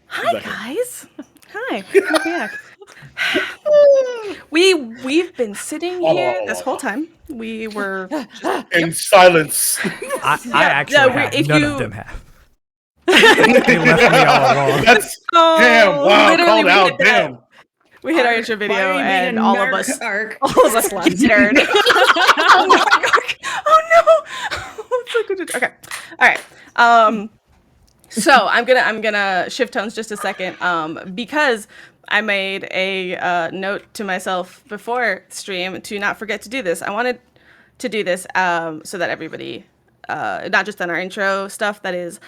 Hi guys. Hi. Welcome back. We've been sitting here this whole time. We were in silence. I actually have. if None you- of them have. They left me all alone. That's damn. Wow. literally, Called out. Damn. we hit our intro video and all of us Arc. all of us scared. Oh no. It's so good. Okay. All right. So I'm gonna shift tones just a second. Because I made a note to myself before stream to not forget to do this. I wanted to do this so that everybody, not just on our intro stuff, that is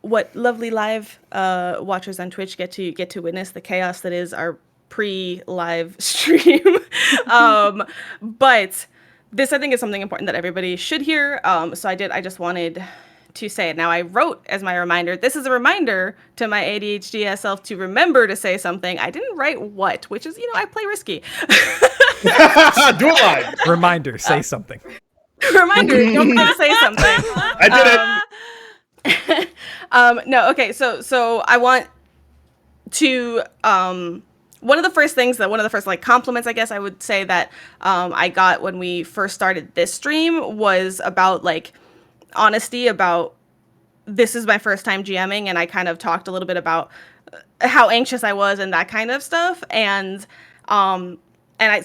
what lovely live watchers on Twitch get to witness the chaos that is our pre-live stream. But this I think is something important that everybody should hear. So I just wanted to say it. Now I wrote as my reminder, this is a reminder to my ADHD self to remember to say something. I didn't write what, which is, I play risky. Do it live. Reminder, say something. Reminder, don't forget to say something. I did it. No, okay, so I want to one of the first like compliments I guess I would say that I got when we first started this stream was about like honesty about this is my first time GMing, and I kind of talked a little bit about how anxious I was and that kind of stuff, and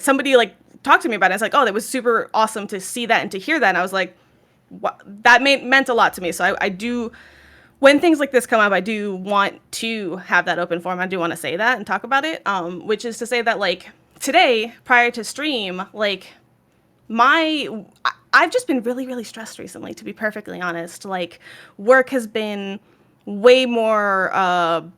somebody like talked to me about it. It's like, oh, that was super awesome to see that and to hear that, and I was like, that meant a lot to me. So I do, when things like this come up, I do want to have that open forum. I do want to say that and talk about it, which is to say that like today prior to stream, like I've just been really, really stressed recently, to be perfectly honest. Like, work has been way more,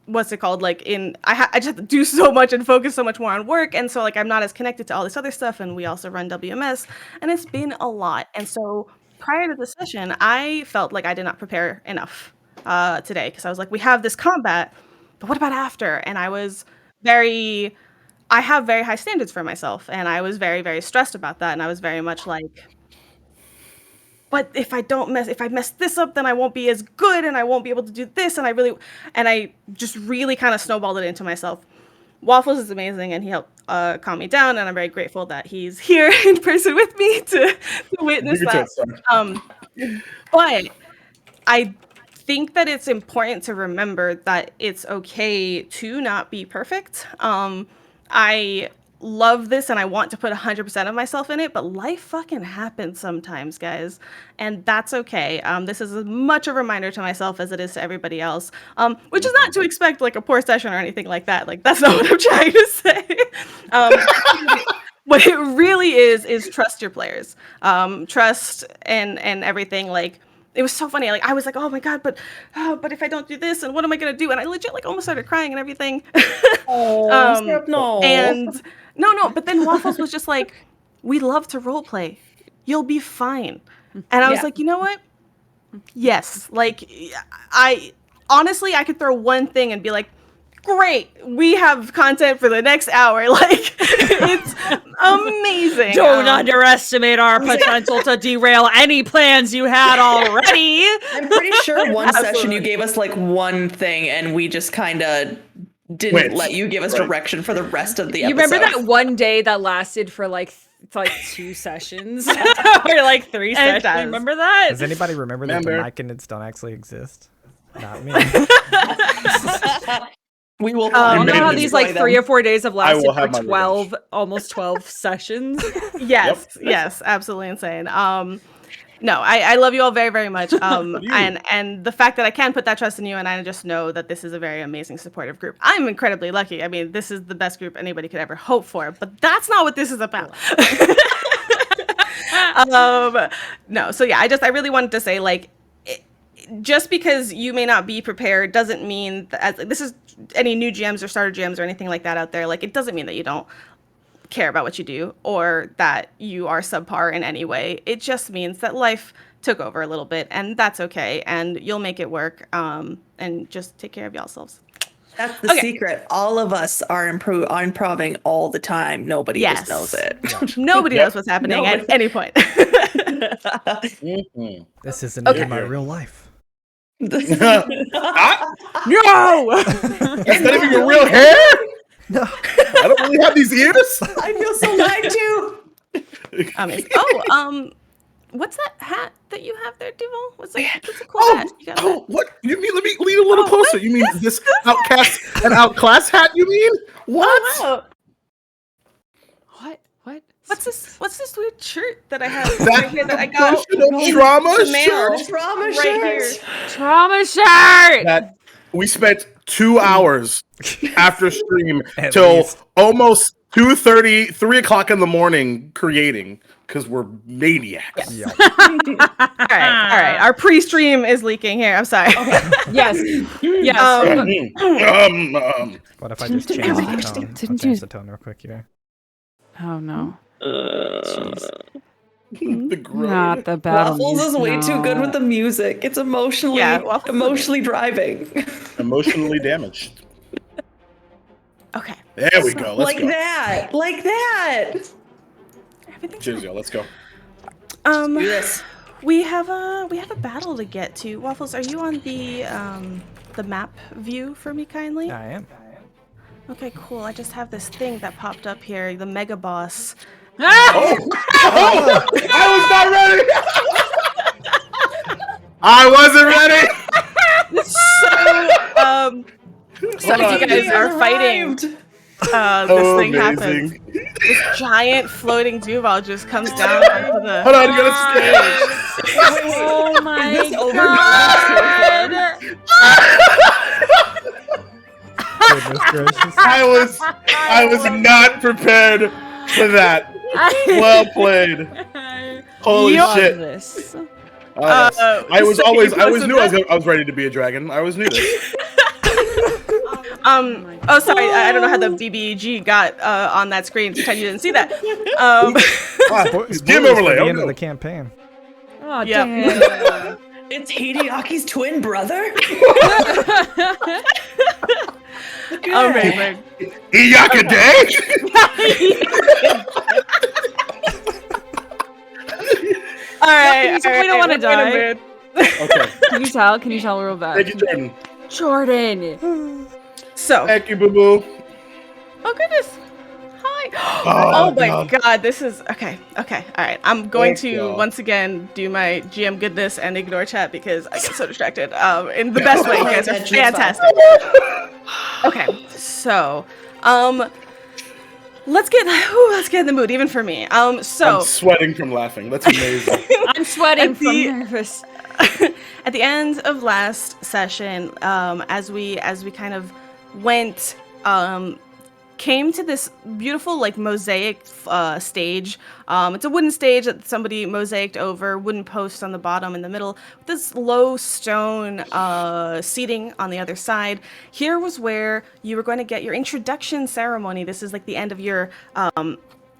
what's it called? Like, I just have to do so much and focus so much more on work. And so, like, I'm not as connected to all this other stuff. And we also run WMS. And it's been a lot. And so, prior to the session, I felt like I did not prepare enough today. Because I was like, we have this combat, but what about after? And I have very high standards for myself, and I was very, very stressed about that. And I was very much like, but if I mess this up, then I won't be as good, and I won't be able to do this. And I just really kind of snowballed it into myself. Waffles is amazing, and he helped calm me down, and I'm very grateful that he's here in person with me to witness that. But I think that it's important to remember that it's okay to not be perfect. I love this and I want to put 100% of myself in it, but life fucking happens sometimes, guys, and that's okay. This is as much a reminder to myself as it is to everybody else, which is not to expect like a poor session or anything like that. Like, that's not what I'm trying to say. What it really is trust your players, trust and everything. Like, it was so funny. Like, I was like, oh my God, but if I don't do this, and what am I going to do? And I legit like almost started crying and everything. No. And no, but then Waffles was just like, we love to role play. You'll be fine. And I was like, you know what? Yes. Like, I honestly could throw one thing and be like, great, we have content for the next hour. Like, it's amazing. Don't underestimate our potential to derail any plans you had already. I'm pretty sure one session you gave us like one thing, and we just kind of didn't let you give us direction for the rest of the episode. You remember that one day that lasted for like 2 sessions or like 3 sessions? Remember that? Does anybody remember that the Myconids don't actually exist? Not me. We will. I don't know how these like 3 or 4 days have lasted for revenge. almost 12 sessions. Yes, absolutely insane. No, I love you all very, very much. And the fact that I can put that trust in you, and I just know that this is a very amazing, supportive group. I'm incredibly lucky. I mean, this is the best group anybody could ever hope for, but that's not what this is about. No, so yeah, I really wanted to say, like, just because you may not be prepared doesn't mean that, this is any new GMs or starter GMs or anything like that out there, like, it doesn't mean that you don't care about what you do or that you are subpar in any way. It just means that life took over a little bit, and that's okay, and you'll make it work, and just take care of yourselves. That's the secret. All of us are improving all the time. Nobody just knows it. Nobody knows what's happening at any point. This isn't even my real life. Ah, No! that's not even your real hair? No. I don't really have these ears. I feel so lied to. What's that hat that you have there, Duval? What's a cool Oh, hat? You got that? what? You mean, let me lean a little closer. You mean this Outcast and Outclassed hat, you mean? What? Oh, wow. What? What's this weird shirt that I have That right here that I got in trauma the mail? shirt Trauma Right shirt. here. Trauma shirt! that we spent 2 hours after stream At till least. almost 2:30, 3 o'clock in the morning creating because we're maniacs. Yeah. All right. Our pre-stream is leaking here. I'm sorry. Yes. Yes. What if I just change the tone? I'll change the tone real quick here. Oh no. The groan. Not the battle. Waffles is way too good no. with the music. It's emotionally driving. Emotionally damaged. Okay. There we go. Let's Like go. that. Like that. Everything's Cheers, y'all. Let's go. Do this. we have a battle to get to. Waffles, are you on the map view for me kindly? I am. Okay, cool. I just have this thing that popped up here, the mega boss. Oh, I was not ready. I wasn't ready. So as you guys are fighting, this thing happens. This giant floating Duval just comes down onto the Hold on, you gotta stage. Oh my god. Goodness gracious. I was not prepared for that. Well played. Holy shit. This. Yes. I so always wasn't knew I was ready to be a dragon. I always knew this. Oh, sorry. I don't know how the BBG got on that screen. Pretend you didn't see that. Game overlay. The Oh, end of no. the campaign. Oh Yep. damn. It's Hideaki's twin brother. Amazing. Iyakade? All right. We don't want to die. Okay. Can you tell real bad? Thank you, Jordan. Jordan. So. Thank you, Boo Boo. Oh goodness. Hi. Oh, Oh my god, this is okay. All right. I'm going Thank to y'all. once again do my GM goodness and ignore chat because I get so distracted. In the best way. You guys are fantastic. Okay. So, let's get in the mood even for me. I'm sweating from laughing. That's amazing. I'm sweating At from the- nervous. at the end of last session, as we kind of went, came to this beautiful like mosaic stage. It's a wooden stage that somebody mosaicked over, wooden posts on the bottom in the middle, with this low stone seating on the other side. Here was where you were going to get your introduction ceremony. This is like the end of your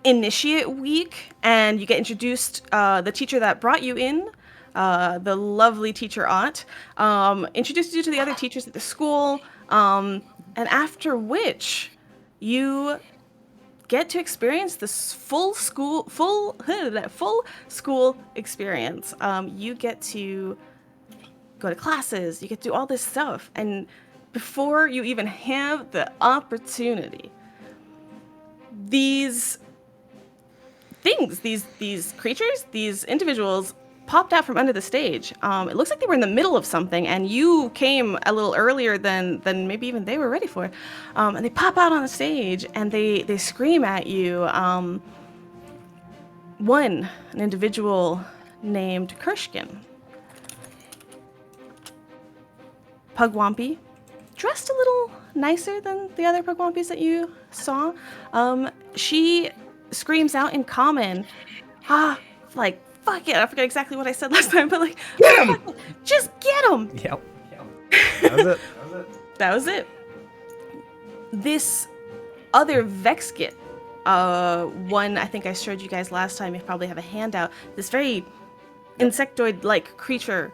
initiate week, and you get introduced. The teacher that brought you in, the lovely teacher Ott, introduced you to the other teachers at the school, and after which you get to experience this full school experience. You get to go to classes, you get to do all this stuff, and before you even have the opportunity, these things, these creatures, these individuals popped out from under the stage. It looks like they were in the middle of something, and you came a little earlier than maybe even they were ready for. And they pop out on the stage, and they scream at you. An individual named Kershkin. Pugwampy, dressed a little nicer than the other Pugwampys that you saw. She screams out in common, like, fuck it, I forget exactly what I said last time, but like, Get him! Just get him! Yep. That was it. That was it. This other Vexkit, one I think I showed you guys last time, you probably have a handout, this very insectoid-like creature,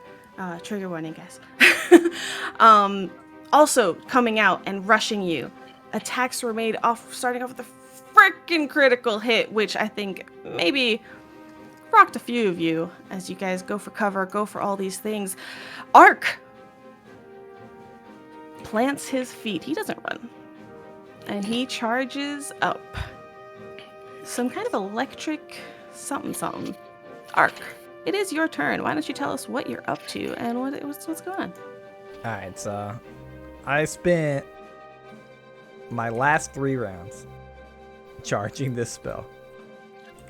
trigger warning guys, also coming out and rushing you. Attacks were made starting off with a freaking critical hit, which I think maybe rocked a few of you as you guys go for cover, go for all these things. Ark, plants his feet. He doesn't run. And he charges up. Some kind of electric something. Arc. It is your turn. Why don't you tell us what you're up to and what's going on? Alright, so I spent my last 3 rounds charging this spell.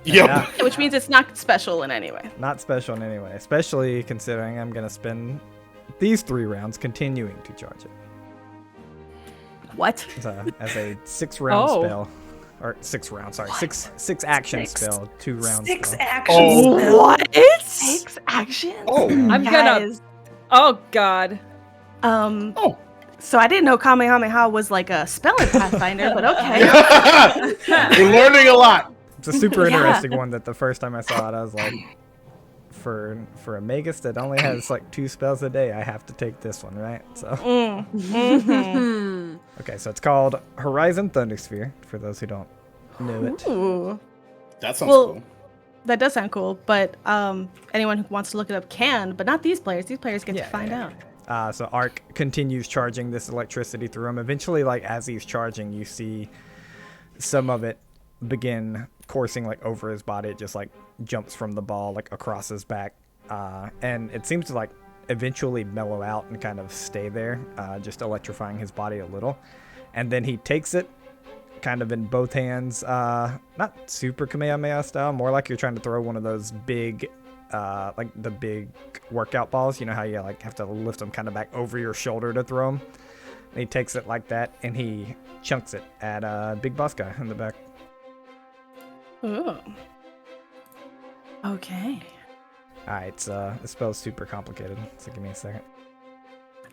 Yep. Which means it's not special in any way. Not special in any way, especially considering I'm going to spend these 3 rounds continuing to charge it. What? As a 6-round spell. Or 6 rounds, sorry. What? Six action spell, 2 rounds. 6 spell. action spell. What? 6 actions? Oh. I'm gonna. Oh God. So I didn't know Kamehameha was like a spell in Pathfinder, but okay. We're learning a lot. It's a super interesting one that the first time I saw it, I was like, for a Magus that only has like 2 spells a day, I have to take this one, right? So. Okay, so it's called Horizon Thundersphere, for those who don't know it. Ooh. That sounds cool. That does sound cool, but anyone who wants to look it up can, but not these players. These players get to find out. So Arc continues charging this electricity through him. Eventually, like as he's charging, you see some of it begin coursing like over his body. It just like jumps from the ball like across his back, and it seems to like eventually mellow out and kind of stay there, just electrifying his body a little. And then he takes it kind of in both hands, not super Kamehameha style, more like you're trying to throw one of those big like the big workout balls, you know how you like have to lift them kind of back over your shoulder to throw them. And he takes it like that and he chunks it at Big Boss Guy in the back. Ooh. Okay. Alright, so this spell's super complicated, so give me a second.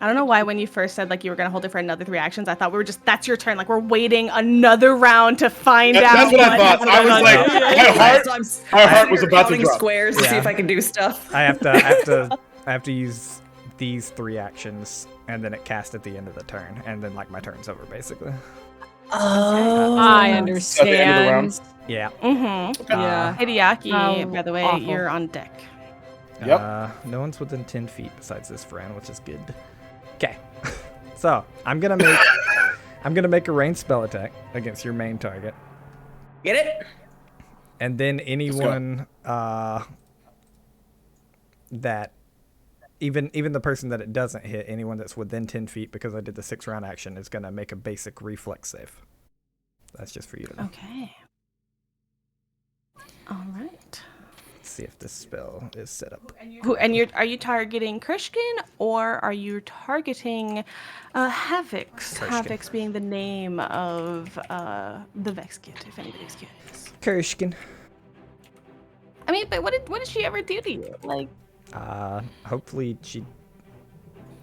I don't know why when you first said like you were gonna hold it for another 3 actions, I thought we were just that's your turn. Like we're waiting another round to find out. That's what I thought. I was like, my heart was about to drop. Squares to see if I can do stuff. I have to use these 3 actions, and then it casts at the end of the turn, and then like my turn's over basically. Oh, I At understand. the end of the round. Yeah. Mm-hmm. Yeah. Hideaki, by the way, awful. you're on deck. Yep. No one's within 10 feet besides this friend, which is good. Okay. So I'm gonna make a ranged spell attack against your main target. get it? And then anyone that even the person that it doesn't hit, anyone that's within 10 feet, because I did the 6-round action, is gonna make a basic reflex save. That's just for you to know. Okay. All right. Let's see if this spell is set up. Are you targeting Krishkin or are you targeting Havix? Krishkin. Havix being the name of the Vex kid, if anybody's curious. Kershkin. I mean, but what did she ever do to you? Like, Hopefully she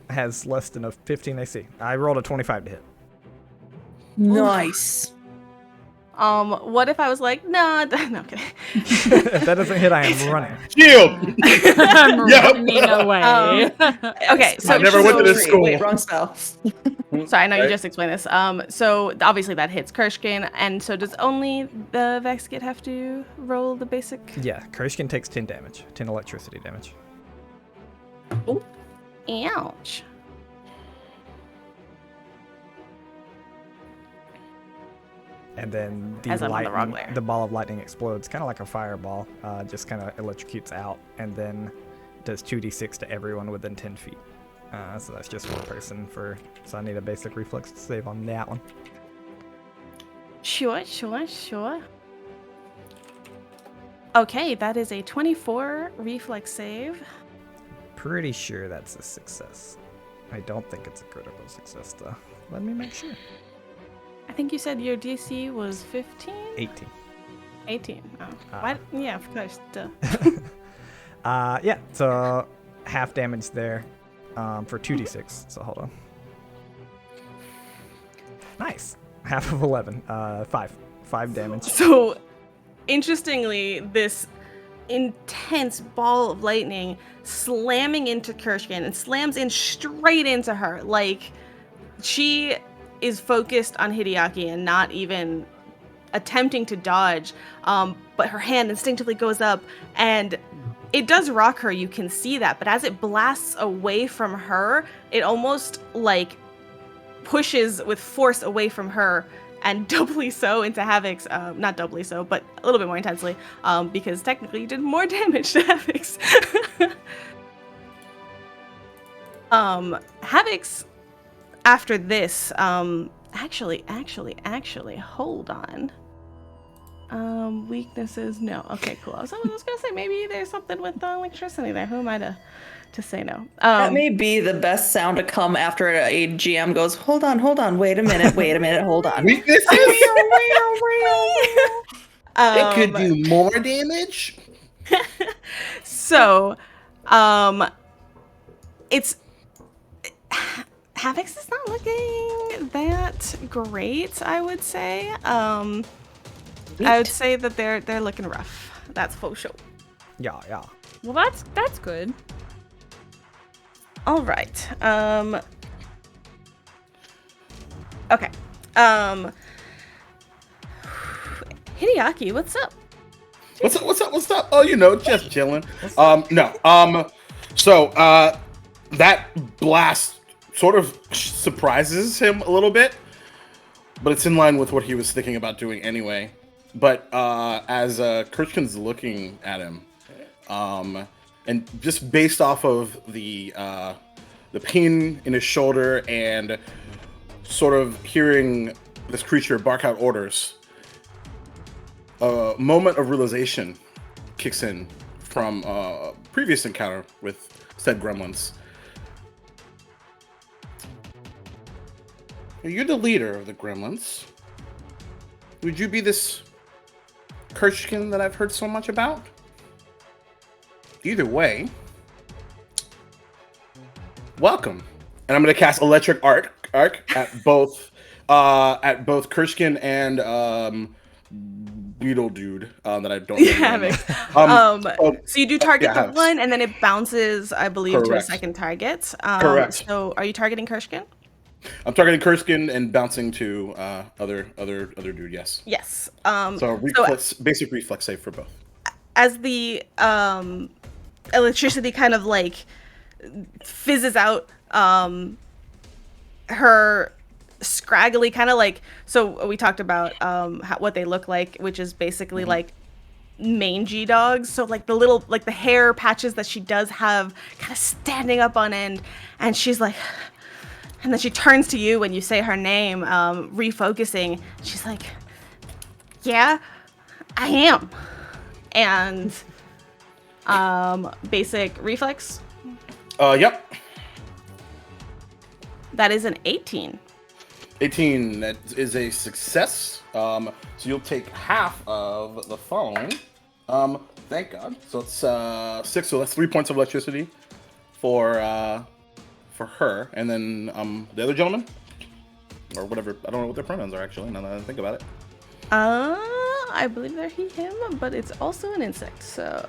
has less than a 15 AC. I rolled a 25 to hit. Nice. What if I was like, nah, no, okay. If that doesn't hit, I am running. Shield. I'm Yep. running away. Okay, so I never went to this school. Wait, wrong spell. Sorry, I know you just explained this. So obviously that hits Kershkin, and so does only the Vex kid have to roll the basic? Yeah, Kershkin takes 10 damage, 10 electricity damage. Oh, ouch. And then As I'm on the wrong layer. the ball of lightning explodes, kind of like a fireball, just kind of electrocutes out, and then does 2d6 to everyone within 10 feet. So that's just one person so I need a basic reflex to save on that one. Sure. Okay, that is a 24 reflex save. Pretty sure that's a success. I don't think it's a critical success, though. Let me make sure. I think you said your DC was 15? 18. 18. Oh. What? Yeah, of course. Duh. Yeah, so half damage there for 2d6. So hold on. Nice. Half of 11. 5 damage. So, interestingly, this intense ball of lightning slamming into Kershkin and slams in straight into her. Like, she is focused on Hideaki and not even attempting to dodge, but her hand instinctively goes up and it does rock her, you can see that, but as it blasts away from her, it almost like pushes with force away from her, and doubly so into Havoc's, not doubly so, but a little bit more intensely, because technically you did more damage to Havoc's. Havoc's, after this, actually, hold on. Weaknesses, no. Okay, cool. I was gonna say maybe there's something with electricity there. Who am I to say no? That may be the best sound to come after a GM goes, hold on, wait a minute, hold on. Weaknesses? It could do more damage. So, it's Havoc's is not looking that great, I would say. I would say that they're looking rough. That's for sure. Yeah. Well, that's good. All right. Okay. Hideaki, what's up? What's up? Oh, just chilling. So that blast sort of surprises him a little bit, but it's in line with what he was thinking about doing anyway. But as Kirchkin's looking at him, and just based off of the pain in his shoulder and sort of hearing this creature bark out orders, a moment of realization kicks in from a previous encounter with said gremlins. You're the leader of the gremlins. Would you be this Kirchkin that I've heard so much about? Either way, welcome. And I'm gonna cast Electric Arc at both Kirchkin and Beetle Dude that I don't know. So you do target the one, and then it bounces, I believe, to a second target. Correct. So are you targeting Kirchkin? I'm targeting Kirchkin and bouncing to other dude. Yes. Yes. So basic reflex save for both. As the electricity kind of like fizzes out, her scraggly kind of like, so we talked about what they look like, which is basically like mangy dogs. So like the little, like the hair patches that she does have kind of standing up on end, and she's like, and then she turns to you when you say her name, refocusing. She's like, yeah, I am. And basic reflex? Yep. That is an 18. 18, that is a success. So you'll take half of the phone. Thank God. So it's 6, so that's 3 points of electricity for her. And then the other gentleman? Or whatever. I don't know what their pronouns are actually, now that I think about it. I believe they're he, him, but it's also an insect, so...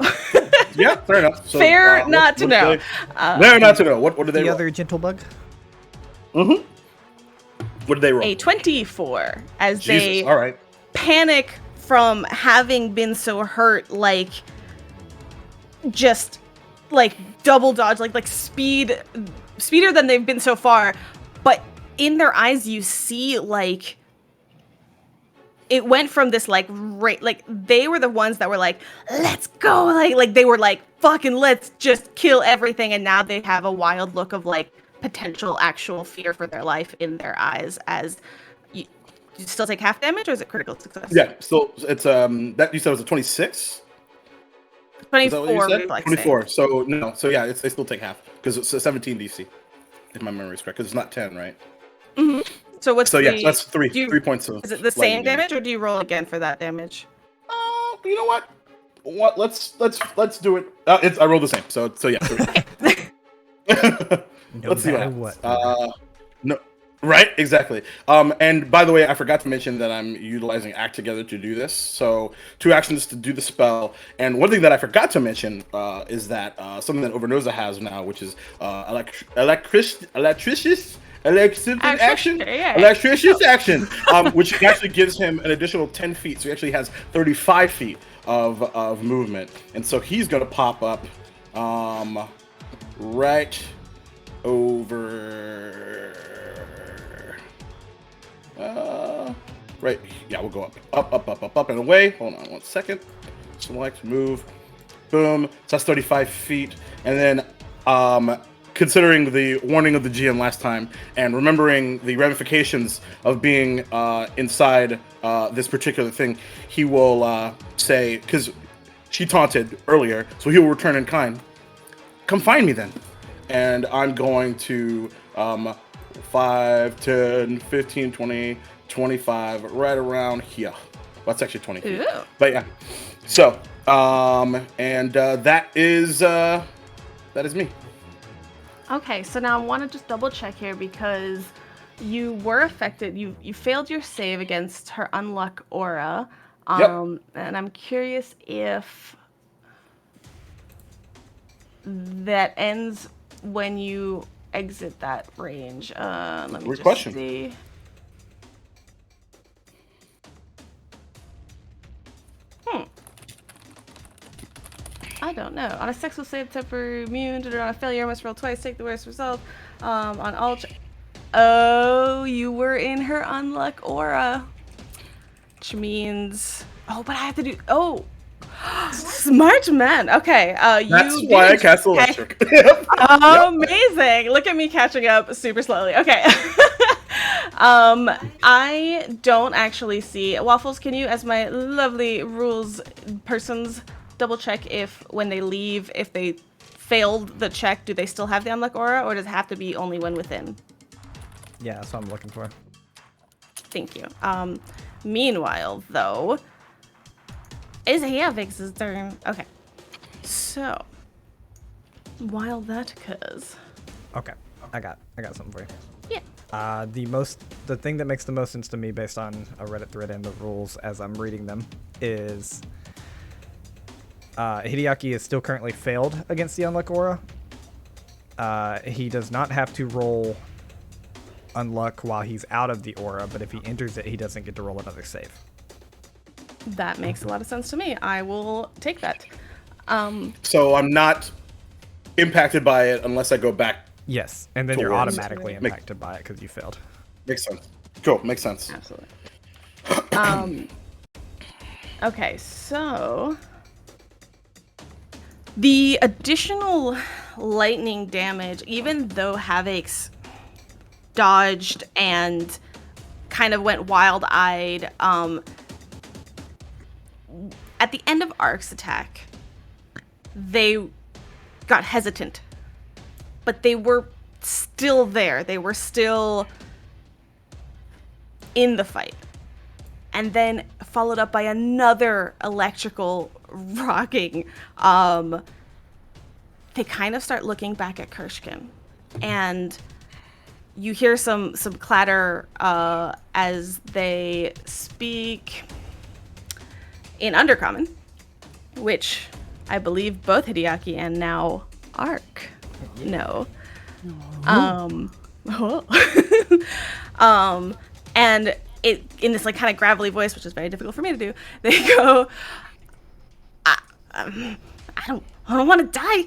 Yeah, fair enough. So, fair not to know. Fair not to know. What did they The roll? other gentle bug? Mm-hmm. What did they roll? A 24, as Jesus, they all right. panic from having been so hurt, like, just, like, double dodge, like speedier than they've been so far, but in their eyes you see, like, it went from this, like, like, they were the ones that were like, let's go, like, they were like, fucking let's just kill everything, and now they have a wild look of, like, potential actual fear for their life in their eyes. As you still take half damage, or is it critical success? Yeah, so it's that you said it was a 26? 24 reflex 24. So no, so yeah, they still take half because it's a 17 DC, if my memory is correct, because it's not 10, right? Mm-hmm. So what's so that's 3 points of. Is it the same damage, or do you roll again for that damage? You know what? Let's do it. I rolled the same. So yeah. Let's see what. No, right, exactly. And by the way, I forgot to mention that I'm utilizing Act Together to do this. So 2 actions to do the spell. And one thing that I forgot to mention is that something that Overnoza has now, which is electricious action, which actually gives him an additional 10 feet. So he actually has 35 feet of movement. And so he's going to pop up right over Right. Yeah, we'll go up, and away. Hold on 1 second. Select, move, boom. So that's 35 feet. And then, considering the warning of the GM last time, and remembering the ramifications of being inside this particular thing, he will say, because she taunted earlier, so he will return in kind. Come find me then. And I'm going to 5, 10, 15, 20, 25, right around here. Well, that's actually 20 feet. Ooh. But yeah. So, that is me. Okay, so now I want to just double check here because you were affected. You failed your save against her unluck aura. Yep. And I'm curious if that ends when you exit that range. Let me Great just question. see. I don't know. On a successful save, temporary immune. On a failure, must roll twice. Take the worst result. On all. Oh, you were in her unluck aura, which means. Oh, but I have to do. Oh, smart man. Okay. That's why I cast electric. Amazing. Look at me catching up super slowly. Okay. I don't actually see Waffles. Can you, as my lovely rules persons, double check if when they leave, if they failed the check, do they still have the unluck aura, or does it have to be only when within? Yeah, that's what I'm looking for. Thank you. Meanwhile, though, is Havix's turn. Okay. So, while that occurs. Okay, I got something for you. Yeah. The thing that makes the most sense to me based on a Reddit thread and the rules as I'm reading them is Hideaki is still currently failed against the unluck aura. He does not have to roll unluck while he's out of the aura, but if he enters it, he doesn't get to roll another save. That makes a lot of sense to me. I will take that. So I'm not impacted by it unless I go back. Yes, and then you're automatically impacted by it because you failed. Makes sense. Cool, makes sense. Absolutely. Okay, so the additional lightning damage, even though Havix dodged and kind of went wild-eyed, at the end of Ark's attack, they got hesitant. But they were still there. They were still in the fight. And then followed up by another electrical rocking. They kind of start looking back at Kershkin. And you hear some clatter as they speak in Undercommon, which I believe both Hideaki and now Ark know. And it in this like kind of gravelly voice, which is very difficult for me to do, they go, I don't want to die.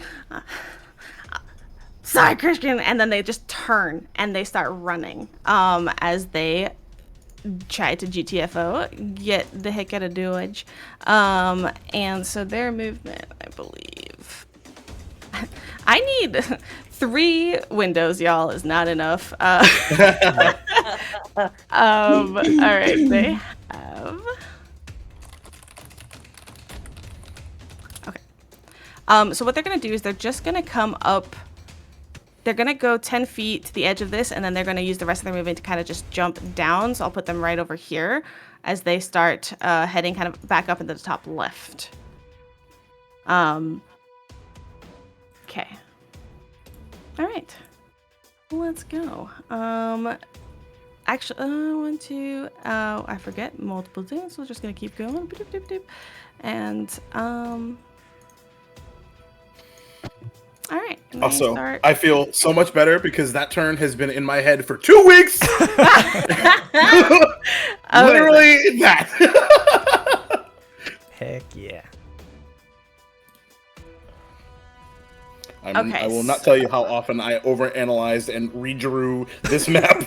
Sorry, Christian. And then they just turn and they start running as they try to GTFO, get the heck out of Dodge. And so their movement, I believe. I need 3 windows, y'all, is not enough. All right, they have. Okay. So what they're gonna do is they're just gonna come up. They're gonna go 10 feet to the edge of this, and then they're gonna use the rest of their movement to kind of just jump down. So I'll put them right over here as they start heading kind of back up into the top left. Okay. All right. Let's go. Actually, 1, 2. I forget multiple things. So we're just gonna keep going. And all right. Also, I feel so much better because that turn has been in my head for 2 weeks. Literally that. Heck yeah. I will not tell you how often I overanalyzed and redrew this map.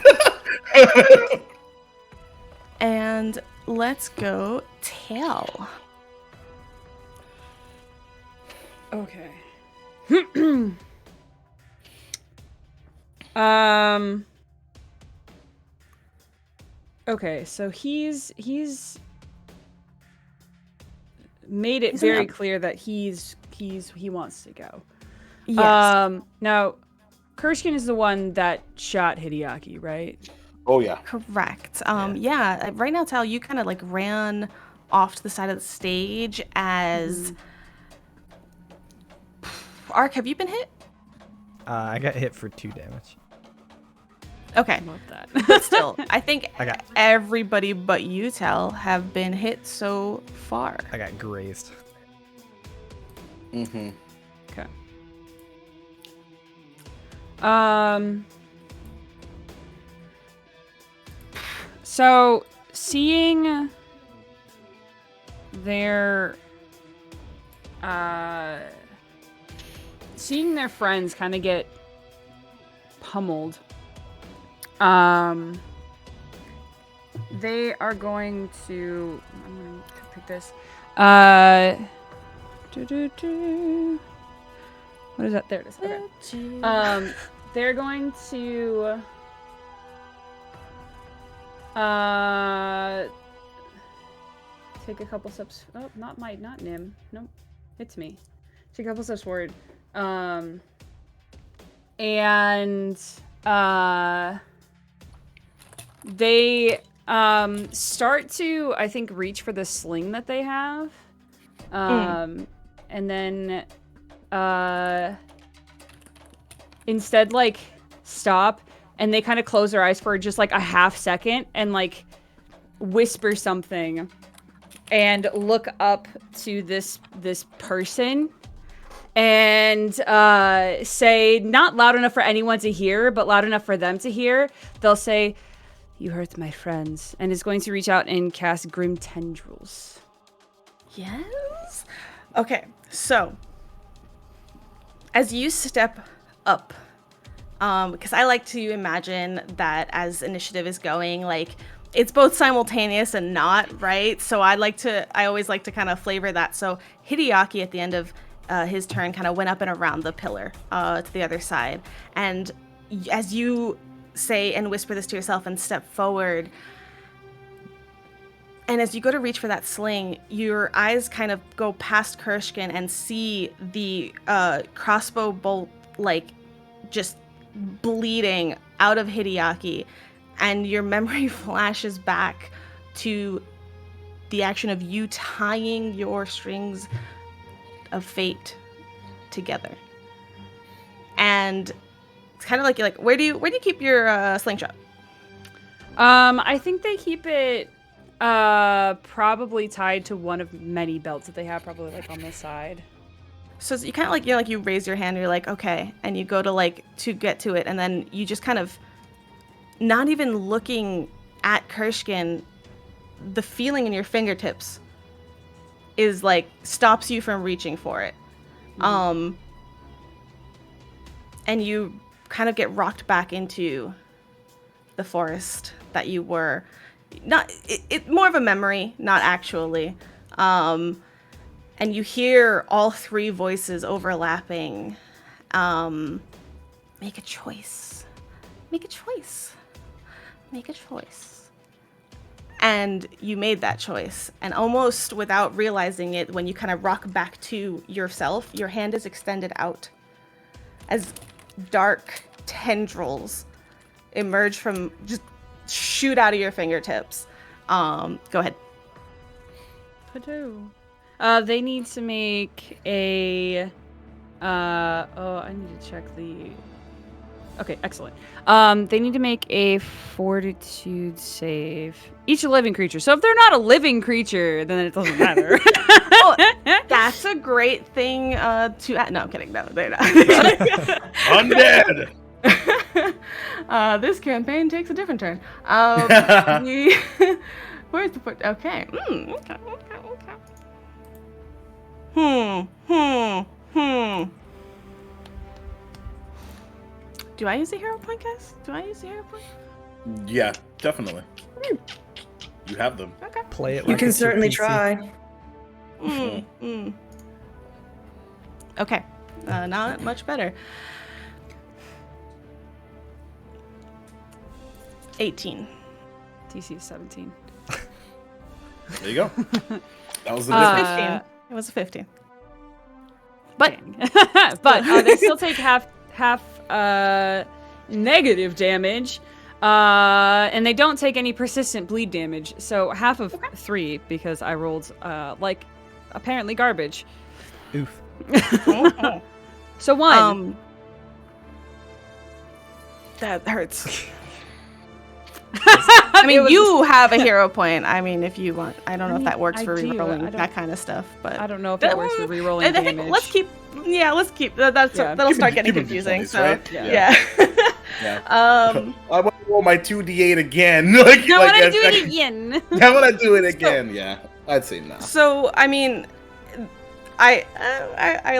And let's go tail. Okay. Okay, so he's made it very clear that he wants to go. Yes. Now, Kurshkin is the one that shot Hideaki, right? Oh yeah. Correct. Yeah. Right now, Tal, you kind of like ran off to the side of the stage as. Ark, have you been hit? I got hit for 2 damage. Okay. I love that. But still, I think everybody but you, Tal, have been hit so far. I got grazed. Mm-hmm. Okay. So seeing their friends kind of get pummeled, they are going to. I'm gonna pick this. What is that? There it is. Okay. They're going to take a couple steps. Oh, not Nim. Nope, it's me. Take a couple steps forward. And they start to, I think, reach for the sling that they have. And then instead, like, stop, and they kind of close their eyes for just like a half second and like whisper something and look up to this person and say, not loud enough for anyone to hear, but loud enough for them to hear. They'll say, "You hurt my friends," and is going to reach out and cast Grim Tendrils. Yes. Okay, so as you step up, because I like to imagine that as initiative is going, like, it's both simultaneous and not, right? So I always like to kind of flavor that. So Hideaki at the end of his turn kind of went up and around the pillar to the other side. And as you say and whisper this to yourself and step forward, and as you go to reach for that sling, your eyes kind of go past Kurshkin and see the crossbow bolt, like, just bleeding out of Hideaki. And your memory flashes back to the action of you tying your strings of fate together. And it's kind of like, you're like, where do you keep your slingshot? I think they keep it probably tied to one of many belts that they have, probably like on the side. So you kind of like, you raise your hand, you're like, okay, and you go to like to get to it, and then you just kind of, not even looking at Kurshkin, the feeling in your fingertips is like stops you from reaching for it. And you kind of get rocked back into the forest that you were. Not it more of a memory, not actually. And you hear all three voices overlapping. Make a choice. Make a choice. Make a choice. And you made that choice. And almost without realizing it, when you kind of rock back to yourself, your hand is extended out as dark tendrils emerge from, just shoot out of your fingertips. Go ahead. Pado. They need to make a I need to check the. Okay, excellent. They need to make a fortitude save. Each a living creature. So if they're not a living creature, then it doesn't matter. Oh, that's a great thing to add. No, I'm kidding. No, they're not. Undead! This campaign takes a different turn. Where's the foot? Okay. Okay. Do I use a hero point, guys? Do I use a hero point? Yeah, definitely. You have them. Okay. Play it. You Like can it's your certainly PC. try. Okay. Not much better. 18. DC is 17. There you go. That was the difference. 15. It was a 15. But But they still take half negative damage, and they don't take any persistent bleed damage. So half of 3 because I rolled like apparently garbage. Oof. So 1. That hurts. I mean, you have a hero point. I mean, if you want, I don't know if that works for rerolling that kind of stuff, but I don't know if it works for rerolling I think damage. let's keep. That'll start getting Keep it confusing. points, So right? yeah. I want to roll my 2d8 again. Like, No, like, when I do it again. I want to do it again. Yeah, I'd say no. So I mean, I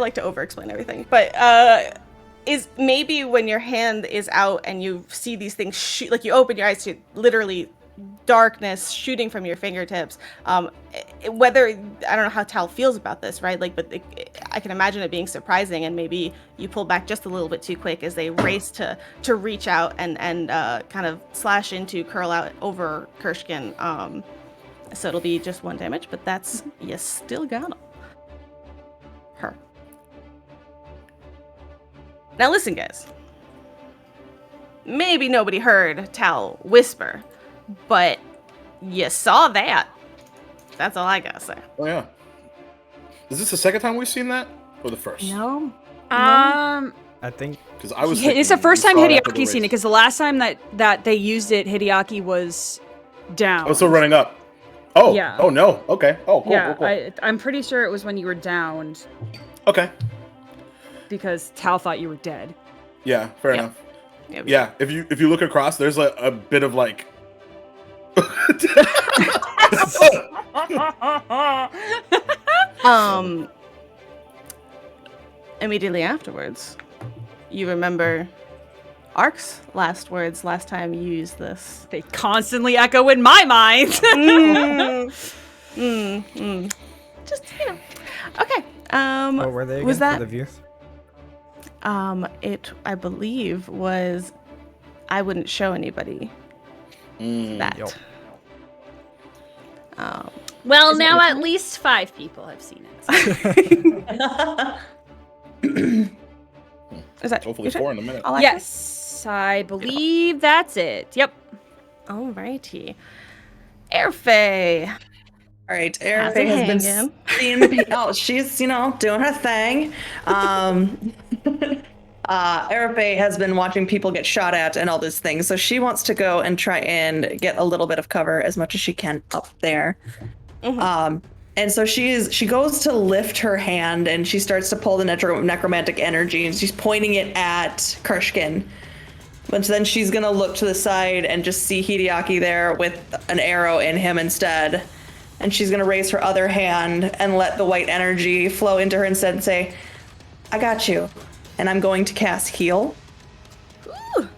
like to over-explain everything, but is maybe when your hand is out and you see these things shoot, like you open your eyes to literally darkness shooting from your fingertips. Whether I don't know how Tal feels about this, right? Like, but I can imagine it being surprising, and maybe you pull back just a little bit too quick as they race to reach out and kind of slash into, curl out over Kershkin. So it'll be just 1 damage, but that's you still got her. Now listen, guys. Maybe nobody heard Tal whisper, but you saw that. That's all I gotta say. Oh yeah. Is this the second time we've seen that, or the first? No. I think Because I was. It's the thinking first we time saw it after the Hideaki's seen it, race. because the last time that they used it, Hideaki was down. Oh, still running up. Oh. Yeah. Oh no. Okay. Oh, cool. Yeah, cool, cool. I'm pretty sure it was when you were downed, Okay. because Tal thought you were dead. Yeah. Fair Yeah. enough. Yeah. If you look across, there's a bit of like. Immediately afterwards, you remember Ark's last words last time you used this. They constantly echo in my mind. Just, Okay. what were they again was that for the viewers? it I believe was I wouldn't show anybody that. Yup. Well, now at least 5 people have seen it. Is that Hopefully 4 in a minute. all I Yes, I believe that's it. Yep. Alrighty. Airfay. All right, How's Erica it has been hanging? seeing. Oh, she's doing her thing. Erica has been watching people get shot at and all these things, so she wants to go and try and get a little bit of cover as much as she can up there. And so she goes to lift her hand and she starts to pull the necromantic energy and she's pointing it at Kershkin. But then she's gonna look to the side and just see Hideaki there with an arrow in him instead. And she's gonna raise her other hand and let the white energy flow into her instead and say, I got you. And I'm going to cast heal. Ooh.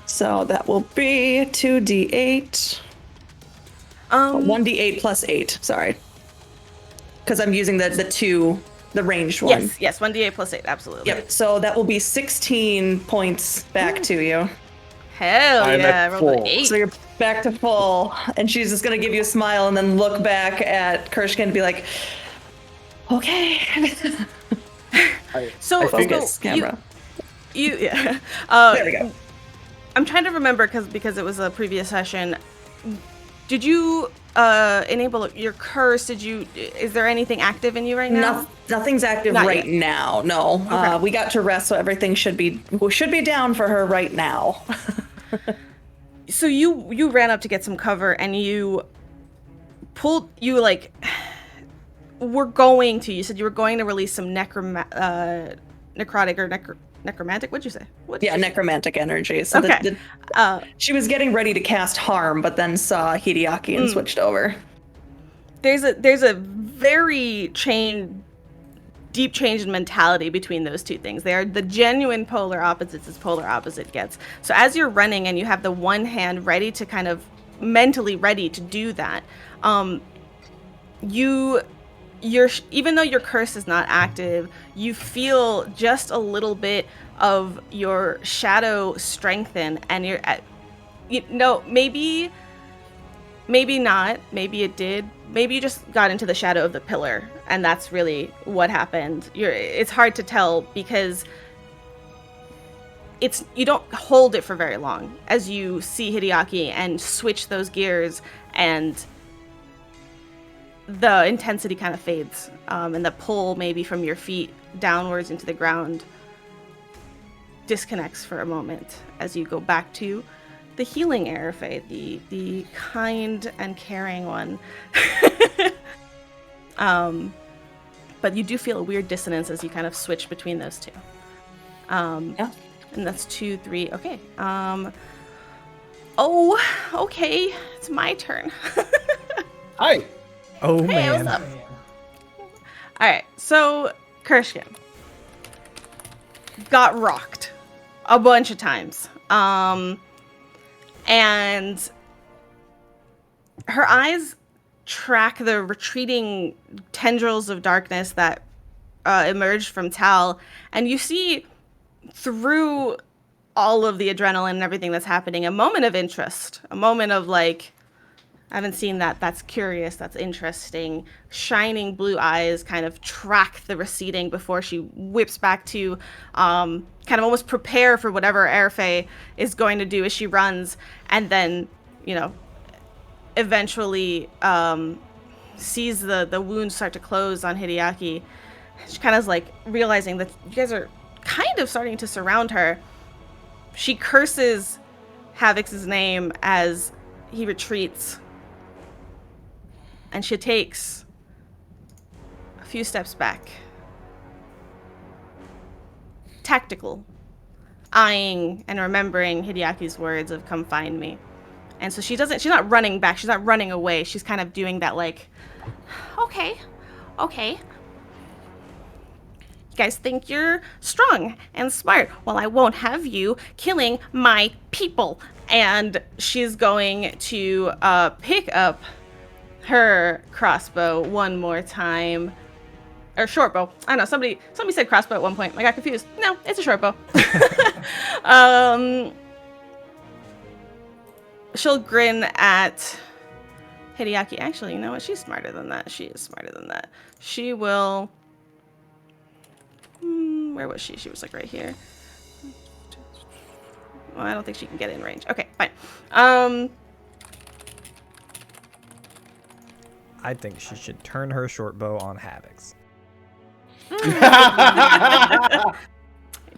So that will be 2d8. 1d8 plus 8, sorry. Because I'm using the ranged one. Yes, 1d8 plus 8, absolutely. Yep, so that will be 16 points back to you. Hell I'm yeah, at rolled an full. 8. So you're back to full, and she's just gonna give you a smile and then look back at Kershkin and be like, okay. So Focus, camera. Yeah. There we go. I'm trying to remember because it was a previous session. Did you enable your curse? Is there anything active in you right now? Nothing's active Not right yet. now. No, Okay. we got to rest, so everything should be down for her right now. So you ran up to get some cover and you said you were going to release some necrotic or necromantic. What'd you say? Yeah, necromantic energy. So Okay. she was getting ready to cast harm, but then saw Hideaki and switched over. There's a very deep change in mentality between those two things. They are the genuine polar opposites as polar opposite gets. So as you're running and you have the one hand ready to kind of mentally ready to do that. Even though your curse is not active, you feel just a little bit of your shadow strengthen, and you're at, maybe not, maybe it did, maybe you just got into the shadow of the pillar, and that's really what happened. It's hard to tell because you don't hold it for very long as you see Hideaki and switch those gears, and the intensity kind of fades, and the pull maybe from your feet downwards into the ground disconnects for a moment as you go back to the healing Airfay, the kind and caring one. But you do feel a weird dissonance as you kind of switch between those two. Yeah. And that's 2, 3. Okay. Oh, okay. It's my turn. Hi. Oh Hey, man. what's up? All right, so Kershkin got rocked a bunch of times, and her eyes track the retreating tendrils of darkness that emerged from Tal, and you see through all of the adrenaline and everything that's happening a moment of interest, a moment of like, I haven't seen that. That's curious. That's interesting. Shining blue eyes kind of track the receding before she whips back to kind of almost prepare for whatever Airfay is going to do as she runs. And then, eventually sees the wounds start to close on Hideaki. She kind of is like realizing that you guys are kind of starting to surround her. She curses Havix's name as he retreats. And she takes a few steps back. Tactical. Eyeing and remembering Hideaki's words of "come find me." And so she's not running back, she's not running away. She's kind of doing that like, okay. You guys think you're strong and smart. Well, I won't have you killing my people. And she's going to pick up her crossbow one more time, or short bow. I don't know. Somebody said crossbow at one point. I got confused. No, it's a short bow. She'll grin at Hideaki. Actually, you know what? She's smarter than that. She is smarter than that. She will. Where was she? She was like right here. Well, I don't think she can get in range. Okay, fine. I think she should turn her short bow on Havix.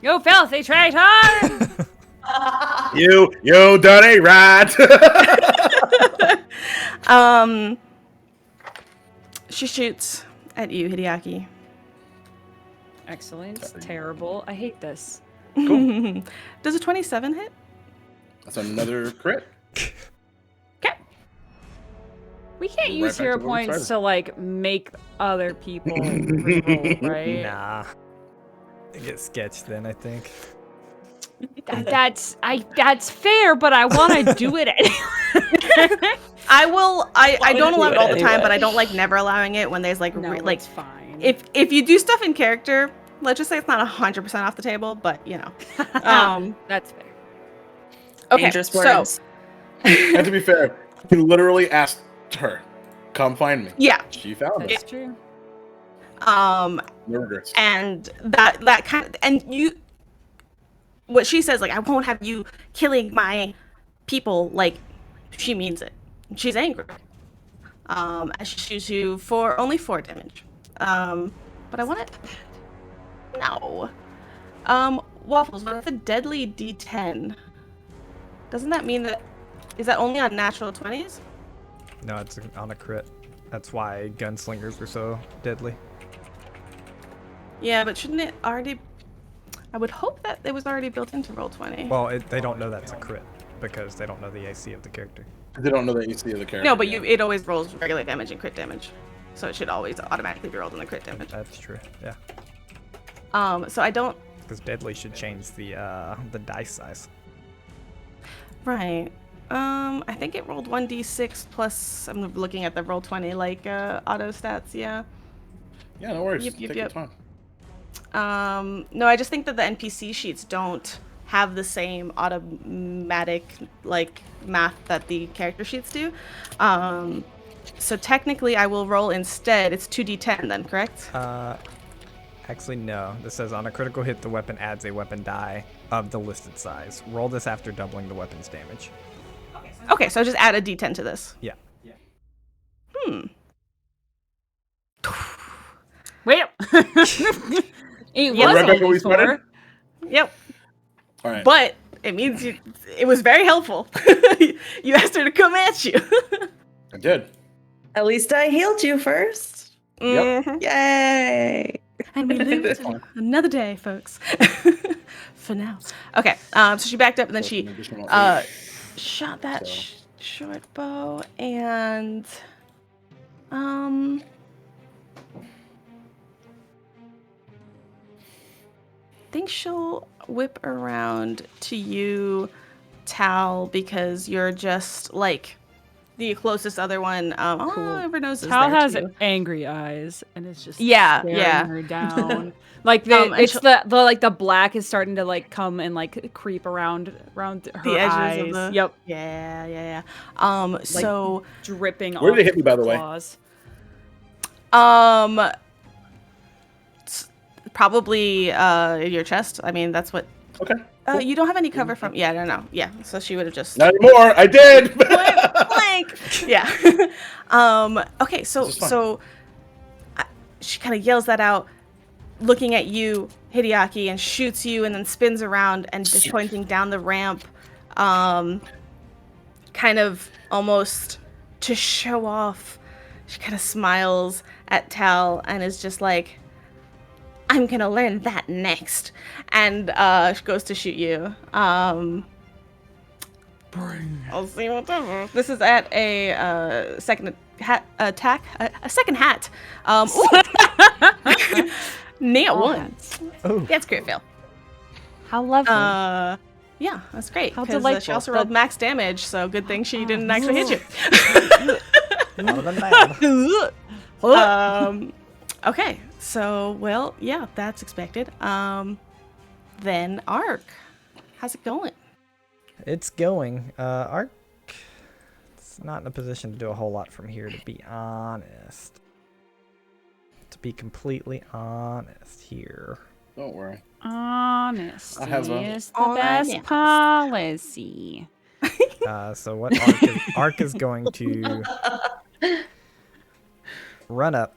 You filthy traitor! You done it right. She shoots at you, Hideaki. Excellent. Terrible. I hate this. Cool. Does a 27 hit? That's another crit. Okay. We can't Right use back to hero where we points started. to like make other people reroll, right? Nah. It gets sketched then, I think. That's fair, but I want to do it anyway. I don't allow it all the time, anyway. but I don't like never allowing it when there's like No, like it's fine. if you do stuff in character, let's just say it's not 100% off the table, but That's fair. Okay, Dangerous so words. And to be fair, he literally asked her, "Come find me." yeah, She found That's us. true. No regrets. and that kind of, and you, what she says, like, I won't have you killing my people, like, she means it. She's angry. As she shoots you for only 4 damage. But I want it. No. Waffles, but it's a deadly D10. Doesn't that mean that, is that only on natural 20s? No, it's on a crit. That's why gunslingers are so deadly. Yeah, but shouldn't it already, I would hope that it was already built into Roll20. Well, they don't know that's a crit because they don't know the AC of the character. They don't know the AC of the character. No, but it always rolls regular damage and crit damage. So it should always automatically be rolled in the crit damage. That's true. Yeah. So I don't, Because deadly should change the dice size. right. I think it rolled 1d6 plus. I'm looking at the roll 20 like auto stats. Yeah. Yeah, no worries. Yep, Take your time. No, I just think that the NPC sheets don't have the same automatic like math that the character sheets do. So technically, I will roll instead. It's 2d10 then, correct? Actually, no. This says on a critical hit, the weapon adds a weapon die of the listed size. Roll this after doubling the weapon's damage. Okay, so just add a d10 to this. Yeah. Well, it was Rebecca, only we started? 4. Yep. All right. But it means it was very helpful. You asked her to come at you. I did. At least I healed you first. Yep. Mhm. Yay! And we lived another day, folks. For now. Okay, so she backed up and then So she it's an additional 8. shot that So. short bow and I think she'll whip around to you, Tal, because you're just like the closest other one. Everno's is Tal there has too. angry eyes, and it's just Yeah, staring yeah. her down. Like And it's she'll- the like the black is starting to like come and like creep around her the edges eyes. of the Yep, yeah. So dripping Where off did they hit me, by the way? claws. probably in your chest. I mean, that's what. Okay. You don't have any cover from. Yeah, no. Yeah, so she would have just. Not anymore. I did. Blank. Yeah. Okay. This is fun. So she kind of yells that out, looking at you, Hideaki, and shoots you, and then spins around and is pointing down the ramp, kind of almost to show off. She kind of smiles at Tal and is just like, "I'm gonna learn that next," and she goes to shoot you. I'll see whatever. This is at a second attack, a second hat. Nat one. Oh. That's crit fail. How lovely. Yeah, that's great. How 'cause, she delightful. also rolled max damage, so good thing she didn't actually hit you. Other than that. Okay, so well, yeah, that's expected. Then Ark, how's it going? It's going. Ark, it's not in a position to do a whole lot from here, to be honest. To be completely honest here. Don't worry. Honesty I have a- is the best policy. So what Ark is going to run up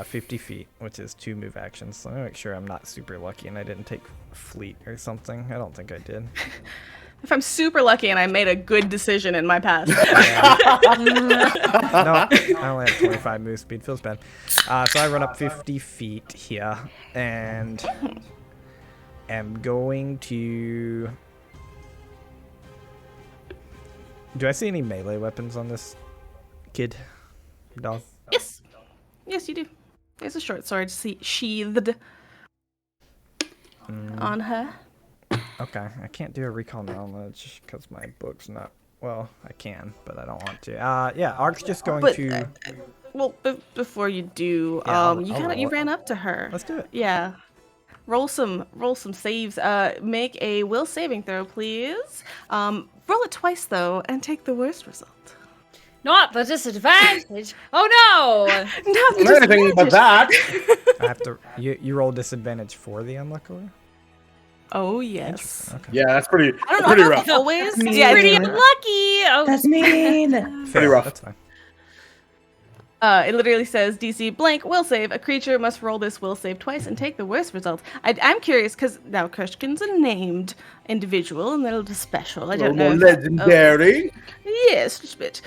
50 feet, which is 2 move actions. So let me make sure I'm not super lucky and I didn't take fleet or something. I don't think I did. If I'm super lucky and I made a good decision in my past. No, I only have 25 move speed. Feels bad. So I run up 50 feet here and am going to... Do I see any melee weapons on this kid? Dog? Yes. Yes, you do. There's a short sword sheathed on her. Okay, I can't do a recall knowledge because my book's not... Well, I can, but I don't want to. Yeah, Ark's just going But, to... Well, before you do, Yeah, I'll you roll you it. ran up to her. Let's do it. Yeah. Roll some saves. Make a will saving throw, please. Roll it twice though, and take the worst result. Not the disadvantage. Oh no! Not Anything but that. I have to... You roll disadvantage for the unlucky? Oh yes. Okay. Yeah, that's pretty. I don't know. Pretty Not rough. always. That's Yeah. Pretty mean. unlucky. Oh, That's mean. Fair, rough. That's fine. It literally says DC blank will save. A creature must roll this will save twice and take the worst result. I'm curious because now Kushkin's a named individual and they're special. I don't know. More if that- legendary. Yes, just a bit.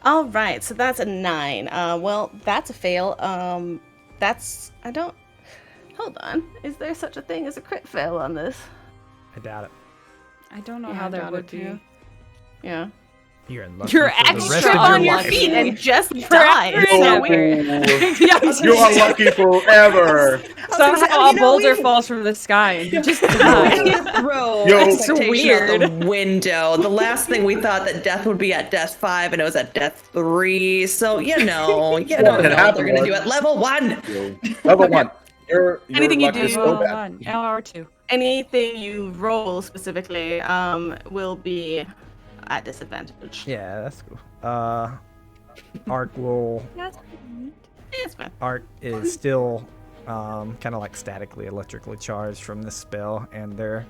All right, so that's a 9. Well, that's a fail. I don't. Hold on. Is there such a thing as a crit fail on this? I doubt it. I don't know Yeah, how I there doubt would it, be. too. Yeah. You're unlucky You're for the extra rest Trip of on your your life. feet and just Forever die. It's and so ever. weird. Yeah, You're unlucky forever. somehow a you know, boulder we- falls from the sky and you just We die. have to throw Yo. expectation out Weird. the window. The last thing we thought that death would be at death 5, and it was at death 3. So you know What what had they're happened gonna was- do at level 1. Level 1. Your Anything you luck is do- so bad. Or 2. Anything you roll specifically will be at disadvantage. Yeah, that's cool. Arc will. It's fine. Arc is still kind of like statically electrically charged from this spell, and they're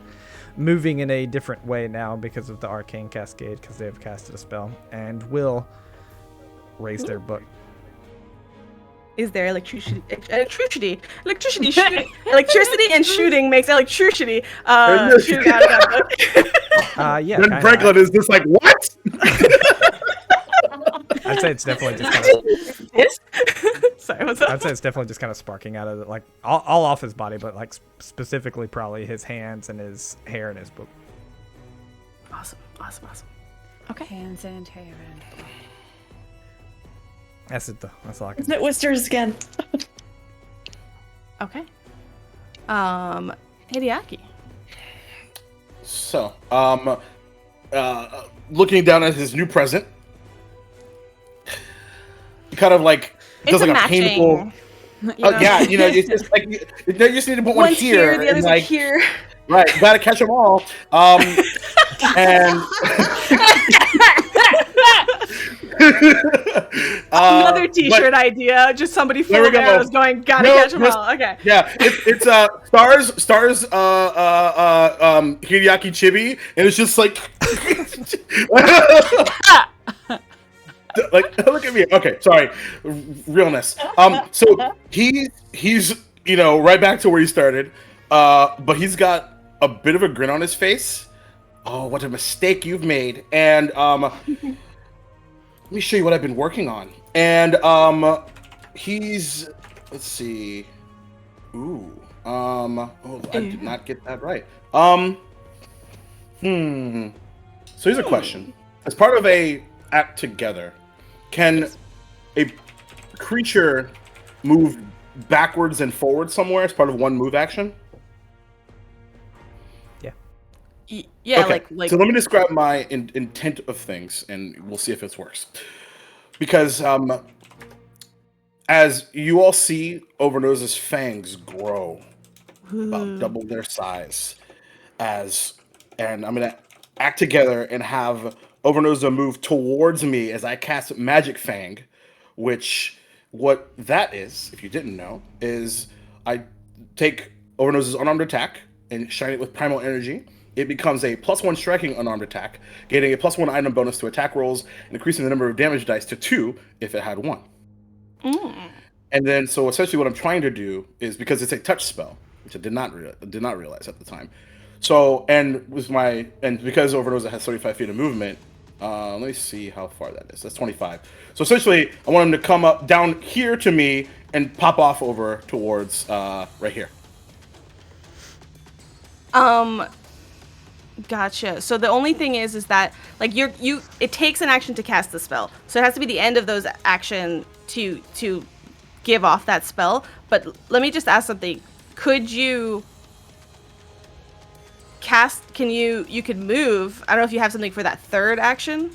moving in a different way now because of the arcane cascade, because they have casted a spell, and will raise their book. Is there electricity and shooting makes electricity shooting out of that book. Yeah, Ben kinda. Franklin is just like, what? I'd say it's definitely just kind of. Yes. Sorry, what's up? I'd say it's definitely just kind of sparking out of it, like all off his body, but like specifically probably his hands and his hair and his book. Awesome. Okay. Hands and hair. That's it though. That's all I can. Isn't it Whisters again? Okay. Hideaki. So, looking down at his new present, kind of like does like a painful. Yeah, you know, it's just like you just need to put one One's here, the and other's like here. right, gotta catch them all. And Another T-shirt idea. Just somebody full There we of go. arrows going. Gotta No, catch them just- all. Okay. yeah, it's stars Hideaki Chibi, and it's just like like look at me. Okay, sorry, realness. So he's right back to where he started, but he's got a bit of a grin on his face. Oh, what a mistake you've made! And let me show you what I've been working on. And let's see. Ooh. I did not get that right. So here's a question. As part of a act together, can a creature move backwards and forward somewhere as part of one move action? Yeah, Okay, like. so let me describe my intent of things, and we'll see if it works. Because as you all see, Overnose's fangs grow, about double their size. And I'm gonna act together and have Overnose move towards me as I cast Magic Fang, which what that is, if you didn't know, is I take Overnose's unarmed attack and shine it with primal energy. It becomes a +1 striking unarmed attack, getting a +1 item bonus to attack rolls, and increasing the number of damage dice to 2 if it had 1. And then, so essentially, what I'm trying to do is, because it's a touch spell, which I did not realize at the time. So, because Overnose has 35 feet of movement, let me see how far that is. That's 25. So essentially, I want him to come up down here to me and pop off over towards right here. Gotcha. So the only thing is that like it takes an action to cast the spell. So it has to be the end of those action to give off that spell. But let me just ask something. Could you you could move, I don't know if you have something for that third action,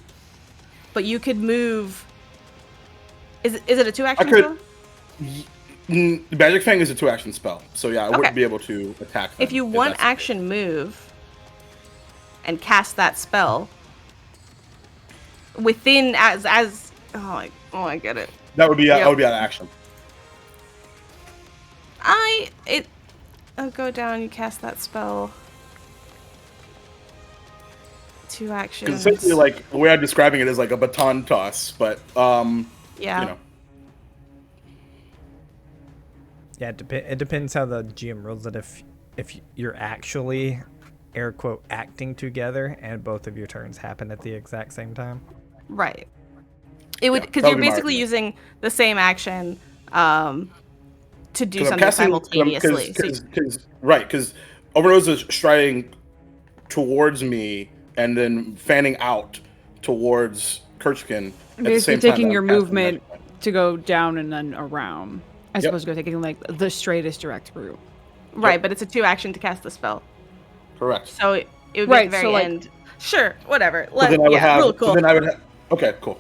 but you could move. Is it a 2-action spell? Magic Fang is a 2-action spell. So yeah, I Okay. wouldn't be able to attack them If you one that's the action move and cast that spell within as I get it. case. That would be Yep. that would be out of action. I'll go down, you cast that spell. 2 actions. Because essentially, like, the way I'm describing it is like a baton toss, but Yeah. Yeah, it depends how the GM rules it. If you're actually air quote acting together and both of your turns happen at the exact same time. Right. It would, because that you're would be my basically argument. using the same action to do 'Cause I'm something casting- simultaneously. Because Overnose is striding towards me and then fanning out towards Kurchkin. Basically taking your movement to go down and then around, as opposed to taking like the straightest direct route. Right, but it's a 2-action to cast the spell. Correct. So it would be at the very end. Sure, whatever. Real cool. So then I would have. Okay, cool.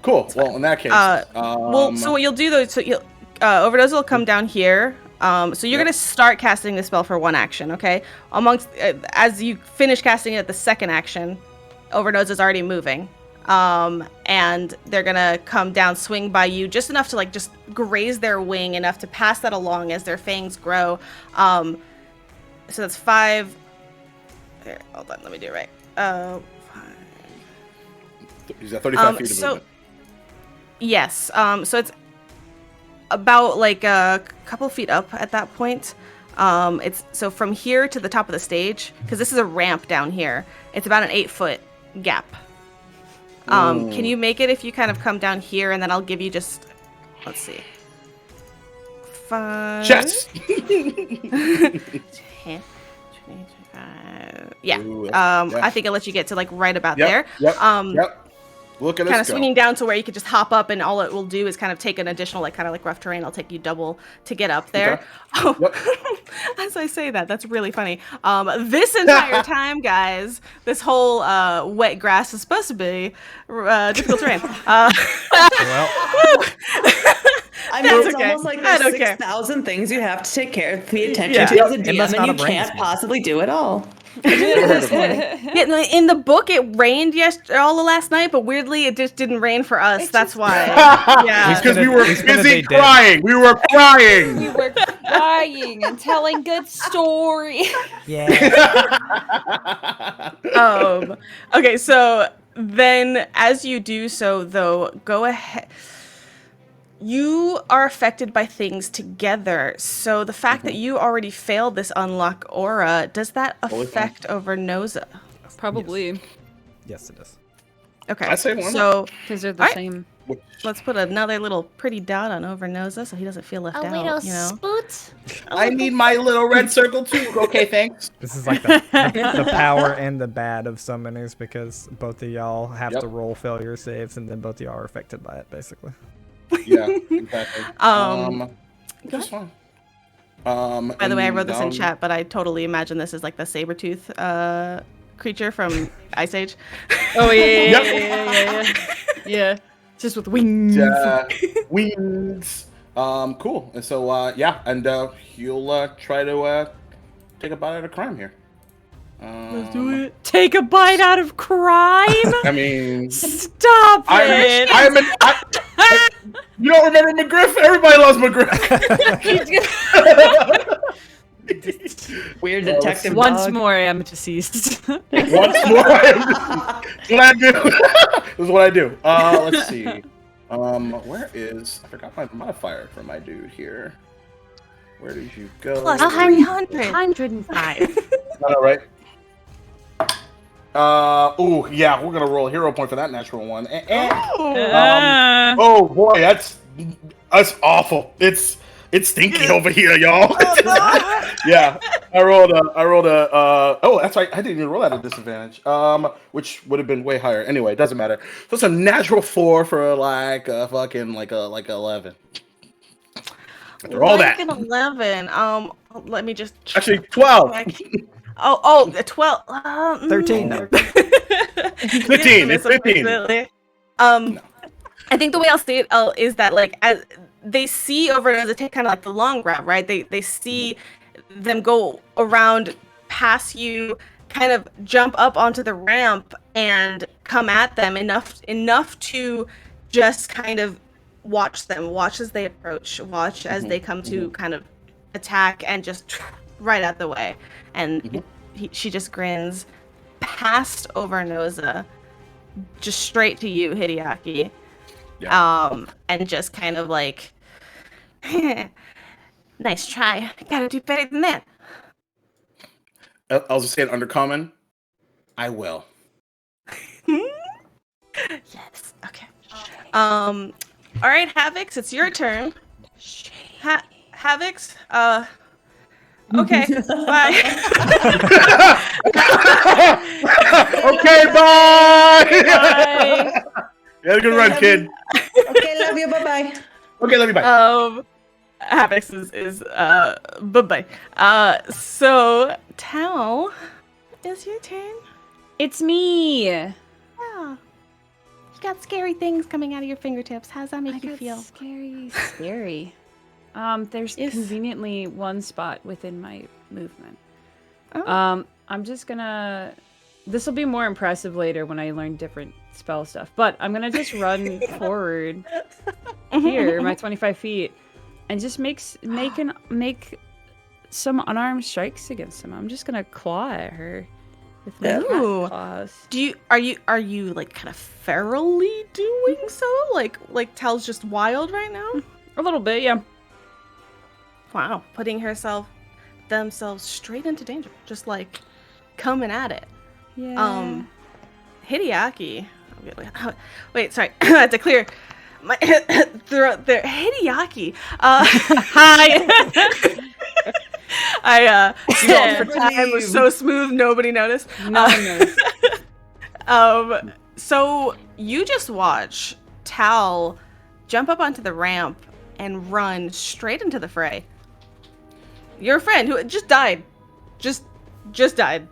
Cool. Well, in that case, so what you'll do though, so you'll Overdose will come down here. So you're gonna start casting the spell for 1 action, okay? As you finish casting it at the 2nd action, Overdose is already moving. And they're gonna come down, swing by you just enough to like just graze their wing enough to pass that along as their fangs grow. So that's 5. Here, hold on, let me do it right. 5. He's at 35 feet of movement. Yes. So it's about like a couple feet up at that point. It's so from here to the top of the stage, because this is a ramp down here. It's about an 8-foot gap. Can you make it if you kind of come down here, and then I'll give you just, let's see, 5. Chess. 10, 25. Yeah. Ooh, I think I'll let you get to like right about there. Yep. Look at us kind of go. swinging down to where you could just hop up, and all it will do is kind of take an additional, like kind of like rough terrain. I'll take you double to get up there. Okay. As I say that's really funny. This entire time, guys, this whole wet grass is supposed to be difficult terrain. Well, I mean, it's almost like there's 6,000 things you have to take care of, pay attention to as a DM, and you can't possibly do it all. In the book, it rained all the last night, but weirdly, it just didn't rain for us. That's why. Yeah, because we were busy crying. We were crying. We were crying and telling good story. Yeah. Okay, so then as you do so, though, go ahead. You are affected by things together, so the fact that you already failed this unlock aura, does that affect Overnoza? Probably. Yes, it is. Okay, I say one. So because they're the same. Let's put another little pretty dot on Overnoza so he doesn't feel left out. Little you know? spoot. I need my little red circle too. Okay, thanks. This is like the power and the bad of summoners, because both of y'all have to roll failure saves, and then both of y'all are affected by it, basically. Yeah, exactly. Just fine. By the way, I wrote this in chat, but I totally imagine this is like the saber-tooth creature from Ice Age. Oh yeah. Just with wings. Wings. Cool. And so and he'll try to take a bite out of crime here. Let's do it. Take a bite out of crime? I mean, stop it. You don't remember McGriff? Everybody loves McGriff. Weird detective Once dog. more, I am deceased. Once more, this is what I do. This is what I do. Let's see. Where is? I forgot my modifier for my dude here. Where did you go? Plus 300. 105. All right. Oh yeah, we're gonna roll a hero point for that natural one. Oh boy, that's awful. It's stinky over here, y'all. Yeah, I rolled a. Oh, that's right. I didn't even roll at a disadvantage. Which would have been way higher. Anyway, it doesn't matter. So it's a natural 4 for like a fucking like 11. After all that. 11. Let me just. Actually, 12. 12. 13. 15. It's 15. I think the way I'll say it is that like as they see over as they take kind of like the long route, right? They see them go around past you, kind of jump up onto the ramp and come at them enough to just kind of watch as they approach, watch as they come to kind of attack, and just right out the way. And she just grins past Overnoza, just straight to you, Hideaki. Yeah. And just kind of like, nice try. Gotta do better than that. I'll just say it undercommon. I will. Yes. Okay. All right, Havix, it's your turn. Havix, okay, bye. Okay, bye. Bye. You had a good run, kid. Okay, love you. Bye-bye. Okay, love you. Bye. Havix is bye-bye. So Tal, is your turn. It's me. Yeah. You got scary things coming out of your fingertips. How does that make you feel? Scary. There's conveniently one spot within my movement. Oh. I'm just gonna. This will be more impressive later when I learn different spell stuff. But I'm gonna just run forward here, my 25 feet, and just make some unarmed strikes against him. I'm just gonna claw at her with my claws. Are you like kind of ferally doing so? Like Tal's just wild right now? A little bit, yeah. Wow, putting themselves straight into danger, just like coming at it. Yeah. Hideaki. Wait, sorry. I had to clear my throat there. Hideaki. Hi. I stalled for time. It was so smooth, nobody noticed. No one knows. So you just watch Tal jump up onto the ramp and run straight into the fray. Your friend who just died, just died,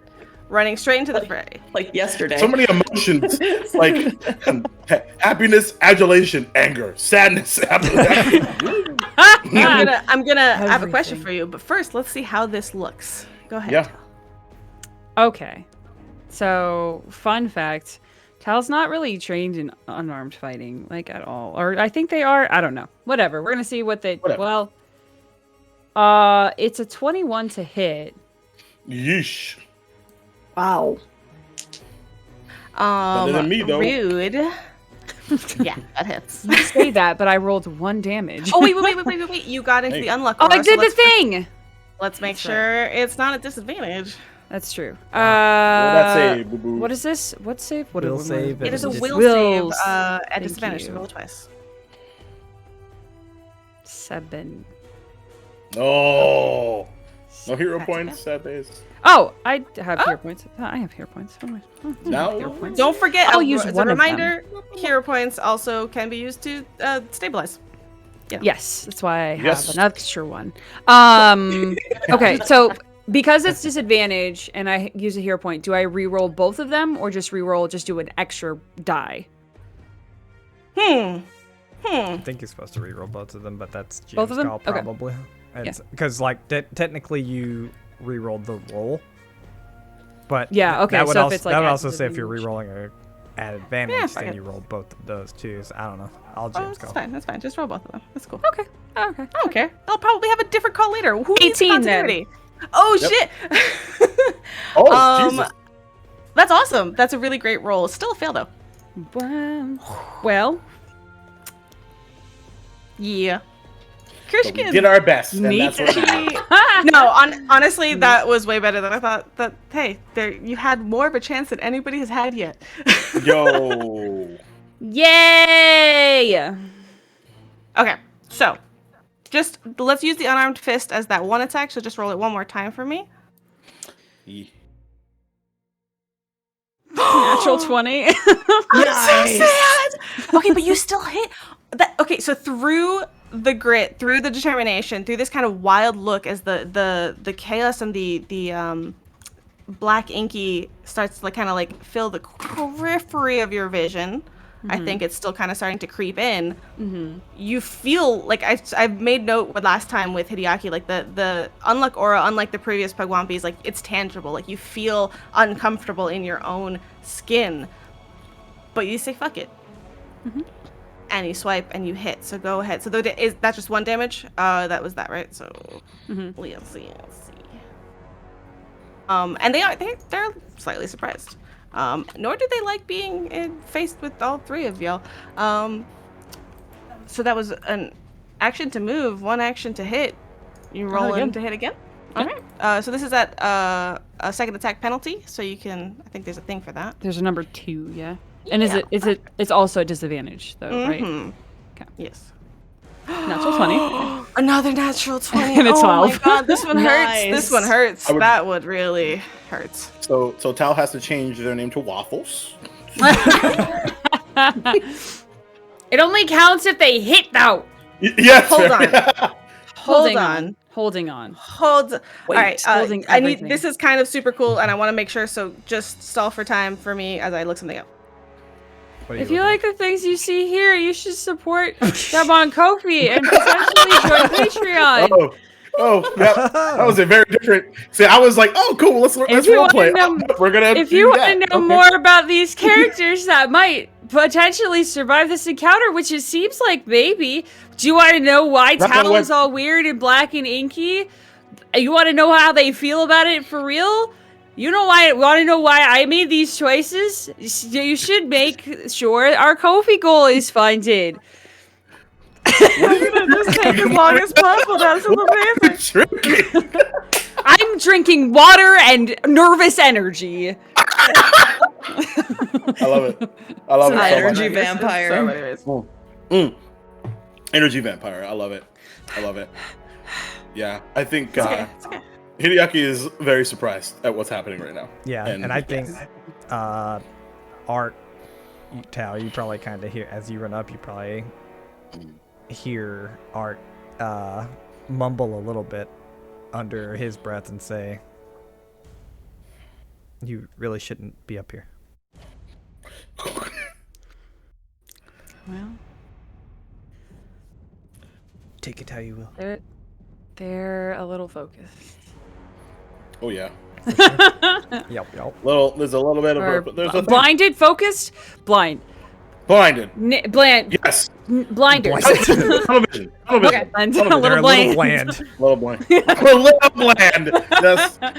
running straight into the fray. Like yesterday. So many emotions, like happiness, adulation, anger, sadness. I'm gonna have a question for you, but first let's see how this looks. Go ahead. Yeah. Okay. So, fun fact. Tal's not really trained in unarmed fighting, like, at all. Or I think they are. I don't know. Whatever. We're gonna see what they... Whatever. Well, it's a 21 to hit. Yeesh. Wow. Better than me, though. Rude. Yeah, that hits. You say that, but I rolled 1 damage. Oh, wait. You got into the unluck. Oh, I aura, did so the thing! Let's make sure it's not a disadvantage. That's true. That's a boo-boo. What is this? What save? What Will save. It is a It's will wills. save at Thank disadvantage, so you. roll twice. 7. Oh. No hero That's points, sad days. Oh, I have hero points. I have hero points. No. Hero points. Don't forget, I'll use as one a of them. reminder, hero points also can be used to stabilize. Yeah. Yes, that's why I have Yes. an extra one. Okay, so because it's disadvantage and I use a hero point, do I re-roll both of them or just do an extra die? I think you're supposed to reroll both of them, but that's GM's Both of them? call Okay. probably. Because like technically you rerolled the roll, but Yeah, okay, That would so if also, it's, like, that would at also say if you're disadvantage. rerolling at advantage, Yeah, fuck then it. you roll both of those too. So I don't know. All Oh, GM's that's call. fine. That's fine. Just roll both of them. That's cool. Okay. Okay. I don't care. They'll probably have a different call later. Who needs 18 then. continuity? Oh Yep. shit! Oh, Jesus. That's awesome. That's a really great roll. Still a fail though. Well, Yeah. But we Krishkin. did our best, and Me that's what matters. No, honestly, that was way better than I thought. That hey, there you had more of a chance than anybody has had yet. Yo. yay! Okay, so just let's use the unarmed fist as that one attack. So just roll it one more time for me. Natural 20. I'm so sad. Okay, but you still hit. That okay? So through the grit, through the determination, through this kind of wild look as the chaos and the black inky starts to like kind of like fill the periphery of your vision. I think it's still kind of starting to creep in. You feel like I've made note with last time with Hideaki, like the unluck aura, unlike the previous Pugwampis, like it's tangible. Like you feel uncomfortable in your own skin, but you say fuck it, and you swipe and you hit. So go ahead. So is that just 1 damage? That was that, right? So let's see. And they're slightly surprised. Nor do they like being faced with all 3 of y'all. So that was an action to move, 1 action to hit. You roll in to hit again. All right. So this is at a second attack penalty. So you can. I think there's a thing for that. There's a number 2, yeah. And it's also a disadvantage though, right? Okay. Yes. Natural 20. Another natural 20. And a 12. Oh my god, this one hurts. Nice. This one hurts. I would- That would really hurt. So Tal has to change their name to Waffles. It only counts if they hit, though. Yes. Hold on. Holding on. All right. Holding I need. everything. This is kind of super cool, and I want to make sure. So just stall for time for me as I look something up. If you like the things you see here, you should support them on Ko-fi and potentially join Patreon. Yeah, that was a very different. See, I was like, "Oh, cool, let's role play." We're gonna. If you want to know more about these characters that might potentially survive this encounter, which it seems like maybe, do you want to know why Tal is all weird and black and inky? You want to know how they feel about it for real? You want to know why I made these choices? You should make sure our Ko-fi goal is funded. I'm gonna just take as long as possible. That's amazing. I'm drinking water and nervous energy. I love it. I love it. Energy vampire. Energy vampire. I love it. Yeah, I think It's okay. Hideaki is very surprised at what's happening right now. Yeah, and I think Art, Tal, you probably kind of hear, as you run up, you probably hear Art mumble a little bit under his breath and say, "You really shouldn't be up here." Well, take it how you will. They're a little focused. Oh yeah. Yep. There's a little bit of there's a blinded, focused, blinded. Blinded. Yes. Blinders. Television. Okay, a little bland. Little bland.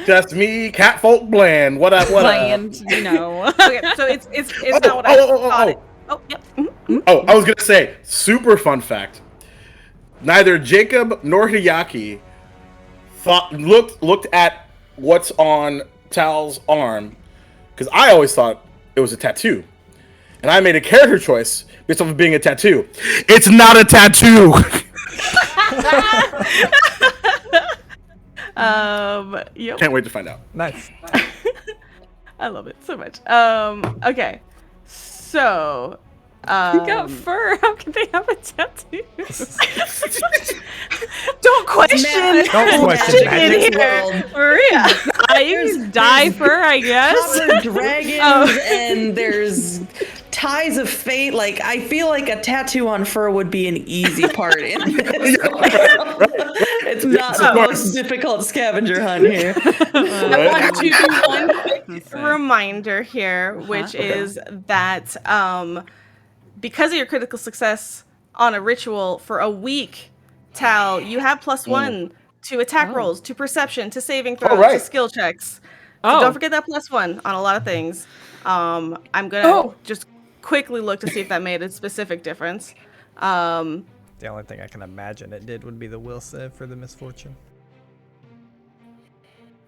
Just me, catfolk bland. What up? Bland, you know. Okay, so it's not what I thought. Oh, yep. Oh, I was gonna say, super fun fact. Neither Jacob nor Hideaki looked at what's on Tal's arm, because I always thought it was a tattoo, and I made a character choice based off of being a tattoo. It's not a tattoo. Yep. Can't wait to find out. Nice. I love it so much. Okay. So, You got fur. How can they have a tattoo? don't question. Don't question in magic. here. Maria. You dye fur, I guess. Covered dragons and there's ties of fate. Like, I feel like a tattoo on fur would be an easy part in this. It's not the most difficult scavenger hunt here. I want to do one quick reminder here, which is that because of your critical success on a ritual for a week, Tal, you have +1 to attack rolls, to perception, to saving throws, to skill checks. So don't forget that +1 on a lot of things. I'm gonna just quickly look to see if that made a specific difference. The only thing I can imagine it did would be the will save for the misfortune.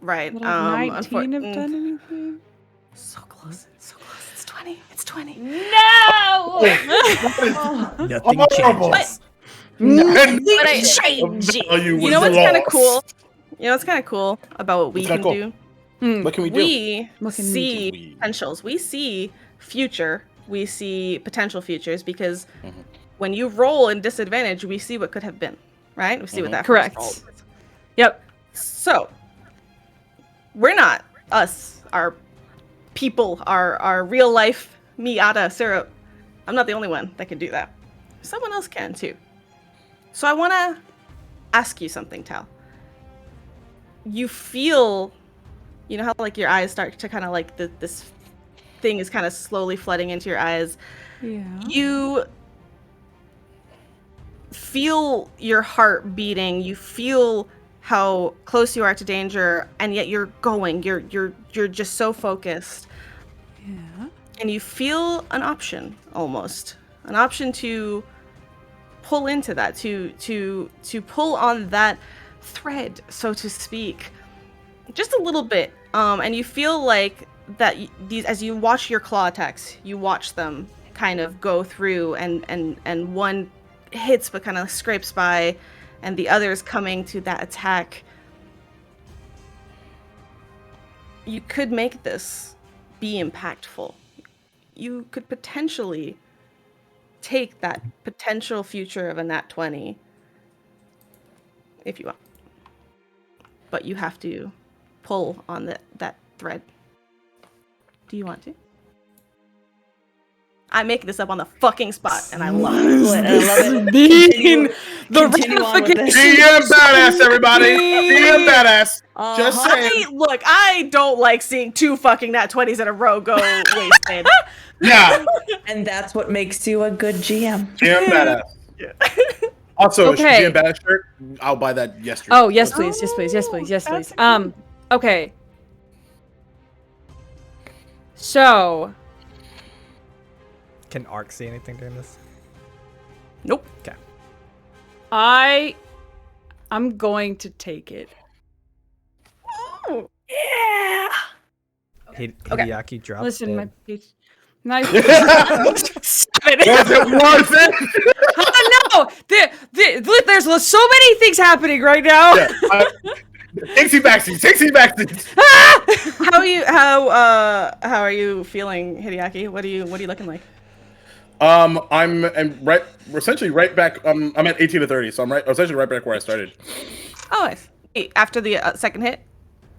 Right. Would 19 have done anything? So close. It's 20. It's 20. No! Nothing changes. But I change it. You know what's kind of cool? You know what's kind of cool about what we can do? What can we do? We see potentials. We see future. We see potential futures because when you roll in disadvantage, we see what could have been, right? We see what that correct. First roll was. Yep. So we're not us, our people, our real life Miata syrup. I'm not the only one that can do that. Someone else can too. So I want to ask you something, Tal. You feel, you know how like your eyes start to kind of like this thing is kind of slowly flooding into your eyes. Yeah. You feel your heart beating. You feel how close you are to danger, and yet you're going. You're just so focused. Yeah. And you feel an option, almost an option to pull into that, to pull on that thread, so to speak, just a little bit. And you feel like that these, as you watch your claw attacks, you watch them kind of go through, and one hits but kind of scrapes by, and the other's coming to that attack. You could make this be impactful. you could potentially take that potential future of a nat 20 if you want. But you have to pull on that thread. Do you want to? I'm making this up on the fucking spot, and I love it. I love it. Continue on with this. DM badass, everybody. DM badass. Just saying. I don't like seeing 2 fucking nat 20s in a row go wasted. Yeah. And that's what makes you a good GM. DM badass. Yeah. Also, Okay. GM badass shirt. I'll buy that yesterday. Oh, yes, please. Yes, please. Yes, please. Yes, please. Okay. So, Can Ark see anything during this? Nope. Okay. I'm going to take it. Oh, Yeah. Hideaki drops Listen, my dead. page. Nice. Was it worth it? No, there's so many things happening right now. Yeah. Takesy backsies. how are you feeling, Hideaki? What are you looking like? I'm essentially right back. I'm at 18 to 30, so I'm essentially right back where I started. Oh, nice. After the second hit?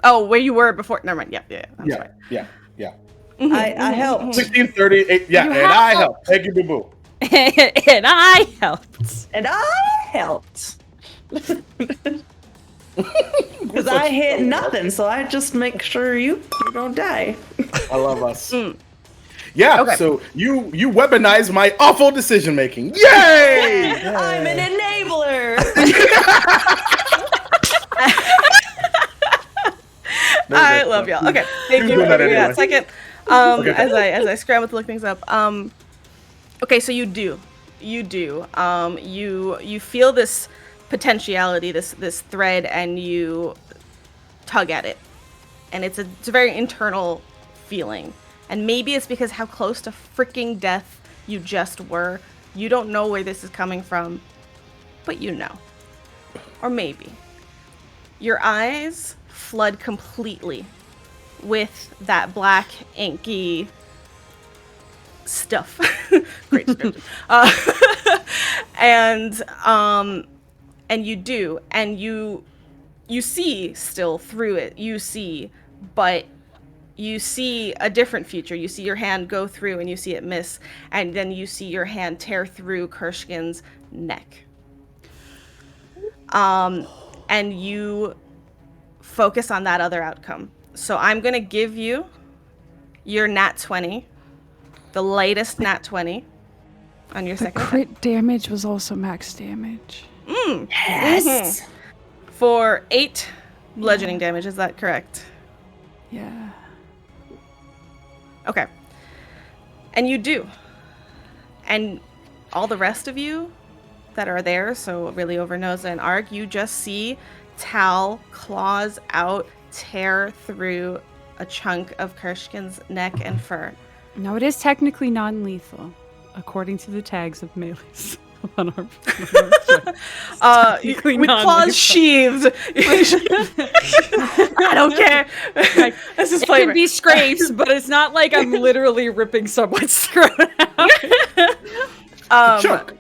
Oh, where you were before. Never mind. Yeah. That's right. Yeah. I helped. 16, 30, 8, yeah, You and have I to- helped. Thank you, boo boo. And I helped. And I helped. Because I hit nothing, so I just make sure you don't die. I love us. Yeah, Okay. so you weaponize my awful decision making. Yay! I'm an enabler. I love y'all. Okay, thank you doing for that that anyway. second. Okay. As I scramble to look things up. Okay, so you feel this potentiality, this thread, and you tug at it, and it's a very internal feeling. And maybe it's because how close to freaking death you just were. You don't know where this is coming from, but you know. Or maybe. Your eyes flood completely with that black, inky stuff. Great description. And you do. And you see still through it. But you see a different future. You see your hand go through and you see it miss. And then you see your hand tear through Kershkin's neck. And you focus on that other outcome. So I'm going to give you your nat 20, the latest nat 20 on your second attack. Crit damage was also max damage. Yes. For 8 bludgeoning damage. Is that correct? Yeah. Okay. And you do. And all the rest of you that are there, so really over Noza and Arg, you just see Tal claws out, tear through a chunk of Kershkin's neck and fur. No, it is technically non-lethal, according to the tags of melees on our technically With non-lethal. claws sheathed. I don't care. This is It flavor. can be scrapes, but it's not like I'm literally ripping someone's throat out. Chuck.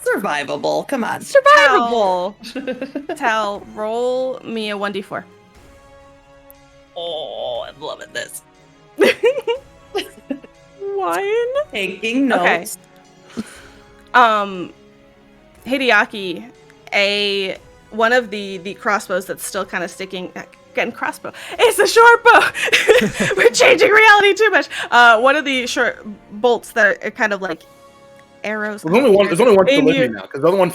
Survivable. Come on. Survivable. Tal, roll me a 1d4. Oh, I'm loving this. One. Taking notes. Hideaki, one of the crossbows that's still kind of sticking. Again, crossbow. It's a short bow. We're changing reality too much. One of the short bolts that are kind of like arrows. There's only one still In with me you- now, because the other one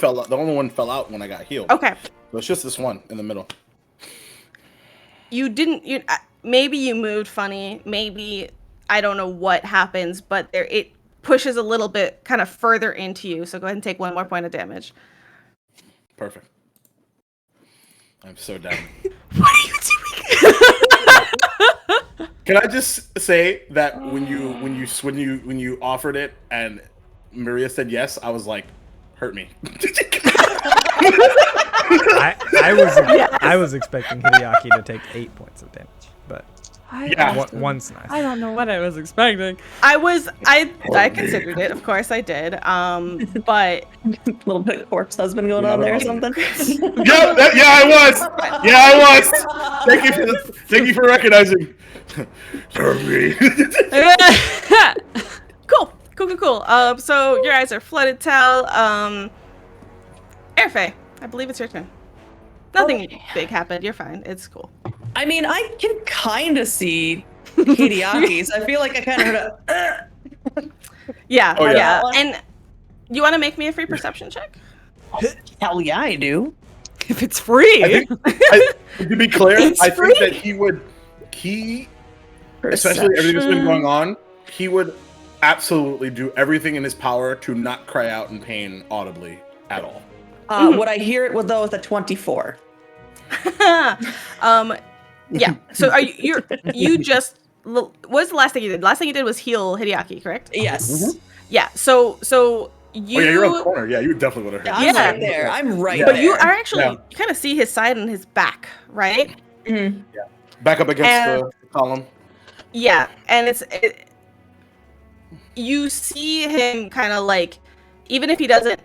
fell out when I got healed. Okay. So it's just this one in the middle. You didn't. Maybe you moved funny. Maybe I don't know what happens, but it pushes a little bit kind of further into you. So go ahead and take 1 more point of damage. Perfect. I'm so down. What are you doing? Can I just say that when you offered it and Maria said yes, I was like, hurt me. I was expecting Hideaki to take 8 points of damage, but One's nice. I don't know what I was expecting. I considered it, of course I did. But A little bit of corpse husband going on there or something. I was. Thank you for recognizing. Sorry. Cool. So your eyes are flooded, Tal. Airfay, I believe it's your turn. Nothing big happened. You're fine. It's cool. I mean, I can kind of see Hideaki, so I feel like I kind of heard a. Yeah, Oh, yeah. And you want to make me a free perception check? Hell yeah, I do. If it's free. To be clear, It's I free. think that especially everything that's been going on, he would absolutely do everything in his power to not cry out in pain audibly at all. Would I hear it with a 24? Yeah. So are you just what was the last thing you did? Last thing you did was heal Hideaki, correct? Yes. Yeah. So you. Oh yeah, you're on the corner. Yeah, you definitely would have heard. I'm Yeah. right there. I'm right Yeah. But there. you are actually Yeah. you kind of see his side and his back, right? Back up against And- the column. Yeah, and you see him kind of like, even if he doesn't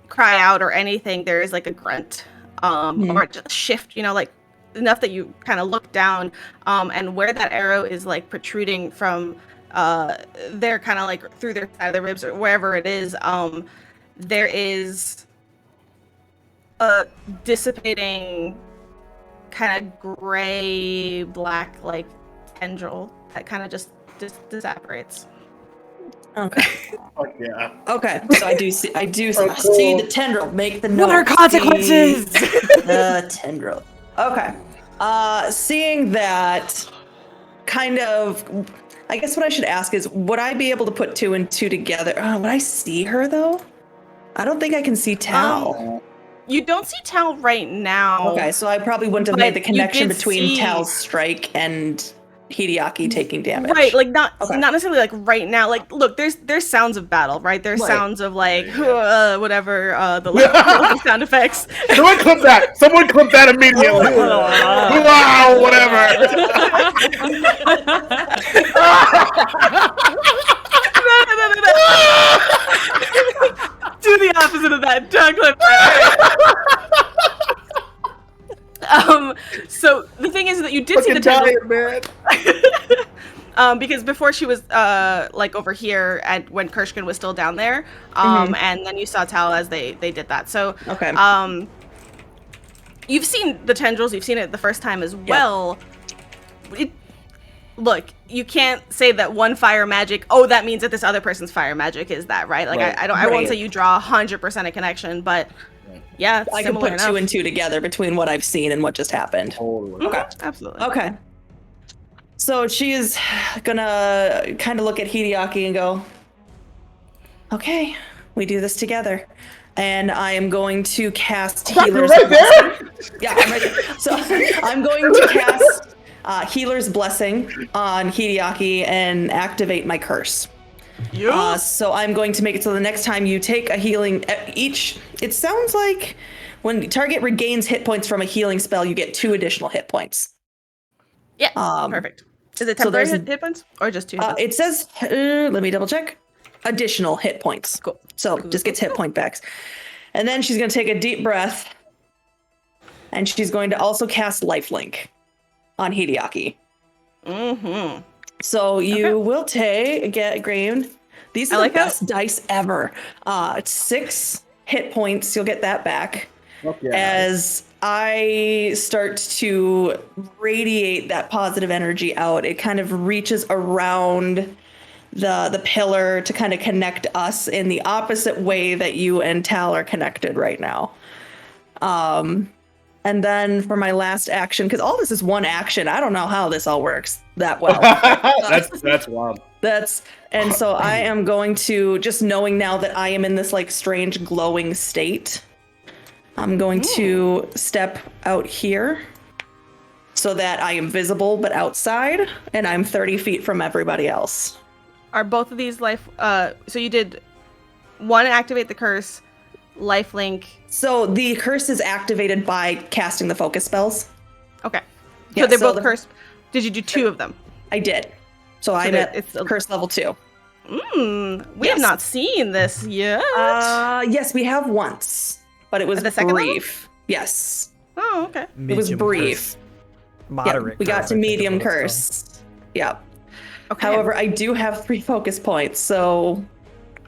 cry out or anything, there is like a grunt, or just a shift, like enough that you kind of look down, and where that arrow is like protruding from, they're kind of like through their side of the ribs or wherever it is, there is a dissipating kind of gray black like tendril that kind of just disapparates. Okay. Oh, yeah. Okay. So I do see cool. see the tendril. Make the note. What are consequences? The tendril. Okay. Seeing that, kind of, I guess what I should ask is, would I be able to put 2 and 2 together? Would I see her though? I don't think I can see Tal. You don't see Tal right now. Okay, so I probably wouldn't have But made the you connection did between see- Tal's strike and Hideaki taking damage. Right, like not Okay. necessarily like right now. Like, look, there's sounds of battle, right? There's Right. sounds of like whatever the sound effects. Someone clip that. Someone clip that immediately. Wow, whatever. Do the opposite of that, Doug. So the thing is that you did see the Fucking tendril, dying, man. because before she was like over here and when Kershkin was still down there, and then you saw Tal as they did that. So Okay. You've seen the tendrils, you've seen it the first time as well. Look, you can't say that one fire magic, that means that this other person's fire magic is that, right? Like, Right. I won't Right. say you draw 100% a connection, but yeah, it's I can similar put enough. 2 and 2 together between what I've seen and what just happened. Totally. Okay. Absolutely. Okay. So she is gonna kind of look at Hideaki and go, okay, we do this together. And I am going to cast Healer's right there? Blessing. Yeah, I'm right there. So I'm going to cast Healer's Blessing on Hideaki and activate my curse. So I'm going to make it so the next time you take a healing, it sounds like when the target regains hit points from a healing spell, you get 2 additional hit points. Yeah, Um, perfect. Is it so temporary there's hit points or just 2 hit points? It says, let me double check, additional hit points. Cool. So just gets hit point backs. And then she's going to take a deep breath. And she's going to also cast Lifelink on Hideaki. Mm-hmm. So you will get Graham. These are I like the how- best dice ever. It's 6 hit points. You'll get that back. Fuck yeah. As I start to radiate that positive energy out, it kind of reaches around the pillar to kind of connect us in the opposite way that you and Tal are connected right now. And then for my last action, because all this is one action, I don't know how this all works that well. That's wild. And so I am going to, just knowing now that I am in this like strange glowing state, I'm going to step out here so that I am visible but outside, and I'm 30 feet from everybody else. Are both of these life? So you did one activate the curse, lifelink. So the curse is activated by casting the focus spells. Okay. So they're both cursed. Did you do 2 of them? I did. So I'm at curse level 2. We have not seen this yet. Yes, we have once, but it was At the second brief. Yes. Oh, okay. It was Medium brief. curse. Moderate. Yeah, we got curse, to I think is medium what it's called. curse. Yeah. Okay. However, I do have 3 focus points, so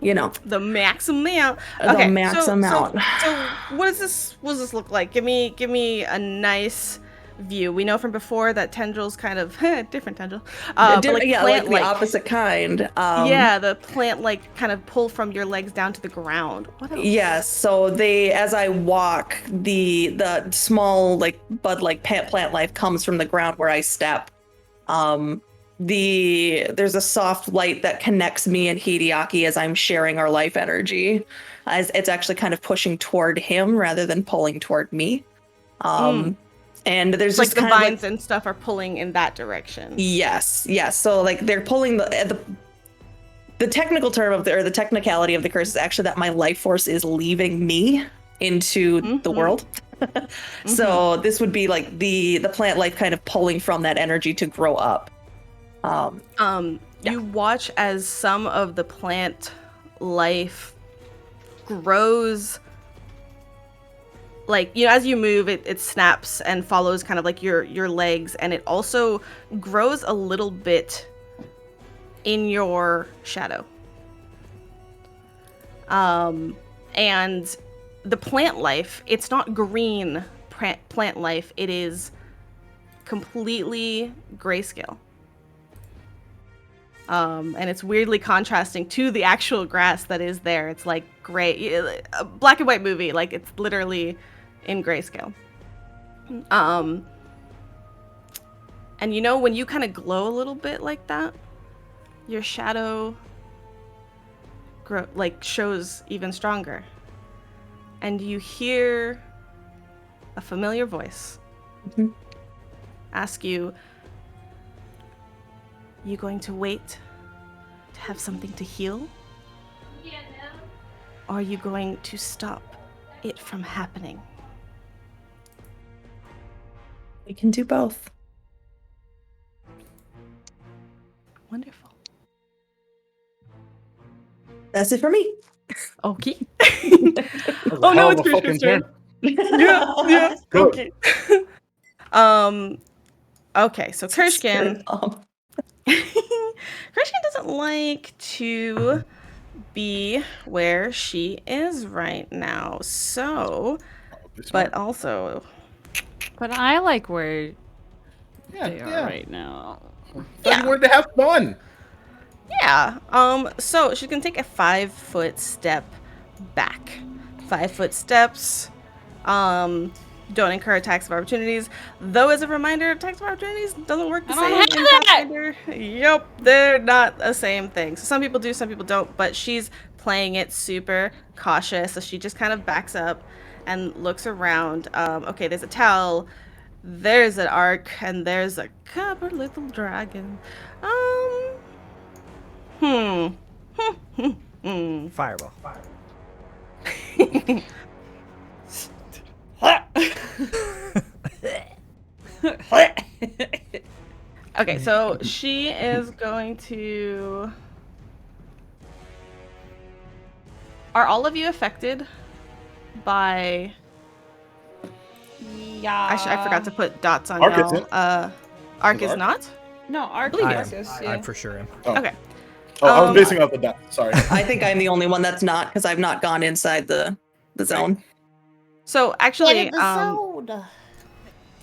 the max amount. The Okay, max amount. So what does this look like? Give me a nice view. We know from before that tendrils kind of different tendril. But like the opposite kind. The plant like kind of pull from your legs down to the ground. What else? Yes. So as I walk, the small like bud like plant life comes from the ground where I step. There's a soft light that connects me and Hideaki as I'm sharing our life energy. As it's actually kind of pushing toward him rather than pulling toward me. And there's like just the kind of vines and stuff are pulling in that direction. Yes. So like they're pulling the technical term of the technicality of the curse is actually that my life force is leaving me into the world. So this would be like the plant life kind of pulling from that energy to grow up. You watch as some of the plant life grows. Like, as you move, it snaps and follows kind of like your legs, and it also grows a little bit in your shadow. And the plant life, it's not green plant life, it is completely grayscale. And it's weirdly contrasting to the actual grass that is there. It's like gray, a black and white movie, like it's literally in grayscale. And when you kind of glow a little bit like that, your shadow shows even stronger. And you hear a familiar voice ask you, "You going to wait to have something to heal? Yeah, no. Or are you going to stop it from happening?" We can do both. Wonderful. That's it for me. Okay. Oh no, it's Christian's turn. Yeah. Okay. Okay, so Kershkin. Kershkin doesn't like to be where she is right now. So, but also, But I like where they are Yeah. right now. You wanted to have fun. yeah. So she's gonna take a 5-foot step back. 5-foot steps. Don't incur attacks of opportunities. Though, as a reminder, attacks of opportunities doesn't work the I don't same have in that! Pathfinder. Yep, they're not the same thing. So some people do, some people don't. But she's playing it super cautious, so she just kind of backs up and looks around. Okay, there's a towel, there's an arc, and there's a copper little dragon. Fireball. Okay, so she is going to... Are all of you affected by... Yeah. I forgot to put dots on Arc y'all. isn't. Arc is Arc? not? No, our believe I it. am. yeah. I for sure am. Oh. Okay. Oh, I was basing out the dot. Sorry. I think I'm the only one that's not because I've not gone inside the zone. So actually, soda.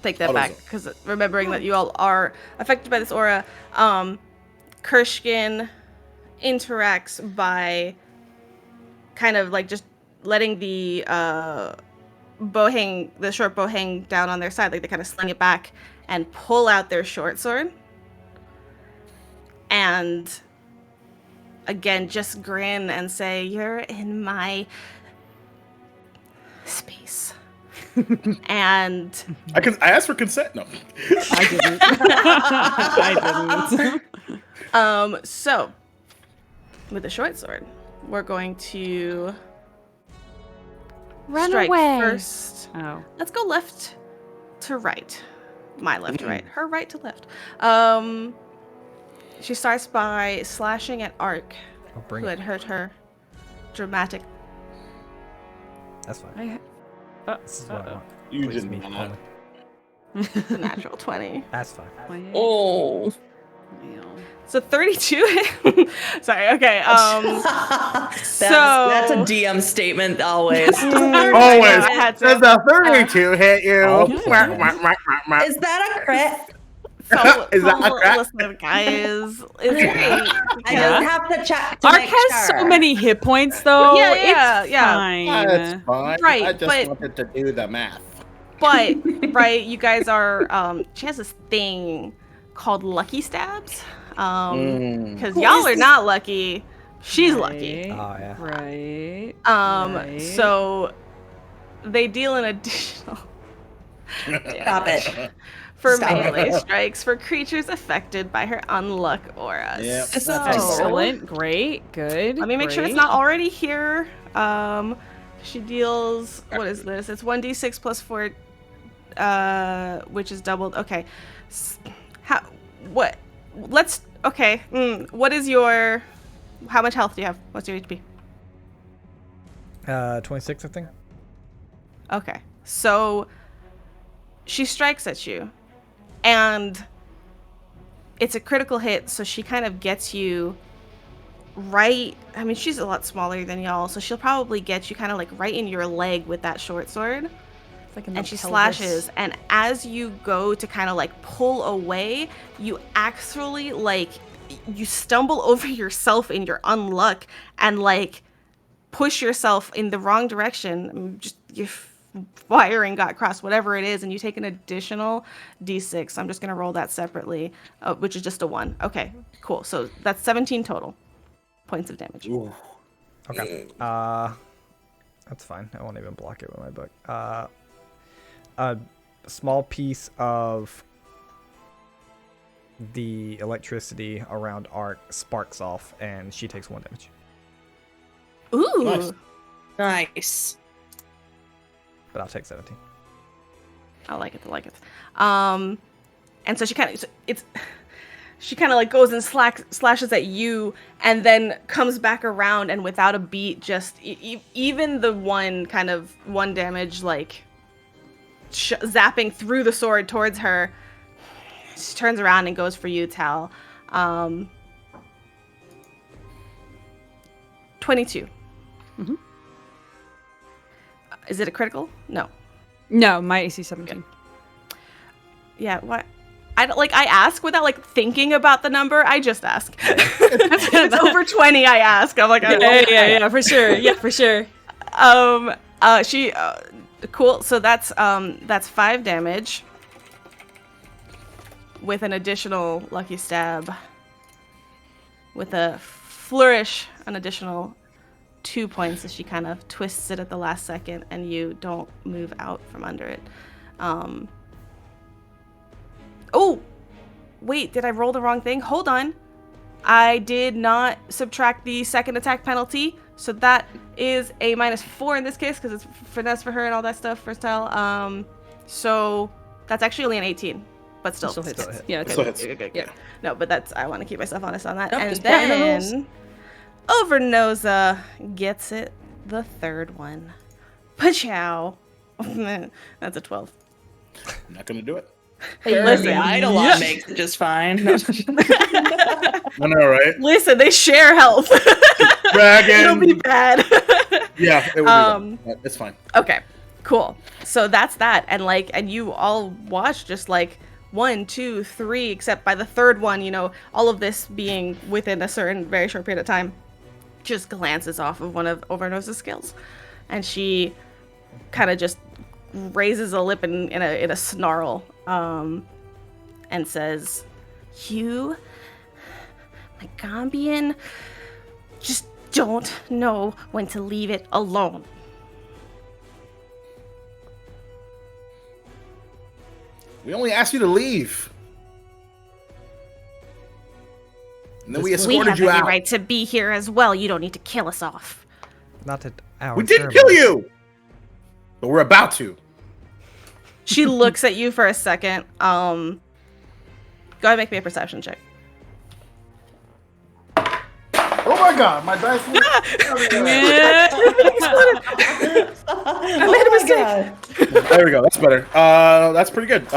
take that Auto back zone. because remembering that you all are affected by this aura, Kershkin interacts by kind of like just letting the short bow hang down on their side, like they kind of sling it back and pull out their short sword, and again just grin and say, "You're in my space." And I asked for consent. No. I didn't. I didn't. So with the short sword, we're going to Run strike away. first. Oh. Let's go left to right. my left to right, her right to left. She starts by slashing at Ark, I'll bring who it. had hurt her dramatic. That's fine. This is what I want. You Please, did me not. only. Natural 20. That's fine. Oh. So 32. Sorry. Okay. That's a DM statement always. Always. I had to. Does a 32 hit you? Okay. Is that a crit? So, Is that a crack? listen, guys. It's great. I just have to check to Ark make has sure. so many hit points, though. Yeah, it's yeah. fine. That's fine. Right, I just but- wanted to do the math. But right, you guys are. She has this thing called lucky stabs. Because y'all are not lucky. She's lucky. Oh, yeah. Right. Right. So they deal an additional Stop it. for Stop it. melee strikes for creatures affected by her unluck auras. Yep. This is So- Excellent. Great. Good. Let me make sure it's great. not already here. She deals, what is this? It's 1d6 plus 4, which is doubled. Okay. What is your, how much health do you have? What's your HP? 26, I think. Okay. So she strikes at you and it's a critical hit. So she kind of gets you right. I mean, she's a lot smaller than y'all. So she'll probably get you kind of like right in your leg with that short sword. It's like in And the she pelvis. slashes, and as you go to kind of like pull away, you actually like you stumble over yourself in your unluck and like push yourself in the wrong direction. Just your wiring got crossed, whatever it is, and you take an additional d6. I'm just gonna roll that separately, which is just a 1. Okay, cool. So that's 17 total points of damage. Ooh. Okay. That's fine. I won't even block it with my book. A small piece of the electricity around Ark sparks off, and she takes 1 damage. Ooh. Nice. Nice. But I'll take 17. I like it. I like it. And so she kind of she kind of like goes and slashes at you, and then comes back around, and without a beat, just even the one damage like zapping through the sword towards her. She turns around and goes for you, Tal. 22. Mhm. Is it a critical? No. No, my AC 17. Yeah, what? I don't I ask without like thinking about the number. I just ask. If it's over 20, I ask. I'm like, Yeah, for sure. Yeah, for sure. She cool. So that's 5 damage with an additional lucky stab. With a flourish, an additional 2 points as she kind of twists it at the last second, and you don't move out from under it. Oh, wait, did I roll the wrong thing? Hold on. I did not subtract the second attack penalty, so that is a -4 in this case because it's finesse for her and all that stuff, versatile. So that's actually only an 18, but still. Still hits. Still hit. Yeah, okay. Still hits. Good. Yeah. No, but I want to keep myself honest on that. Nope, And just playing the rules. then Overnosa gets it, the third one. Pachow. That's a 12. I'm not gonna do it. Listen, the Eidolon makes it just fine. I know, right? Listen, they share health. Dragon. It'll be bad. Yeah, it would be. It's fine. Okay, cool. So that's that, and you all watch just 1, 2, 3, except by the third one, all of this being within a certain very short period of time, just glances off of one of Overnose's skills, and she kind of just raises a lip in a snarl, and says, "You, Magaambyan, just don't know when to leave it alone." We only asked you to leave. And then we We escorted have you every out. right to be here as well. You don't need to kill us off. Not at our We didn't ceremony. kill you! But we're about to. She looks at you for a second. Go ahead and make me a perception check. Oh my god, my dice. I made a mistake. There we go. That's better. That's pretty good.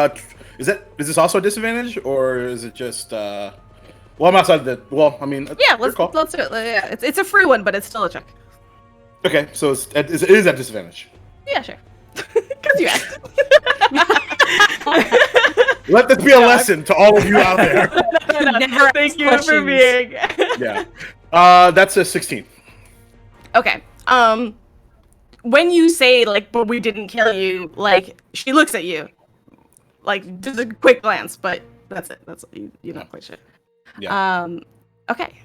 Is this also a disadvantage, or is it just? Well, I'm outside the. Well, I mean. Yeah, let's do it. Yeah, it's a free one, but it's still a check. Okay, so it is at disadvantage. Yeah, sure. Because you asked. Let this be a lesson to all of you out there. Thank you for being. Yeah. That's a 16. Okay. When you say like, but we didn't kill you, like she looks at you, like just a quick glance, but that's it. That's you're not quite sure. Yeah. Okay.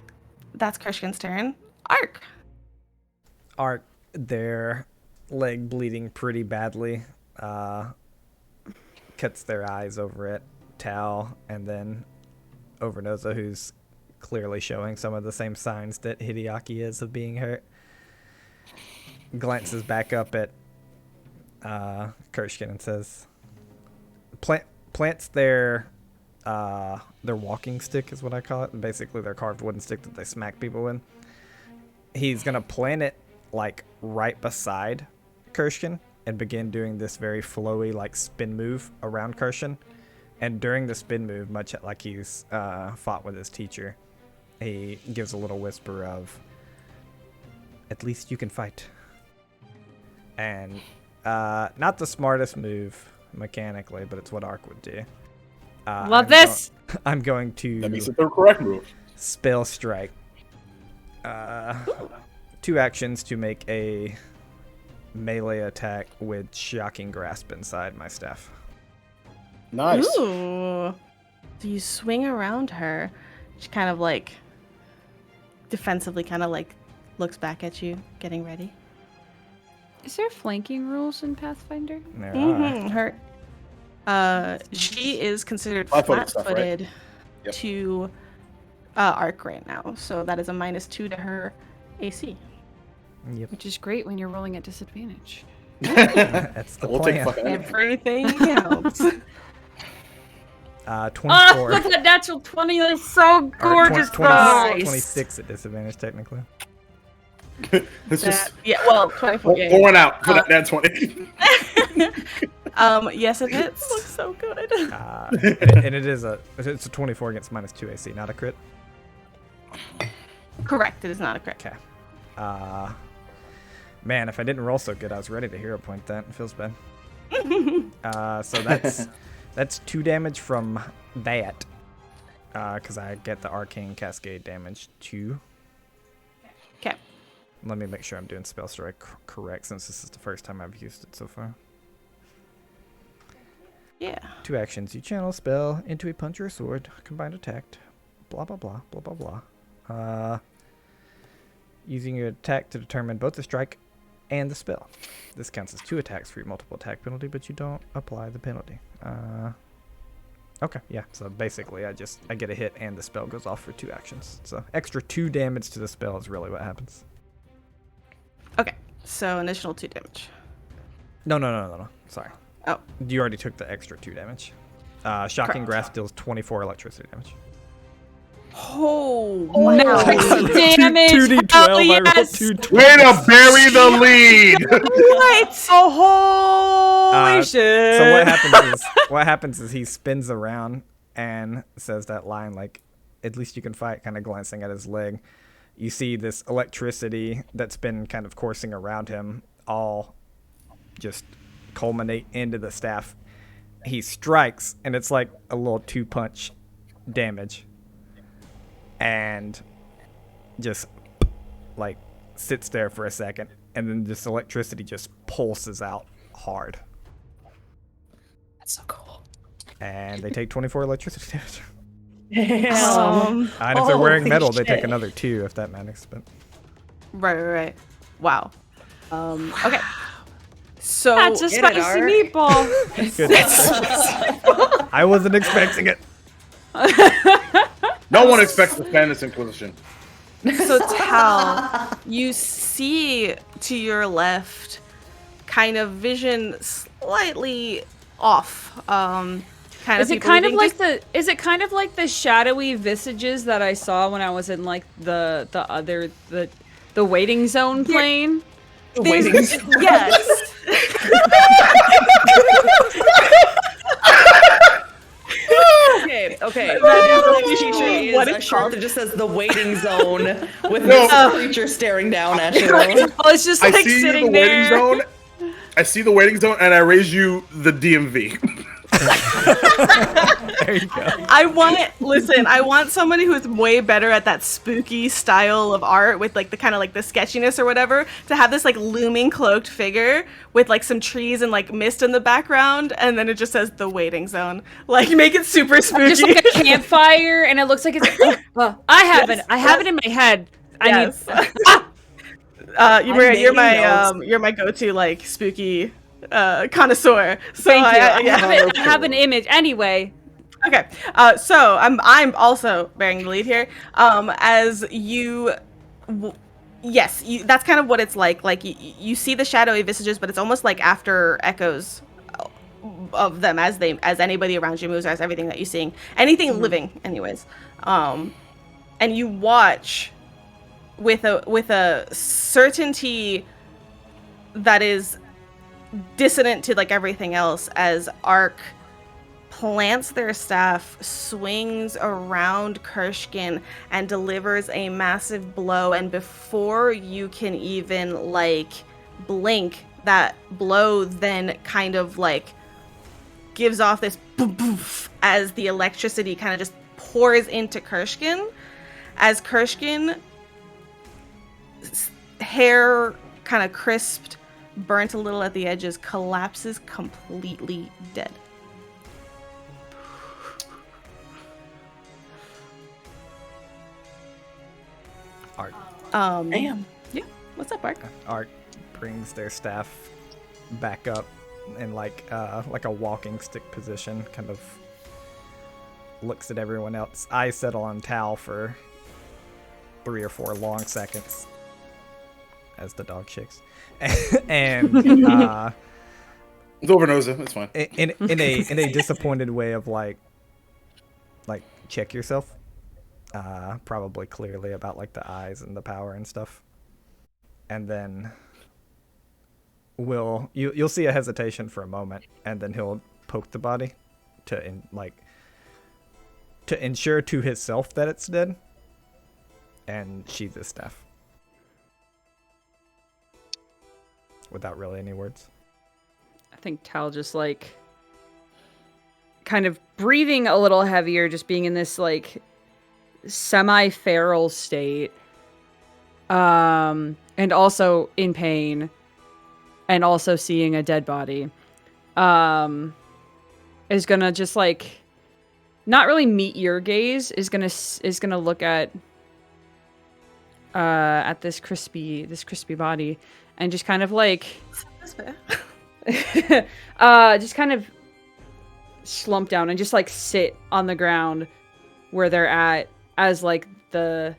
That's Krishkin's turn. Ark. Ark, their leg bleeding pretty badly. Cuts their eyes over at Tal and then over Noza, who's clearly showing some of the same signs that Hideaki is of being hurt. Glances back up at Kershkin and says, plants their walking stick is what I call it. Basically their carved wooden stick that they smack people with. He's gonna plant it like right beside Kershkin and begin doing this very flowy like spin move around Kershkin. And during the spin move, much like he's fought with his teacher, he gives a little whisper of, "At least you can fight." And not the smartest move mechanically, but it's what Ark would do. Love this! I'm going to... That means it's the correct move. Spell Strike. 2 actions to make a melee attack with Shocking Grasp inside my staff. Nice. Ooh. Do you swing around her? She kind of like defensively kind of like looks back at you, getting ready. Is there flanking rules in Pathfinder? There are. She is considered Flat-footed stuff, right? flat-footed Yep. to Arc right now, so that is a -2 to her AC. Yep. Which is great when you're rolling at disadvantage. That's the We'll plan. take fucking anything. Everything helps. 24. Oh, look at that natural 20. That's so gorgeous, 26 at disadvantage, technically. It's just Yeah, well, 24 games. pouring out for that 20. Yes, it hits. Looks so good. And it's a 24 against -2 AC, not a crit. Correct, it is not a crit. Okay. Man, if I didn't roll so good, I was ready to hero point that. It feels bad. So that's 2 damage from that. Because I get the arcane cascade damage too. Okay. Let me make sure I'm doing spell strike correct, since this is the first time I've used it so far. Yeah. 2 actions. You channel spell into a punch or a sword. Combined attack. Blah, blah, blah, blah, blah, blah. Using your attack to determine both the strike and the spell. This counts as 2 attacks for your multiple attack penalty, but you don't apply the penalty. Okay, yeah. So basically, I get a hit and the spell goes off for 2 actions. So extra 2 damage to the spell is really what happens. Okay, so initial 2 damage. No. Sorry. Oh. You already took the extra 2 damage. Shocking Correct. Grasp deals 24 electricity damage. Oh, Nice damage! 2d12, Hell I rolled yes! 2 Way to bury the lead! What? Oh, holy shit! So what happens is he spins around and says that line like, "At least you can fight," kind of glancing at his leg. You see this electricity that's been kind of coursing around him all just culminate into the staff. He strikes, and it's like a little 2-punch damage. And just like sits there for a second, and then this electricity just pulses out hard. That's so cool. And they take 24 electricity damage. Damn. And if they're wearing Holy metal, they take shit. another 2 if that matters. But Right. Wow. Okay. So That's a Get it, spicy Ark. meatball. good. I wasn't expecting it. No one expects to spend this Inquisition. So Tal, you see to your left, kind of vision slightly off. Kind of. Is it kind of like the shadowy visages that I saw when I was in like the waiting zone plane? Waiting. Yes. Okay. What Is it's a shirt called. that just says the waiting zone with this creature staring down at you. I was just like sitting there. Waiting zone. I see the waiting zone, and I raise you the DMV. There you go. I want somebody who's way better at that spooky style of art with like the kind of like the sketchiness or whatever to have this like looming cloaked figure with like some trees and like mist in the background, and then it just says the waiting zone. Like make it super spooky. Just like a campfire, and it looks like it's. I have it in my head. Yes. You're my go-to like spooky connoisseur. So Thank you. I I have an image anyway. Okay, so I'm also bearing the lead here. As you, yes, that's kind of what it's like. Like you see the shadowy visages, but it's almost like after echoes of them as anybody around you moves, as everything that you're seeing, anything living, anyways. And you watch with a certainty that is dissonant to like everything else as Ark plants their staff, swings around Kershkin, and delivers a massive blow. And before you can even like blink, that blow then kind of like gives off this boom, poof, as the electricity kind of just pours into Kershkin. As Kershkin, hair kind of crisped, burnt a little at the edges, collapses completely dead. Art. Damn. Yeah. What's up, Ark? Art brings their staff back up in like a walking stick position, kind of looks at everyone else. Eyes settle on Tal for 3 or 4 long seconds as the dog shakes. And It's over Noza. It's fine. in a disappointed way of like check yourself. Probably clearly about like the eyes and the power and stuff. And then you'll see a hesitation for a moment, and then he'll poke the body to ensure to himself that it's dead, and sheathe his staff without really any words. I think Tal just like kind of breathing a little heavier, just being in this like semi-feral state, and also in pain, and also seeing a dead body, is gonna just like not really meet your gaze, is gonna look at this crispy body and just kind of like just kind of slump down and just like sit on the ground where they're at as like the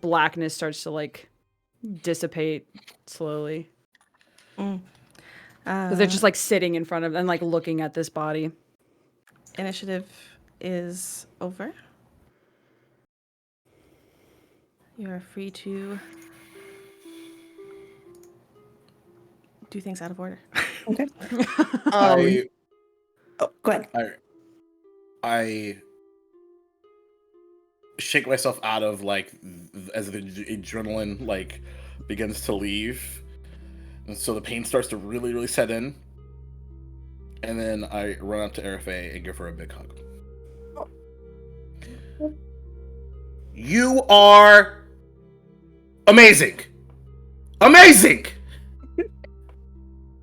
blackness starts to like dissipate slowly. So they're just like sitting in front of and like looking at this body. Initiative is over. You are free to do things out of order. Okay. Go ahead. I shake myself out of like as the adrenaline like begins to leave, and so the pain starts to really, really set in. And then I run up to Arafe and give her a big hug. You are amazing! Amazing!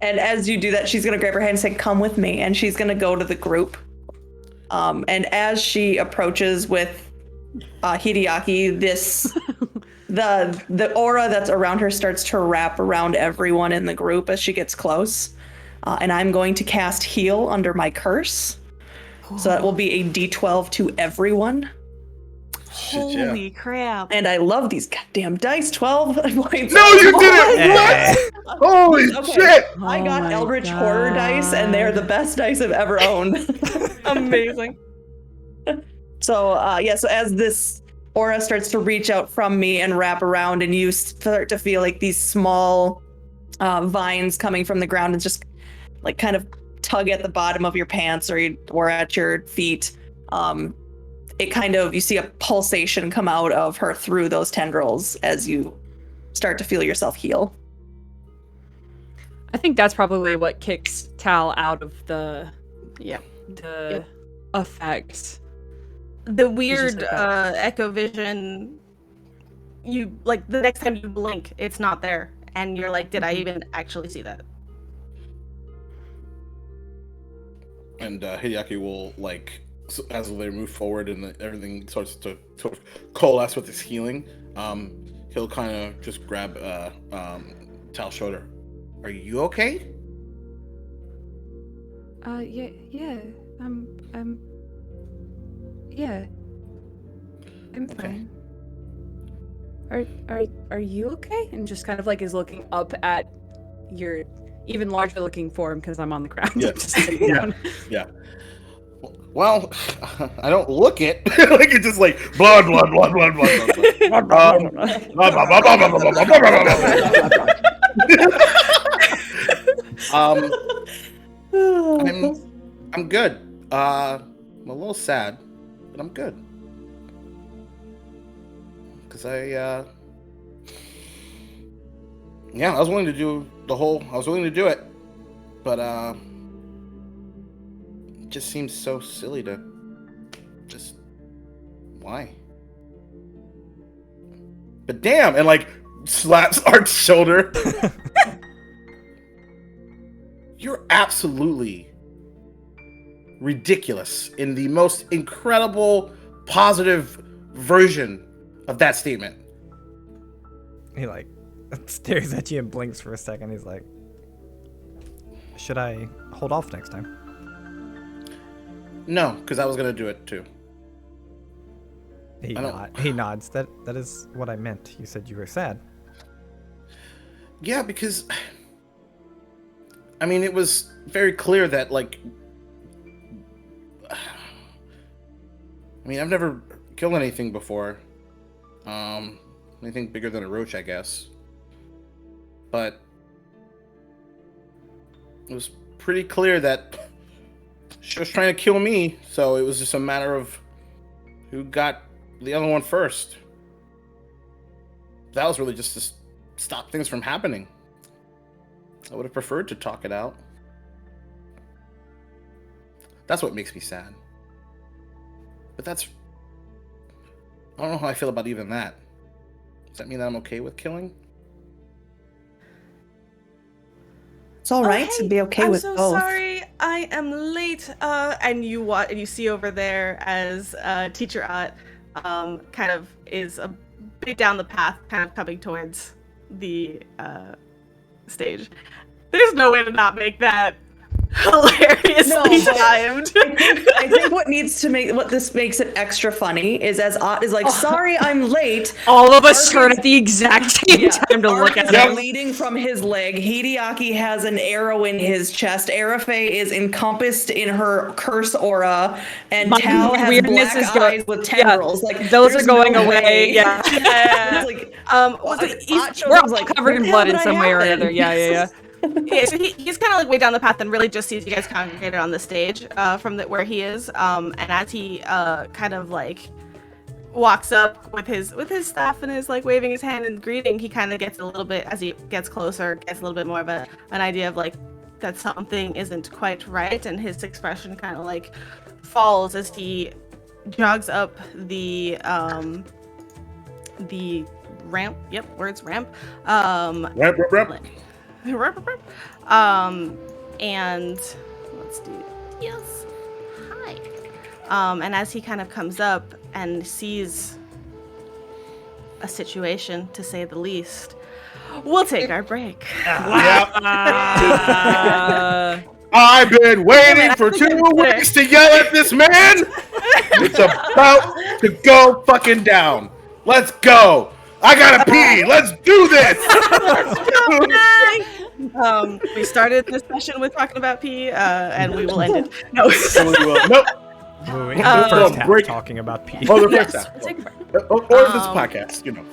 And as you do that, she's gonna grab her hand and say, "Come with me," and she's gonna go to the group. And as she approaches with Hideaki, the aura that's around her starts to wrap around everyone in the group as she gets close. And I'm going to cast Heal under my curse. So that will be a D12 to everyone. shit, yeah. Holy crap. And I love these goddamn dice. 12 points. No, you didn't! Hey. What? Holy Okay. shit! I got Oh my Eldritch Horror dice, and they're the best dice I've ever owned. Amazing. So as this aura starts to reach out from me and wrap around, and you start to feel like these small vines coming from the ground and just like kind of tug at the bottom of your pants or at your feet. It kind of, you see a pulsation come out of her through those tendrils as you start to feel yourself heal. I think that's probably what kicks Tal out of the Yep. effects. The weird echo vision, you like the next time you blink, it's not there. And you're like, did I even actually see that? And Hideaki will, like, as they move forward and everything starts to sort of coalesce with his healing, he'll kind of just grab Tal's shoulder. Are you okay? Yeah. Yeah. I'm fine. Are you okay? And just kind of like is looking up at your even larger looking form because I'm on the ground. Yeah. Just sitting down. Yeah. Well, I don't look it. Like it's just like blood. I'm good. I'm a little sad, but I'm good. Cause I was willing to do I was willing to do it, but it just seems so silly to just, why? But damn, and like slaps Art's shoulder. You're absolutely ridiculous in the most incredible positive version of that statement. He like stares at you and blinks for a second. He's like, should I hold off next time? No, because I was gonna do it too. He nods. That is what I meant. You said you were sad. Yeah, because I mean it was very clear that like I mean I've never killed anything before. Anything bigger than a roach, I guess. But it was pretty clear that she was trying to kill me, so it was just a matter of who got the other one first. That was really just to stop things from happening. I would have preferred to talk it out. That's what makes me sad. But I don't know how I feel about even that. Does that mean that I'm okay with killing? It's all right to be okay with I'm both. so sorry, I am late. And you see over there as Teacher Ott kind of is a bit down the path, kind of coming towards the stage. There's no way to not make that hilariously timed. I think what this makes it extra funny is as Ott is like, sorry, I'm late. All of us turn at the exact same time to look at Ark is him. bleeding from his leg. Hideaki has an arrow in his chest. Arafe is encompassed in her curse aura, and Tal has weirdness black is eyes with tendrils. Like Those are there's going no away. way. Yeah. It's like, We're all covered in blood in some way or another. Yeah. Yeah, so he's kind of like way down the path and really just sees you guys congregated on the stage from where he is. And as he kind of like walks up with his staff and is like waving his hand and greeting, he kind of gets a little bit, as he gets closer, gets a little bit more of an idea of like that something isn't quite right, and his expression kind of like falls as he jogs up the ramp. Yep, words ramp. Ramp. And let's do yes. Hi. And as he kind of comes up and sees a situation, to say the least, we'll take our break. I've been waiting for 2 weeks to yell at this man. It's about to go fucking down. Let's go. I gotta pee. Let's do this. We started this session with talking about pee, and we will end it. No. Nope. Moving the first half break. talking about P. Oh, the Yes, first half. we'll take a break. Or this podcast, you know.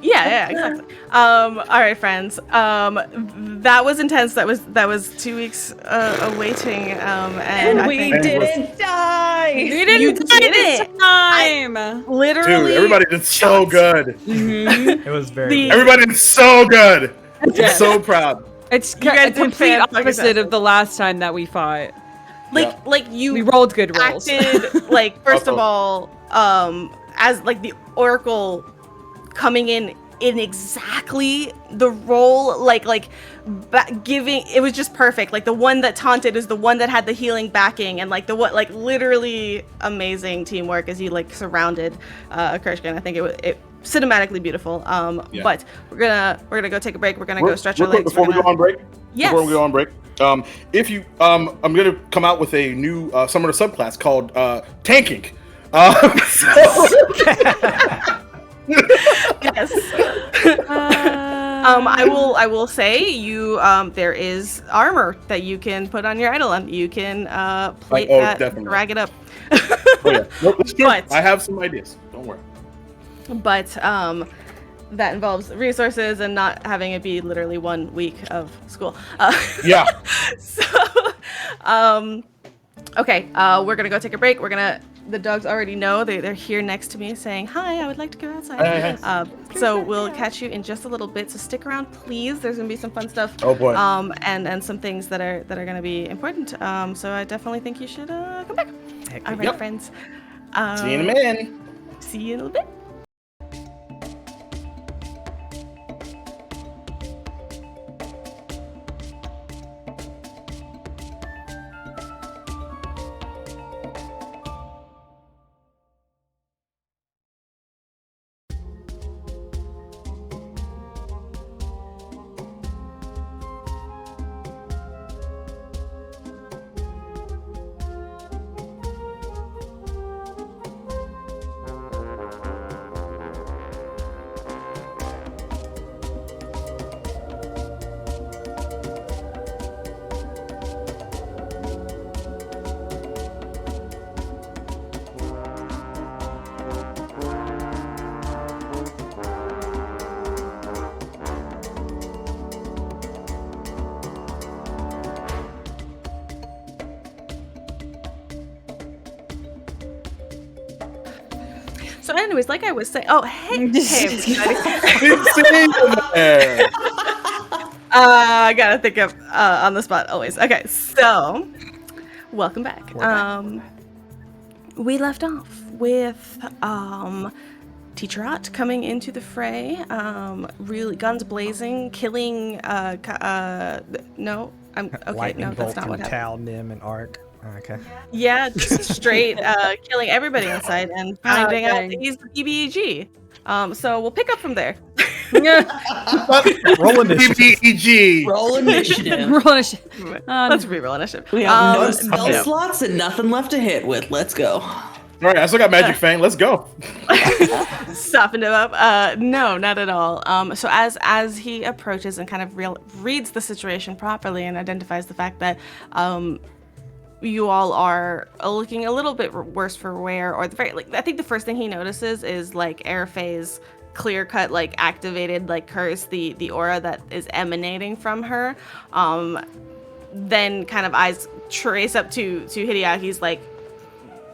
Yeah, exactly. All right, friends. That was intense. That was 2 weeks awaiting. And I we think didn't die. We didn't die this time. literally. Dude, everybody did so good. It was very. Everybody did so good. I'm Yes. so proud. It's guys a did complete fantastic. opposite of the last time that we fought. Like you We rolled good rolls. acted like first of all, as like the Oracle coming in exactly the role, giving. It was just perfect. Like the one that taunted is the one that had the healing backing, and like the what, like literally amazing teamwork as he like surrounded Kershkin. I think it cinematically beautiful. But we're gonna go take a break. We're gonna go stretch our legs. Before we go on break. Yes. Before we go on break. If you, I'm gonna come out with a new summoner subclass called tanking. Yes. I will say you there is armor that you can put on your Eidolon. You can plate that, definitely. drag it up. Oh yeah, nope, it's true. But- I have some ideas. Don't worry. But that involves resources and not having it be literally 1 week of school. Yeah. So, okay, we're gonna go take a break. The dogs already know. They're here next to me saying, hi, I would like to go outside. So we'll catch you in just a little bit. So stick around, please. There's gonna be some fun stuff. Oh boy. And some things that are gonna be important. So I definitely think you should come back. All right, Yep. friends. See you in a minute. See you in a little bit. So anyways, like I was saying, hey everybody. I gotta think of on the spot always. Okay, so welcome back. We left off with Teacherot coming into the fray, really guns blazing, killing. No, I'm okay. Lightning No, that's bolt not what from happened. Tal, Nim, and Ark. Okay. Yeah, just straight killing everybody inside and finding out dang. that he's the PBEG. So we'll pick up from there. Roll initiative. PPEG. Roll initiative. Let's re-roll initiative. We have no Um, spell okay. slots and nothing left to hit with. Let's go. All right, I still got Magic Fang. Let's go. Softened him up. No, not at all. So as he approaches and kind of reads the situation properly and identifies the fact that you all are looking a little bit worse for wear, or I think the first thing he notices is like Airfae's clear cut, like activated, like curse, the aura that is emanating from her. Then kind of eyes trace up to Hideaki's like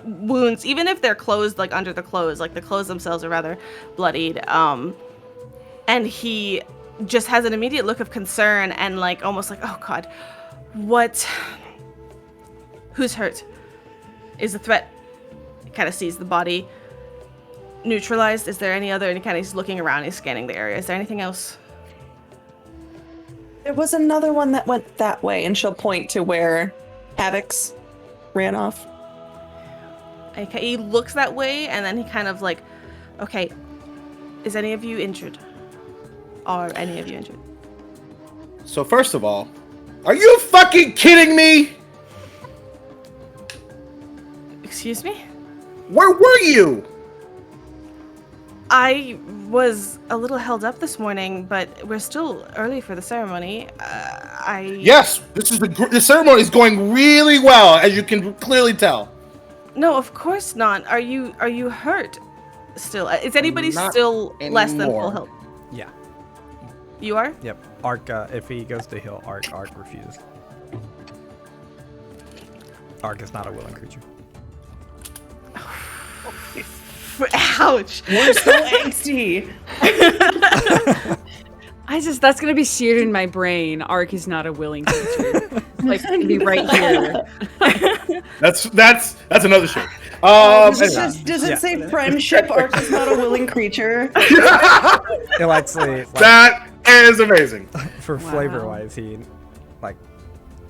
wounds, even if they're closed, like under the clothes, like the clothes themselves are rather bloodied. And he just has an immediate look of concern and like almost like, oh god, who's hurt? Is the threat? Kind of sees the body neutralized. Is there any kind of, he's looking around, he's scanning the area. Is there anything else? There was another one that went that way, and she'll point to where Havoc's ran off. Okay, he looks that way and then he kind of like, okay, is any of you injured? Are any of you injured? So first of all, are you fucking kidding me? Excuse me? Where were you? I was a little held up this morning, but we're still early for the ceremony. Yes, the ceremony is going really well, as you can clearly tell. No, of course not. Are you hurt still? Is anybody Not still less than full anymore. health? Yeah. You are? Yep. Ark, if he goes to heal Ark refuses. Ark is not a willing creature. Ouch. We're so angsty. That's gonna be seared in my brain. Ark is not a willing creature. Like, it's gonna be right here. That's another shit. Does Anyway. it say friendship? Ark is not a willing creature. He'll actually, like, That is amazing. for flavor wise, he, like,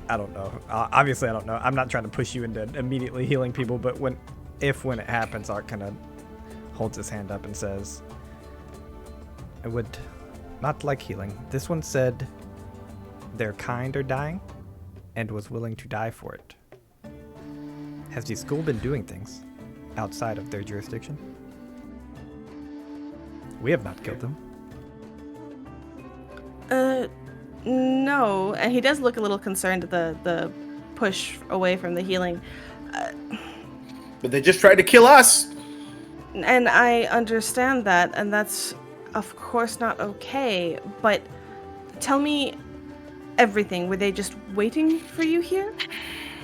I don't know. Obviously, I don't know. I'm not trying to push you into immediately healing people, but when it happens, Ark kind of holds his hand up and says, I would not like healing. This one said their kind are dying and was willing to die for it. Has the school been doing things outside of their jurisdiction? We have not killed them. No. And he does look a little concerned at the push away from the healing. But they just tried to kill us. And I understand that, and that's of course not okay, but tell me everything. Were they just waiting for you here?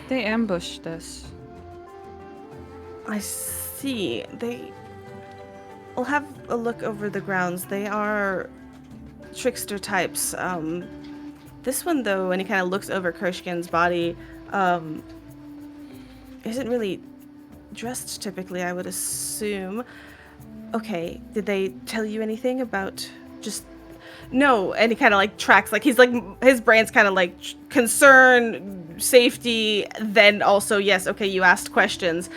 They ambushed us. I see. I'll have a look over the grounds. They are trickster types. This one, though, and he kind of looks over Kershkin's body, isn't really dressed typically, I would assume. Okay, did they tell you anything about just... No, and he kind of like tracks, like he's like, his brain's kind of like concern, safety, then also, yes, okay, you asked questions.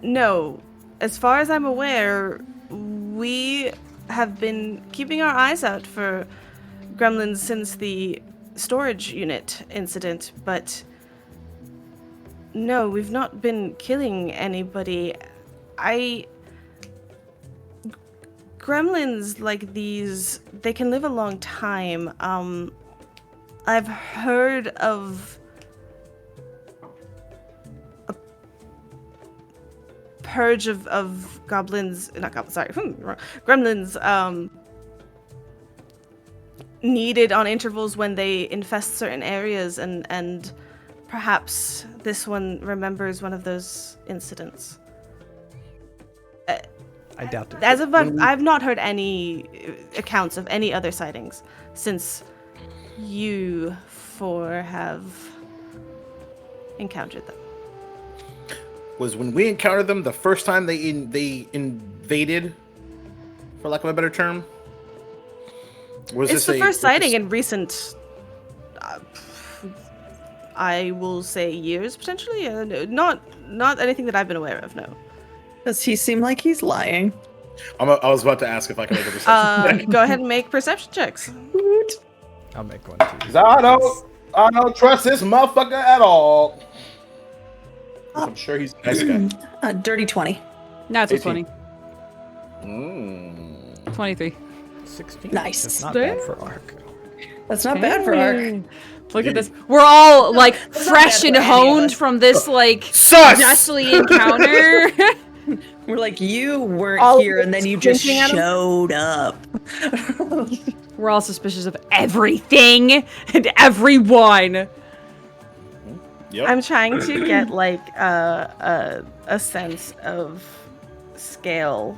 No, as far as I'm aware, we have been keeping our eyes out for gremlins since the storage unit incident, but no, we've not been killing anybody. Gremlins like these, they can live a long time. I've heard of a purge of goblins, not goblins, sorry, gremlins, needed on intervals when they infest certain areas, and perhaps this one remembers one of those incidents. I doubt it. As of I've not heard any accounts of any other sightings since you four have encountered them. Was when we encountered them the first time they invaded, for lack of a better term? Was It's the first sighting in recent, I will say, years potentially. Not anything that I've been aware of. No. Does he seem like he's lying? I was about to ask if I could make a perception check. Go ahead and make perception checks. I'll make one too. 'Cause I don't trust this motherfucker at all. I'm sure he's a nice guy. Dirty 20. Natural 18. 20. 23. 16. Nice. That's not bad for Ark. That's not bad for Ark. Hey. Look at this. We're all like fresh bad and for any of honed us. from this like Sus! ghastly encounter. We're like, you weren't All here, and then you just squinting at him? showed up. We're all suspicious of everything and everyone. Yep. I'm trying to get like a sense of scale.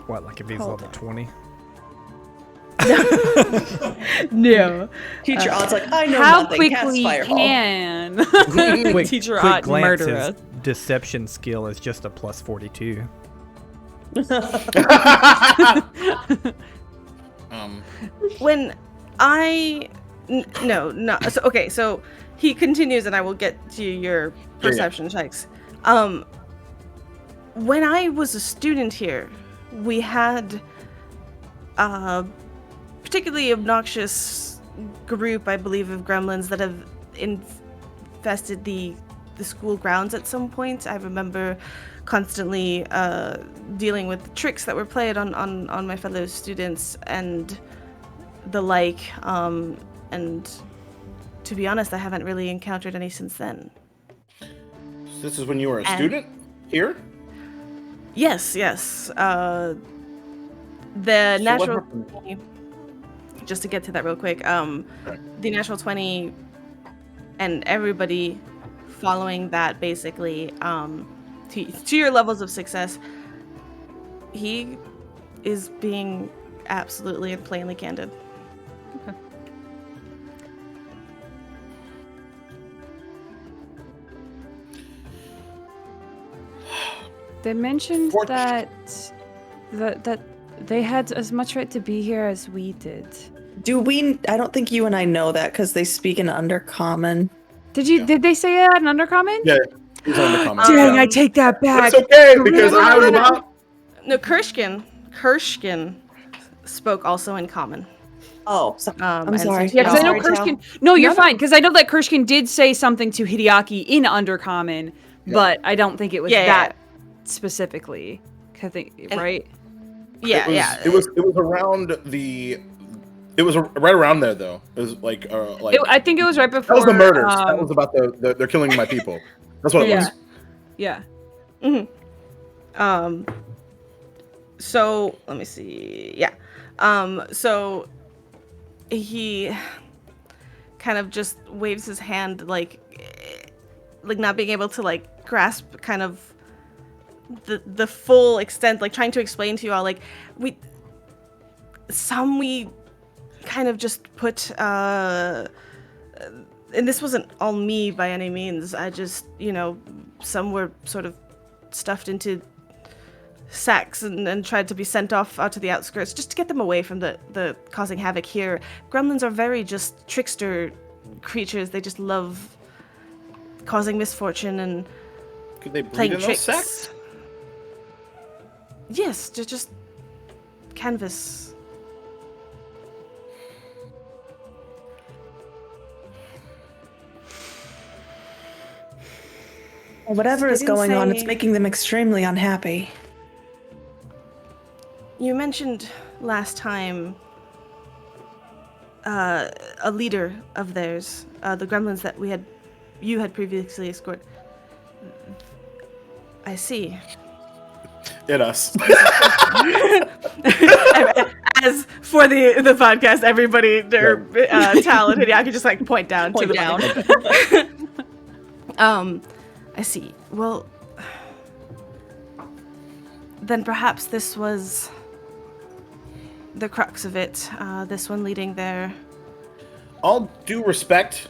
What, like if he's Hold level on. 20? No. Teacher Odd's like, I know How nothing. Cast quickly fireball. can Quick, Teacher quick Ott glance, murder his us? deception skill is just a plus 42. When no. So, okay, so he continues, and I will get to your perception checks. When I was a student here, we had a particularly obnoxious group, I believe, of gremlins that have infested the the school grounds at some point. I remember constantly dealing with tricks that were played on my fellow students and the like. And to be honest, I haven't really encountered any since then. This is when you were a student here? Yes. The natural 20, just to get to that real quick, the natural 20 and everybody following that basically, to your levels of success, he is being absolutely and plainly candid. Okay. They mentioned that they had as much right to be here as we did. I don't think you and I know that because they speak in Undercommon. Did they say that in Undercommon? Yeah, he's Undercommon. Dang, I take that back. It's okay, because I was about... No, Kershkin spoke also in common. Oh, I'm and sorry. so- Yeah, because I know Sorry, Kershkin. Tal. No, you're fine. Because I know that Kershkin did say something to Hideaki in Undercommon, but I don't think it was that specifically. I think, right? Yeah, It was around the... It was right around there, though. It was like I think it was right before. that was the murders. That was about they're killing my people. That's what it was. Yeah. So let me see. Yeah. So he kind of just waves his hand like not being able to like grasp kind of the full extent, like trying to explain to you all like we kind of just put and this wasn't all me by any means. I just, some were sort of stuffed into sacks and tried to be sent off out to the outskirts just to get them away from the causing havoc here. Gremlins are very just trickster creatures. They just love causing misfortune and Could they breed playing in those tricks. sacks? Yes, just canvas. Whatever is didn't going on, it's say- making them extremely unhappy. You mentioned last time a leader of theirs, the gremlins that you had previously escorted. I see. It us. As for the podcast, everybody, Tal and Hideaki just like point down Point to the down. I see. Well, then perhaps this was the crux of it. This one leading there. All due respect,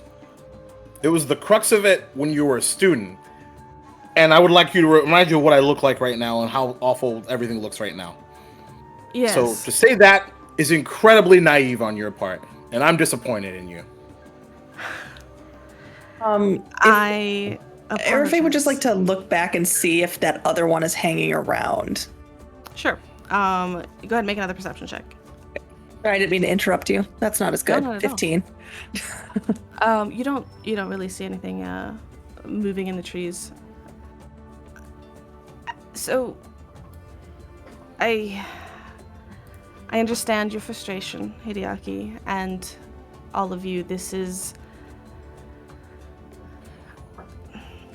it was the crux of it when you were a student. And I would like you to remind you of what I look like right now and how awful everything looks right now. Yes. So to say that is incredibly naive on your part, and I'm disappointed in you. Erife would just like to look back and see if that other one is hanging around. Sure. Go ahead and make another perception check. I didn't mean to interrupt you. That's not as good. No, not at all. 15. You don't really see anything moving in the trees. So I understand your frustration, Hideaki, and all of you. This is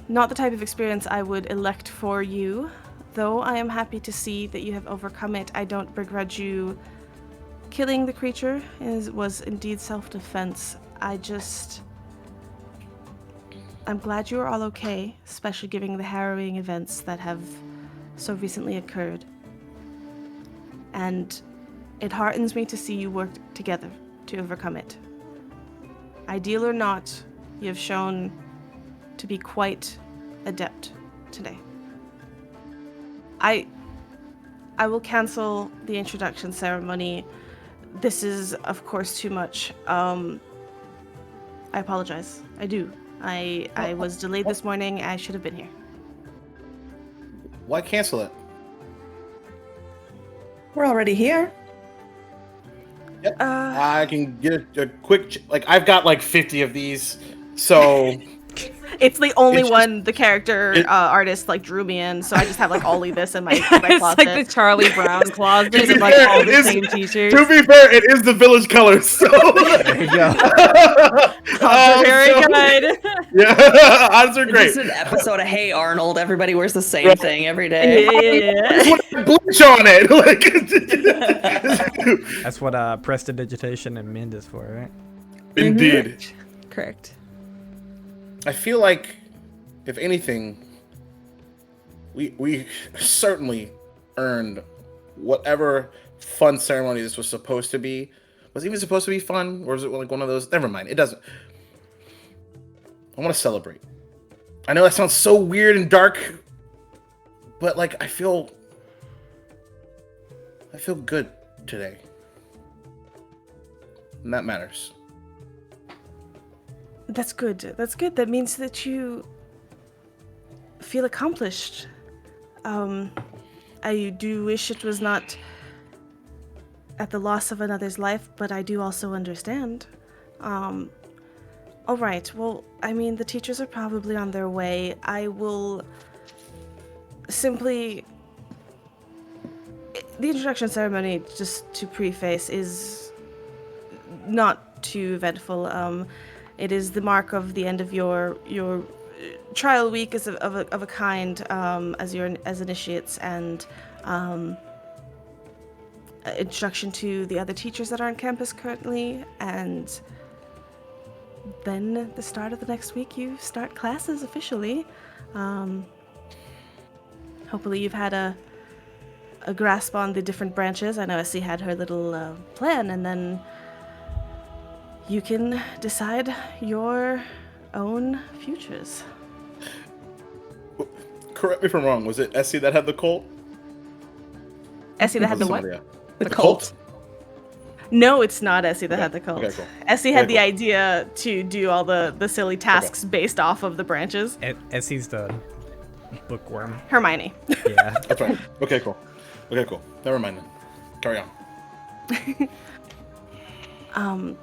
not the type of experience I would elect for you, though I am happy to see that you have overcome it. I don't begrudge you killing the creature. It was indeed self-defense. I'm glad you are all okay, especially given the harrowing events that have so recently occurred. And it heartens me to see you work together to overcome it. Ideal or not, you have shown to be quite adept today. I will cancel the introduction ceremony. This is, of course, too much. I apologize. I do. I was delayed this morning. I should have been here. Why cancel it? We're already here. Yep. I can get a quick... I've got like 50 of these, so... It's the only It's just- one the character artist like drew me in, so I just have like all of this in my closet. It's like the Charlie Brown closet of like fair, all it the is- same teachers. To be fair, it is the village colors. So There you go. Very so- good. Yeah, odds are It's great. just an episode of Hey Arnold. Everybody wears the same thing every day. Yeah. Bleach on it. Like, That's what prestidigitation and mend is for, right? indeed. Correct. I feel like, if anything, we certainly earned whatever fun ceremony this was supposed to be. Was it even supposed to be fun, or was it like one of those? Never mind. It doesn't. I want to celebrate. I know that sounds so weird and dark, but like I feel good today, and that matters. That's good. That's good. That means that you feel accomplished. I do wish it was not at the loss of another's life, but I do also understand. All right. Well, I mean, the teachers are probably on their way. I will simply... The introduction ceremony, just to preface, is not too eventful. It is the mark of the end of your trial week of a kind as initiates, and introduction to the other teachers that are on campus currently, and then the start of the next week you start classes officially. Hopefully you've had a grasp on the different branches. I know Essie had her little plan, and then you can decide your own futures. Correct me if I'm wrong. Was it Essie that had the cult? Essie that had the what? Somebody else? The cult. No, it's not Essie that had the cult. Okay, cool. Essie had Okay, the cool. idea to do all the silly tasks based off of the branches. Essie's the bookworm. Hermione. Yeah. That's right. Okay, cool. Never mind then. Carry on.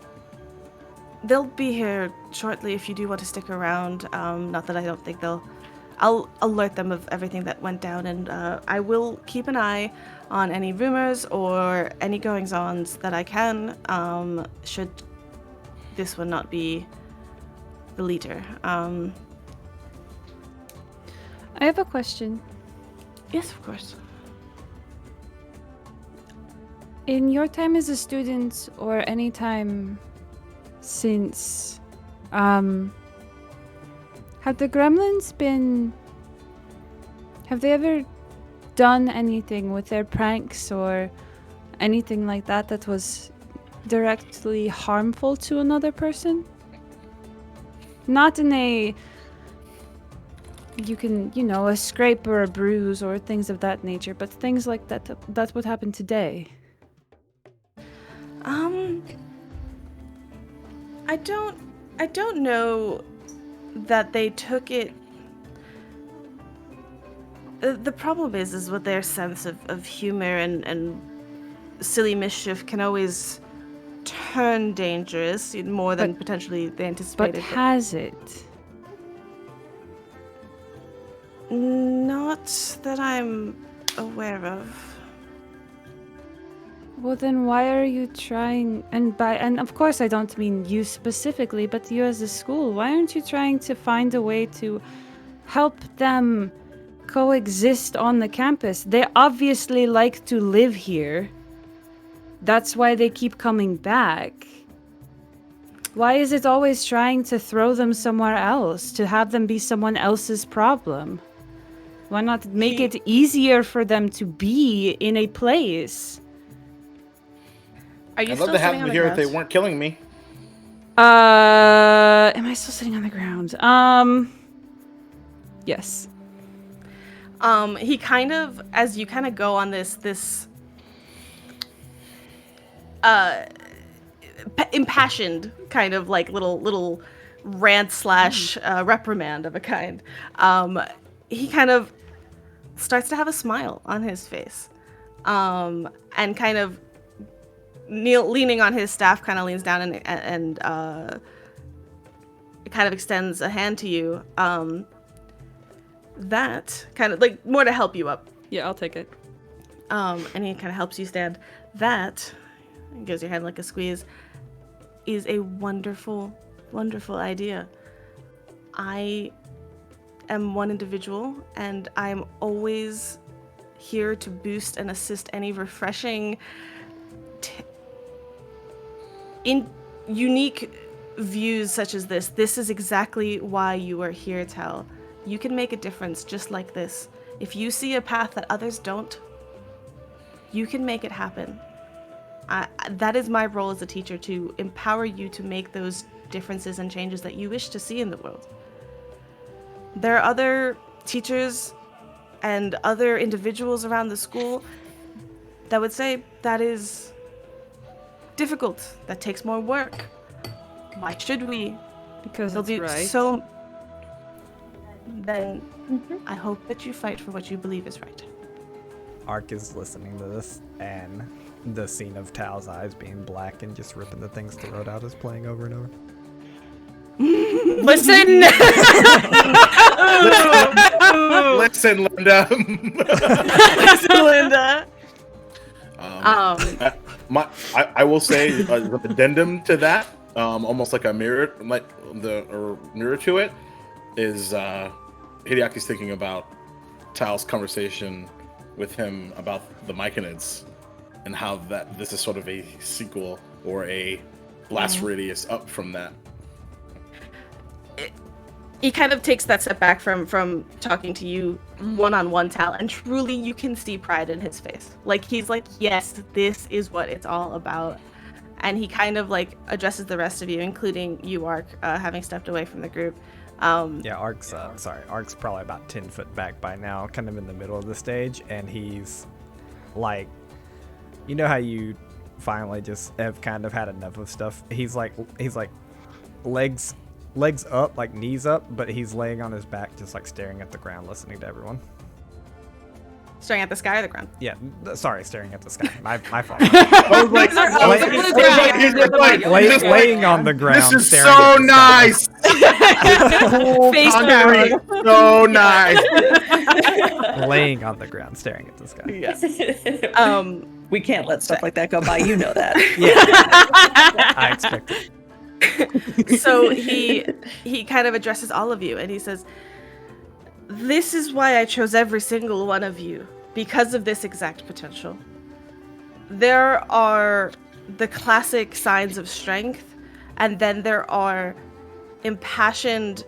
They'll be here shortly if you do want to stick around. Not that I don't think they'll... I'll alert them of everything that went down, and I will keep an eye on any rumors or any goings-ons that I can, should this one not be the leader. I have a question. Yes, of course. In your time as a student, or any time since, have the gremlins have they ever done anything with their pranks or anything like that that was directly harmful to another person? Not in a, a scrape or a bruise or things of that nature, but things like that's what happened today. I don't know that they took it. The problem is with their sense of humor and silly mischief can always turn dangerous more than potentially they anticipated. But has it? Not that I'm aware of. Well, then why are you trying, and of course I don't mean you specifically, but you as a school, why aren't you trying to find a way to help them coexist on the campus? They obviously like to live here. That's why they keep coming back. Why is it always trying to throw them somewhere else, to have them be someone else's problem? Why not make it easier for them to be in a place? Are you I'd still love to have sitting them on the here if they ground? weren't killing me. Am I still sitting on the ground? Yes. He kind of, as you kind of go on this impassioned kind of like little rant / reprimand of a kind, he kind of starts to have a smile on his face, and kind of leaning on his staff, kind of leans down and kind of extends a hand to you. That kind of like more to help you up. Yeah, I'll take it. And he kind of helps you stand. That gives your hand like a squeeze. Is a wonderful, wonderful idea. I am one individual, and I'm always here to boost and assist any refreshing, in unique views such as this. This is exactly why you are here, Tal. You can make a difference just like this. If you see a path that others don't, you can make it happen. That is my role as a teacher, to empower you to make those differences and changes that you wish to see in the world. There are other teachers and other individuals around the school that would say that is difficult, that takes more work. Why should we? Because It'll it's be right. so. Then I hope that you fight for what you believe is right. Ark is listening to this, and the scene of Tal's eyes being black and just ripping the thing's throat out is playing over and over. Listen! Listen, Linda. Listen, Linda. I will say an addendum to that, almost like a mirror, mirror to it, is Hideaki's thinking about Tal's conversation with him about the Myconids, and how that this is sort of a sequel or a blast radius up from that. He kind of takes that step back from talking to you one-on-one, Tal, and truly you can see pride in his face. Like, he's like, yes, this is what it's all about. And he kind of like addresses the rest of you, including you, Ark, having stepped away from the group. Yeah, Ark's probably about 10 foot back by now, kind of in the middle of the stage, and he's like, you know how you finally just have kind of had enough of stuff? He's like legs up, like knees up, but he's laying on his back, just like staring at the ground, listening to everyone. Staring at the sky or the ground? Yeah, sorry, staring at the sky. My fault. I was like, Laying on the ground. This is staring so at the nice. Cool Face concrete. down. So nice. sky. Laying on the ground, staring at the sky. Yes. We can't let stuff like that go by. You know that. Yeah, I expect it. So he kind of addresses all of you, and he says, this is why I chose every single one of you, because of this exact potential. There are the classic signs of strength, and then there are impassioned,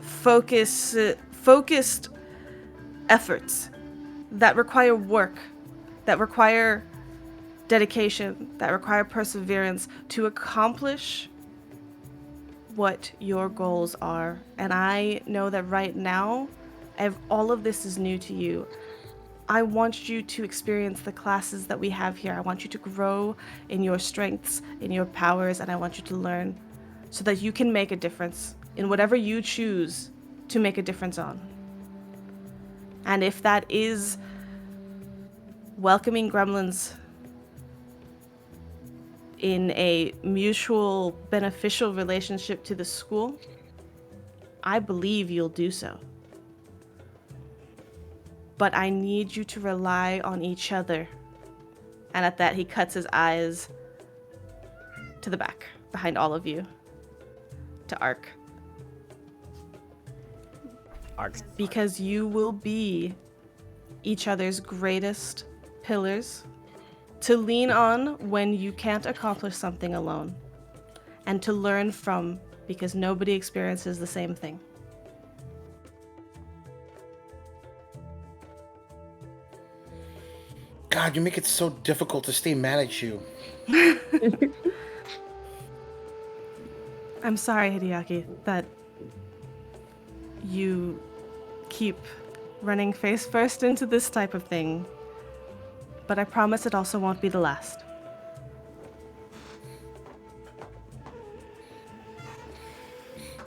focused efforts that require work, that require dedication, that require perseverance to accomplish what your goals are. And I know that right now, all of this is new to you. I want you to experience the classes that we have here. I want you to grow in your strengths, in your powers, and I want you to learn so that you can make a difference in whatever you choose to make a difference on. And if that is welcoming gremlins in a mutual beneficial relationship to the school, I believe you'll do so. But I need you to rely on each other. And at that, he cuts his eyes to the back, behind all of you, to Ark. Because you will be each other's greatest pillars to lean on when you can't accomplish something alone, and to learn from, because nobody experiences the same thing. God, you make it so difficult to stay mad at you. I'm sorry, Hideaki, that you keep running face first into this type of thing. But I promise it also won't be the last.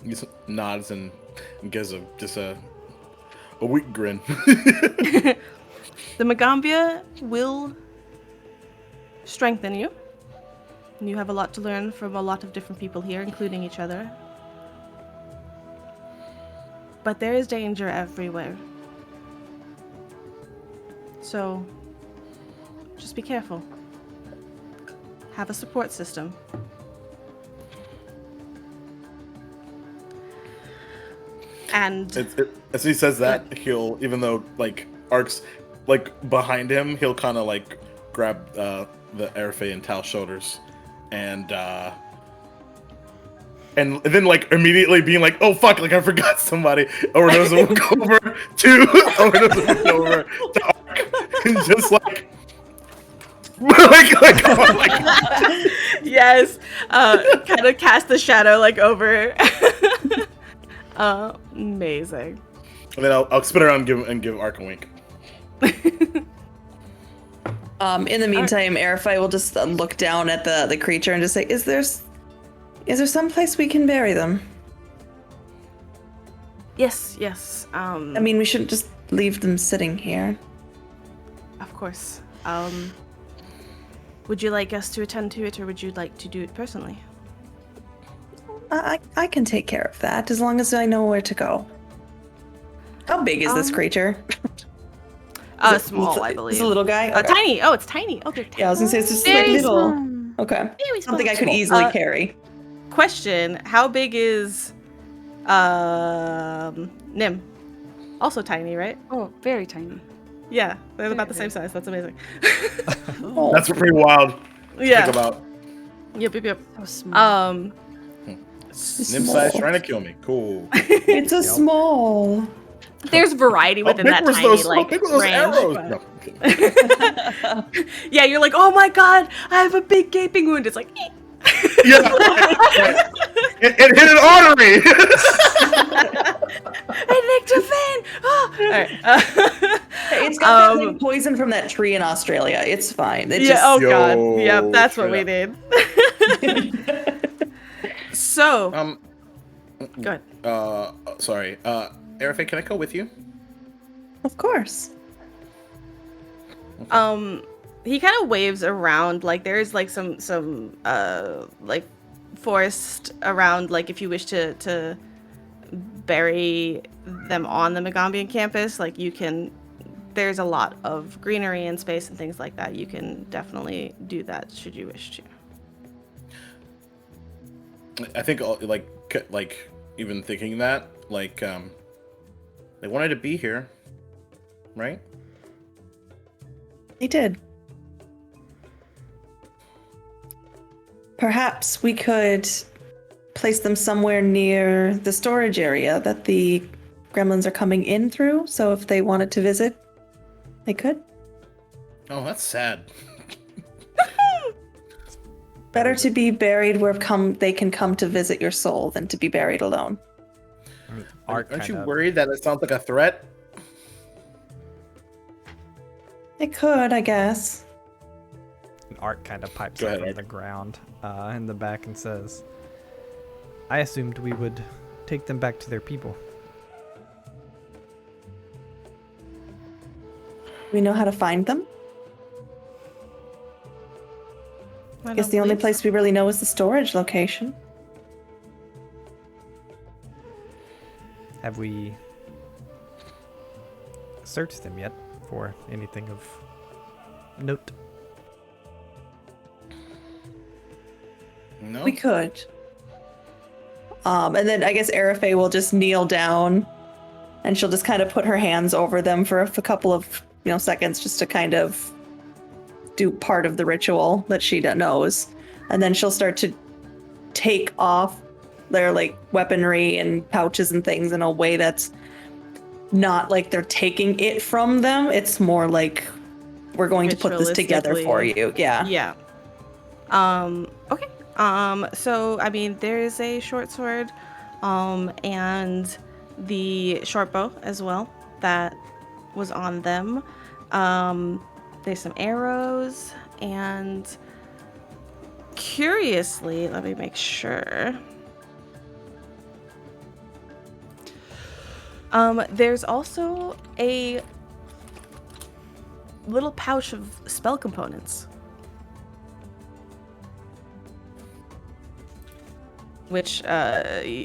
He just nods and gives a weak grin. The Magaambya will strengthen you. You have a lot to learn from a lot of different people here, including each other. But there is danger everywhere. So, just be careful. Have a support system. And as he says that, he'll, even though like Ark's like behind him, he'll kind of like grab the Airfey and Tal's shoulders, and then like immediately being like, oh fuck, like I forgot somebody. Overdose will go over to Ark and just like. like oh my god. Yes, kind of cast the shadow like over. Amazing. And then I'll spin around and give Ark a wink. In the meantime, Arifai will just look down at the creature and just say, "Is there some place we can bury them?" Yes. I mean, we shouldn't just leave them sitting here. Of course. Would you like us to attend to it, or would you like to do it personally? I can take care of that as long as I know where to go. How big is this creature? Small, I believe. It's a little guy? Okay. Tiny. Oh, it's tiny. Oh, they're tiny. Yeah, I was gonna say it's just like Very little. small. Okay. Very Something I could small. easily carry. Question: how big is Nim? Also tiny, right? Oh, very tiny. Yeah, they're about the same size. That's amazing. That's pretty wild. To Yeah. Think about. Yep. So small. Nim size trying to kill me. Cool. It's a small. There's variety within that tiny how big were those range. arrows? but- No, I'm kidding. Yeah, you're like, oh my god, I have a big gaping wound. It's like, eh. Yeah. It hit an artery. I nicked a vein. Oh. All right. It's got that like, poison from that tree in Australia. It's fine. It Yeah. just, Oh Yo, god. Yep. That's what we straight did. So. Go ahead. Sorry. Arifei, can I go with you? Of course. He kind of waves around, like there's like some like forest around, like if you wish to bury them on the Magaambya campus, like you can. There's a lot of greenery and space and things like that. You can definitely do that should you wish to. I think like even thinking that they wanted to be here, right? They did. Perhaps we could place them somewhere near the storage area that the gremlins are coming in through, so if they wanted to visit, they could. Oh, that's sad. Better to be buried where they can come to visit your soul than to be buried alone. Aren't you worried that it sounds like a threat? It could, I guess. Art kind of pipes Go up ahead, from Art. the ground in the back and says, I assumed we would take them back to their people. We know how to find them. I guess the only place we really know is the storage location. Have we searched them yet for anything of note? No. We could. And then I guess Arifei will just kneel down and she'll just kind of put her hands over them for a couple of seconds just to kind of do part of the ritual that she knows. And then she'll start to take off their like weaponry and pouches and things in a way that's not like they're taking it from them. It's more like we're going to put this together for you. Yeah. Yeah. Okay. So I mean, there is a short sword, and the short bow as well that was on them. There's some arrows, and curiously, let me make sure. There's also a little pouch of spell components. which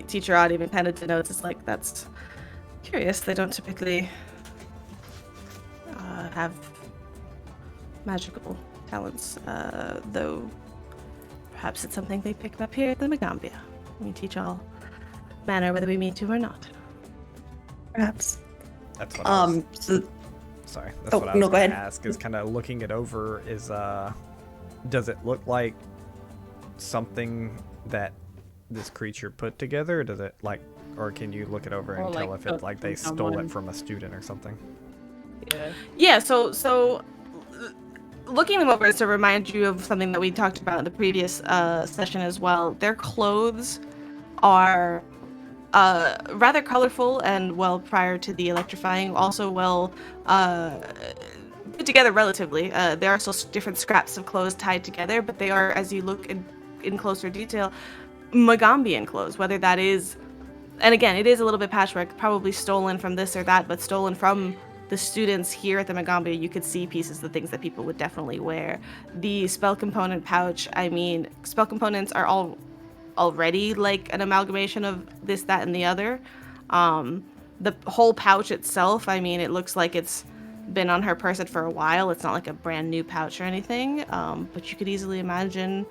Teacher Odd even kind of denotes as like, that's curious. They don't typically have magical talents, though perhaps it's something they picked up here at the Magaambya. We teach all manner whether we mean to or not. Perhaps. That's what I was, So, sorry. That's what I was no, go going ahead. to ask, is kind of looking it over, is does it look like something that this creature put together? Or does it like, or can you look it over and Or, tell like, if it like they stole someone. it from a student or something? Yeah. Yeah, so looking them over is to remind you of something that we talked about in the previous session as well. Their clothes are rather colorful and, well, prior to the electrifying, also well put together relatively. There are still different scraps of clothes tied together, but they are, as you look in closer detail, Magaambian clothes, whether that is, and again, it is a little bit patchwork, probably stolen from this or that, but stolen from the students here at the Magaambya. You could see pieces of things that people would definitely wear. The spell component pouch, I mean, spell components are all already like an amalgamation of this, that, and the other. The whole pouch itself, I mean, it looks like it's been on her person for a while. It's not like a brand new pouch or anything, but you could easily imagine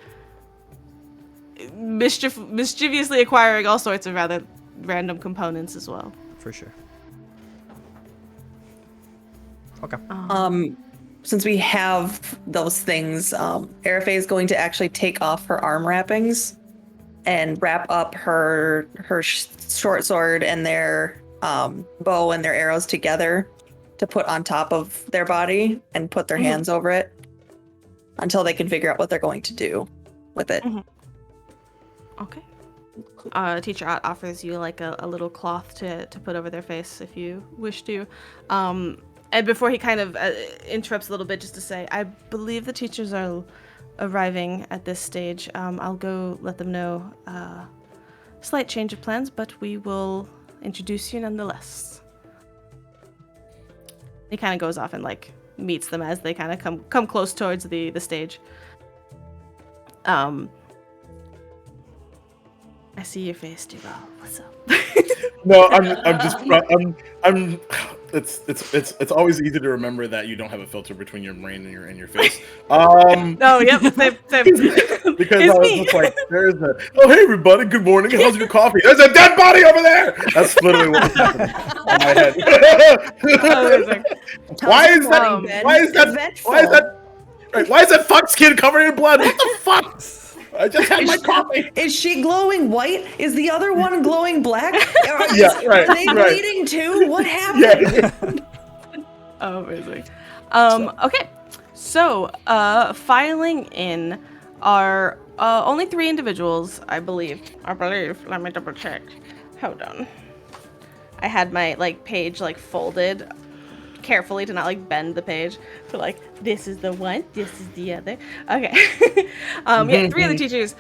mischievously acquiring all sorts of rather random components as well. For sure. Okay. Since we have those things, Arafe is going to actually take off her arm wrappings and wrap up her short sword and their bow and their arrows together to put on top of their body and put their hands over it until they can figure out what they're going to do with it. Okay. Teacher Ott offers you like a little cloth to put over their face if you wish to. And before he kind of interrupts a little bit, just to say, I believe the teachers are arriving at this stage. I'll go let them know. Slight change of plans, but we will introduce you nonetheless. He kind of goes off and like meets them as they kind of come close towards the stage. I see your face, Duval. What's up? No, I'm. It's always easy to remember that you don't have a filter between your brain and your face. No, yep, same. Because It's I was me. just like, oh hey everybody, good morning. How's your coffee? There's a dead body over there. That's literally what was happening in my head. Amazing. Why is that? Eventful. Why is that fox kid covered in blood? What the fuck? I just had my coffee. Is she glowing white? Is the other one glowing black? Are they bleeding too? What happened? Yeah. Oh, amazing. Okay, so filing in are only 3 individuals, I believe. Let me double check. Hold on. I had my page folded carefully to not bend the page. So this is the one, this is the other. Okay. Yeah, 3 of the teachers.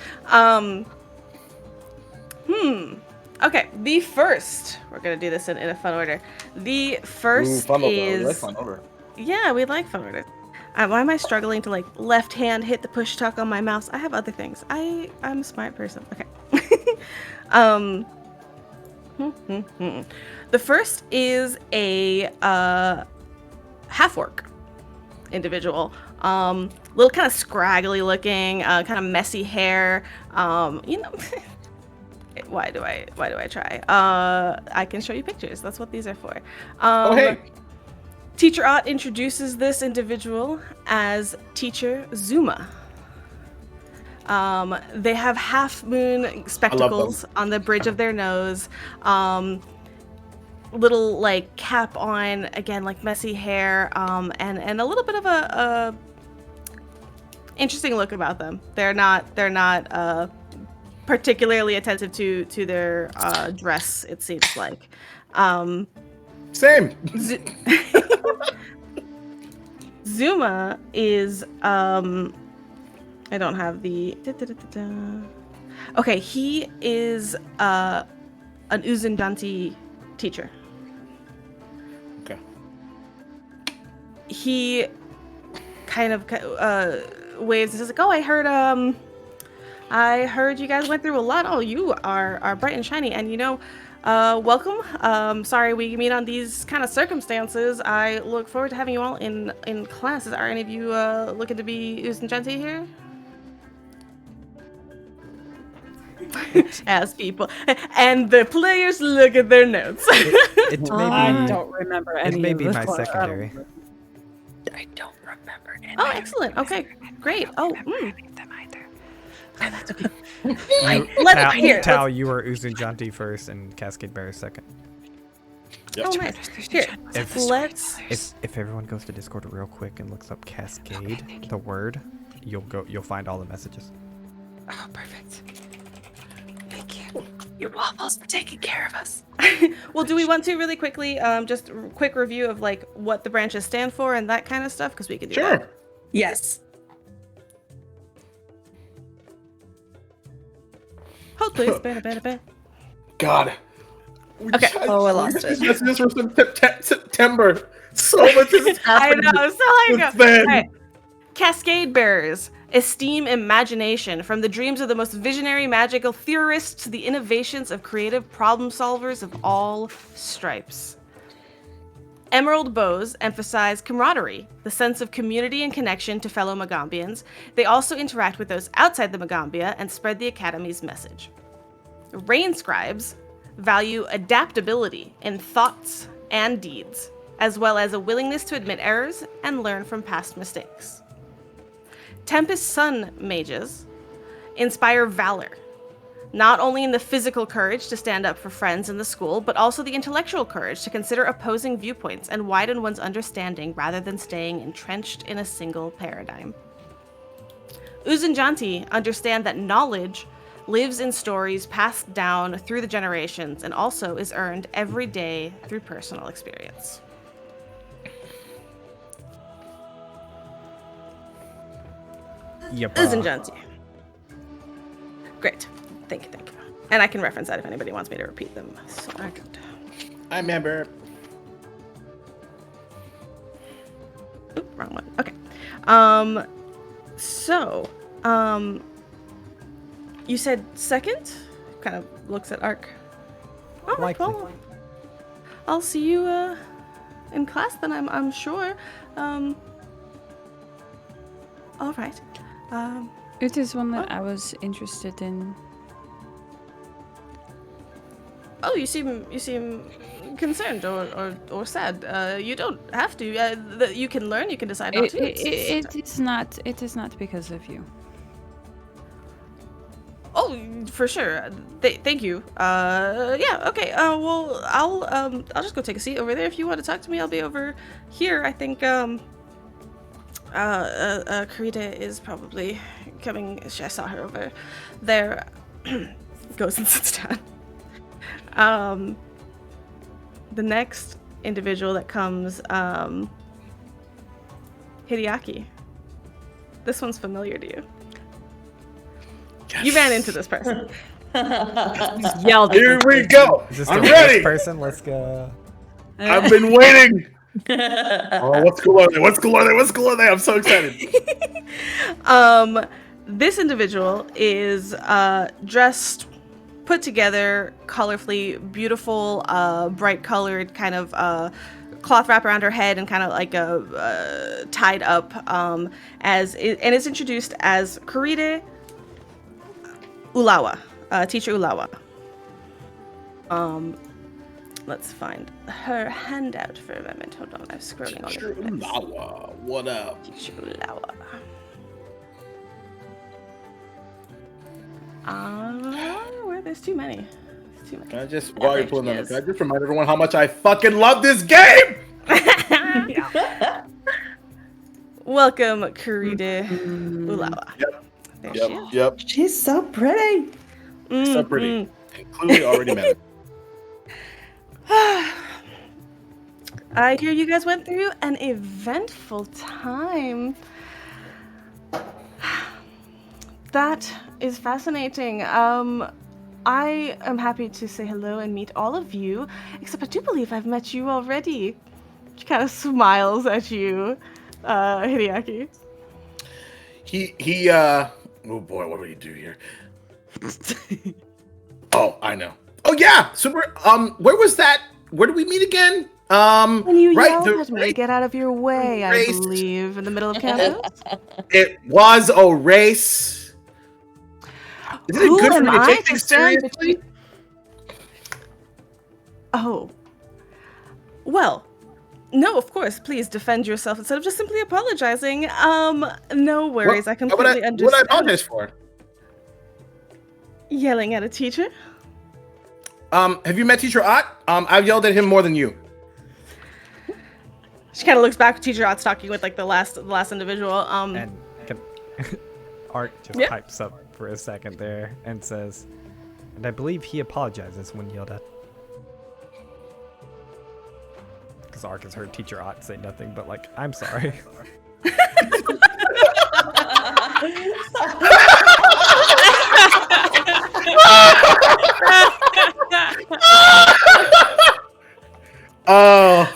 Okay, the first, we're gonna do this in a fun order. The first fun is... We like fun order. Yeah, we like fun order. Why am I struggling to left hand hit the push talk on my mouse? I have other things. I'm a smart person. Okay. The first is a half-orc individual. Little kind of scraggly looking, kind of messy hair. Why do I try? I can show you pictures. That's what these are for. Oh hey. Teacher Ott introduces this individual as Teacher Zuma. They have half-moon spectacles on the bridge of their nose. Little cap on, again, messy hair, and a little bit of a interesting look about them. They're not particularly attentive to their dress, it seems like. Same. Zuma is I don't have the Okay, he is an Uzundanti teacher. Okay. He kind of waves and says oh, I heard I heard you guys went through a lot. Oh, you are bright and shiny, and welcome. Sorry we meet on these kind of circumstances. I look forward to having you all in classes. Are any of you looking to be Uzunjanti here? As people and the players look at their notes. It may I be, don't remember any it may of be this my one. secondary. I don't remember any. Oh, excellent. Okay, great. Oh, That's okay. Tao, you were Uzunjanti first and Cascade Bearer second. Yep. Oh, nice. Here, let's. If everyone goes to Discord real quick and looks up Cascade, the word, you'll find all the messages. Oh, perfect. Thank you. Your waffles for taking care of us. Well, do we want to really quickly, just a quick review of like what the branches stand for and that kind of stuff? Because we could do that. Sure. Yes. Hold please. Better. God. Okay. Oh, I lost it. This was September. So much is I happening. know. So I go. since then. All right. Cascade bearers esteem imagination, from the dreams of the most visionary magical theorists to the innovations of creative problem solvers of all stripes. Emerald bows emphasize camaraderie, the sense of community and connection to fellow Magambians. They also interact with those outside the Magaambya and spread the Academy's message. Rain scribes value adaptability in thoughts and deeds, as well as a willingness to admit errors and learn from past mistakes. Tempest Sun mages inspire valor, not only in the physical courage to stand up for friends in the school, but also the intellectual courage to consider opposing viewpoints and widen one's understanding rather than staying entrenched in a single paradigm. Uzunjanti understand that knowledge lives in stories passed down through the generations and also is earned every day through personal experience. Yep. Uzunjanti. Great. Thank you. And I can reference that if anybody wants me to repeat them. So good. I remember. Oop, wrong one. Okay. You said second? Kind of looks at Ark. All right, Likely. well, I'll see you in class then, I'm sure. All right. It is one that I was interested in. Oh, you seem concerned or sad. You don't have to. You can learn. You can decide not to. It is not because of you. Oh, for sure. Thank you. Yeah. Okay. Well, I'll just go take a seat over there. If you want to talk to me, I'll be over here. I think Karita is probably coming. I saw her over there. Goes and sits down. The next individual that comes, Hideaki. This one's familiar to you. Yes. You ran into this person. Yelled. Here we go. Is this I'm the ready. first person? Let's go. I've been waiting. Oh, what's cool are they? What's cool are they? I'm so excited. This individual is dressed, put together, colorfully, beautiful, bright colored kind of cloth wrap around her head and kind of like a tied up, and it's introduced as Karide Ulawa, teacher Ulawa. Let's find her handout for a moment. Hold on, I'm scrolling all over the place. Ulawa, what up? Teacher Ulawa. There's too many. Can I just, while you're pulling them up, can I just remind everyone how much I fucking love this game? Welcome, Karide Ulawa. Yep. There she is. Yep. She's so pretty. So pretty. And clearly already met. I hear you guys went through an eventful time. That is fascinating. I am happy to say hello and meet all of you, except I do believe I've met you already. She kind of smiles at you, Hideaki. He Oh boy, what do we do here? Oh, I know. Oh yeah, so where was that? Where did we meet again? When you right, yelled the at me to get out of your way, I race. believe, in the middle of campus. It was a race. Isn't it Who good for am me to I take to things stand seriously? Oh. Well, no, of course. Please defend yourself instead of just simply apologizing. No worries. I completely What would I understand. apologize for? Yelling at a teacher? Have you met Teacher Ott? I've yelled at him more than you. She kind of looks back. Teacher Ott's talking with like the last individual. And Art just Yeah. pipes up for a second there and says, and I believe he apologizes when yelled at. Because Ark has heard Teacher Ott say nothing but like, I'm sorry. Oh,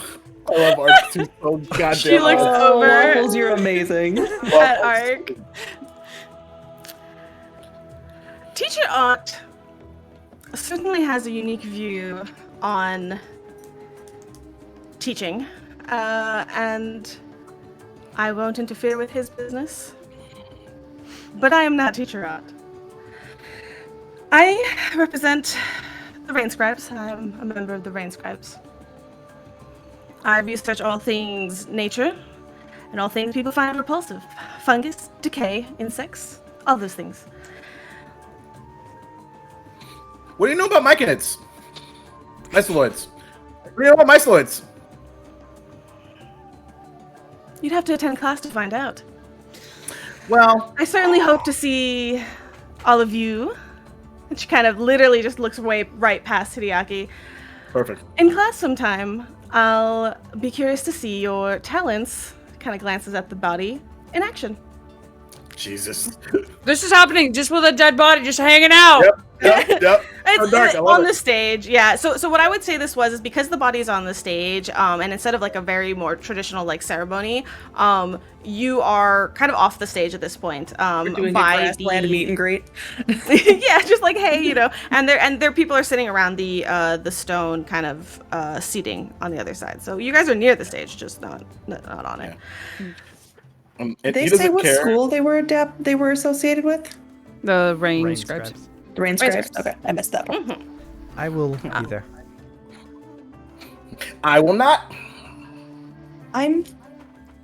I love Art. She's so goddamn. She looks awesome. Oh, over Waffles, you're amazing. at Ark. Teacher Ott certainly has a unique view on teaching, and I won't interfere with his business. But I am not Teacher Ott. I represent the Rain Scribes. I'm a member of the Rain Scribes. I research all things nature and all things people find repulsive. Fungus, decay, insects, all those things. What do you know about myconids? Myceloids. What do you know about myceloids? You'd have to attend class to find out. Well, I certainly hope to see all of you. And she kind of literally just looks right past Hideaki. perfect. In class sometime, I'll be curious to see your talents. Kind of glances at the body in action. Jesus. This is happening just with a dead body just hanging out. Yep. It's So dark, I love on it. the stage, yeah. So what I would say this was is because the body's on the stage, and instead of like a very more traditional like ceremony, you are kind of off the stage at this point. We're doing a by grassland meet and greet. yeah, just like hey, you know, and there people are sitting around the stone kind of seating on the other side. So you guys are near the stage, just not on it. And Did he they say doesn't what care. school they were associated with? The rain Rain scribes. scribes. The Rain Rain Scribes? Scribes. Okay, I missed that part. I will be there. I will not. I'm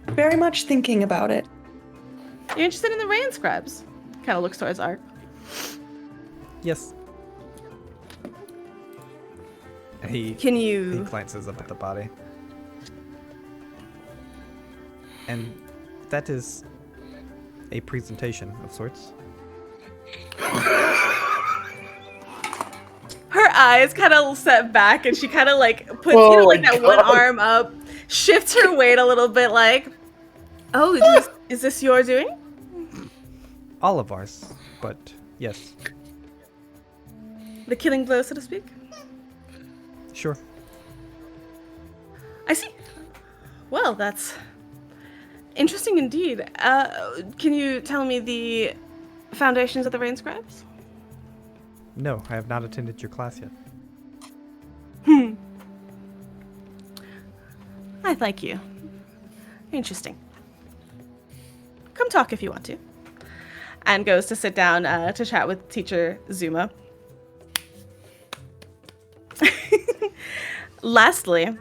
very much thinking about it. You're interested in the Rain Scribes? Kind of looks towards Ark. Yes. And he Can He you? glances up at the body. And that is a presentation of sorts. Her eyes kind of set back, and she kind of like puts Oh you know, like my that one God. arm up, shifts her weight a little bit, like, oh, is this your doing? All of ours, but yes, The killing blow, so to speak. sure. I see. Well, that's interesting indeed. Can you tell me the foundations of the Rain Scribes? No, I have not attended your class yet. I thank you. Interesting. Come talk if you want to. And goes to sit down to chat with teacher Zuma. Lastly,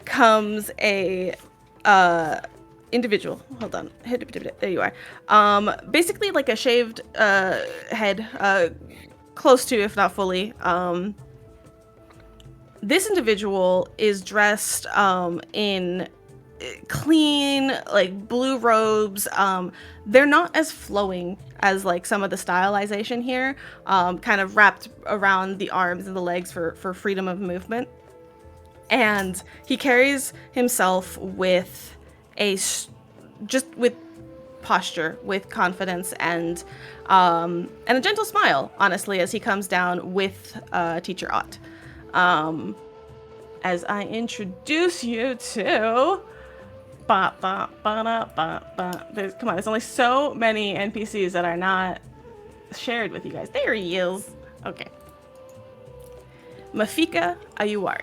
comes a individual. Hold on. There you are. Basically like a shaved head, close to, if not fully. This individual is dressed in clean, like blue robes. They're not as flowing as like some of the stylization here, kind of wrapped around the arms and the legs for freedom of movement. And he carries himself with just with posture, with confidence, and a gentle smile, honestly, as he comes down with Teacher Ott. As I introduce you to Come on, there's only so many NPCs that are not shared with you guys. There he is. Okay. Mafika Ayuwari.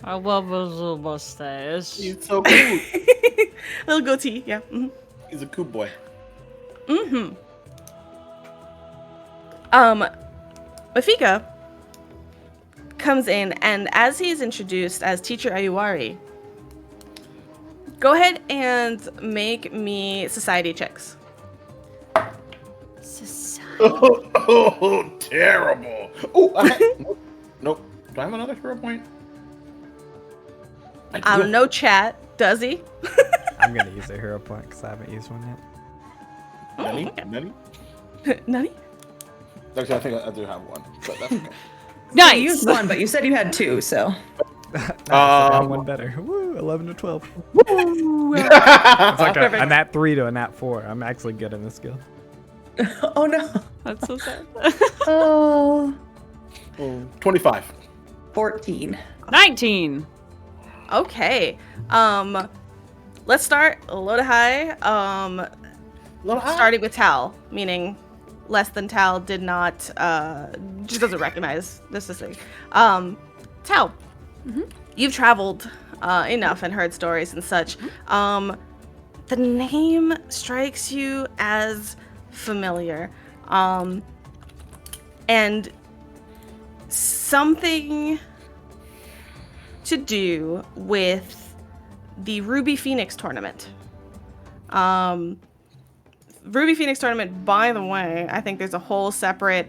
I love his little mustache. He's so cool. Little goatee, yeah. He's a cool boy. Mafika comes in, and as he is introduced as Teacher Ayuwari, go ahead and make me society checks. Oh, terrible. Oh, nope. Do I have another hero point? No chat, does he? I'm gonna use a hero point because I haven't used one yet. Nani? okay. Nani? Nani? Actually, I think I do have one, but that's okay. Nice. You used one, but you said you had two, so. I got one better. Woo, 11 to 12. Woo! It's like Perfect. a nat 3 to a nat 4. I'm actually good in this skill. Oh no. That's so sad. Oh. 25. 14. 19. Okay. Let's start a low to high. Starting with Tal, meaning less than Tal did not, just doesn't recognize this thing. Tal, you've traveled enough and heard stories and such. The name strikes you as familiar. And something to do with the Ruby Phoenix tournament. Ruby Phoenix tournament, by the way, I think there's a whole separate,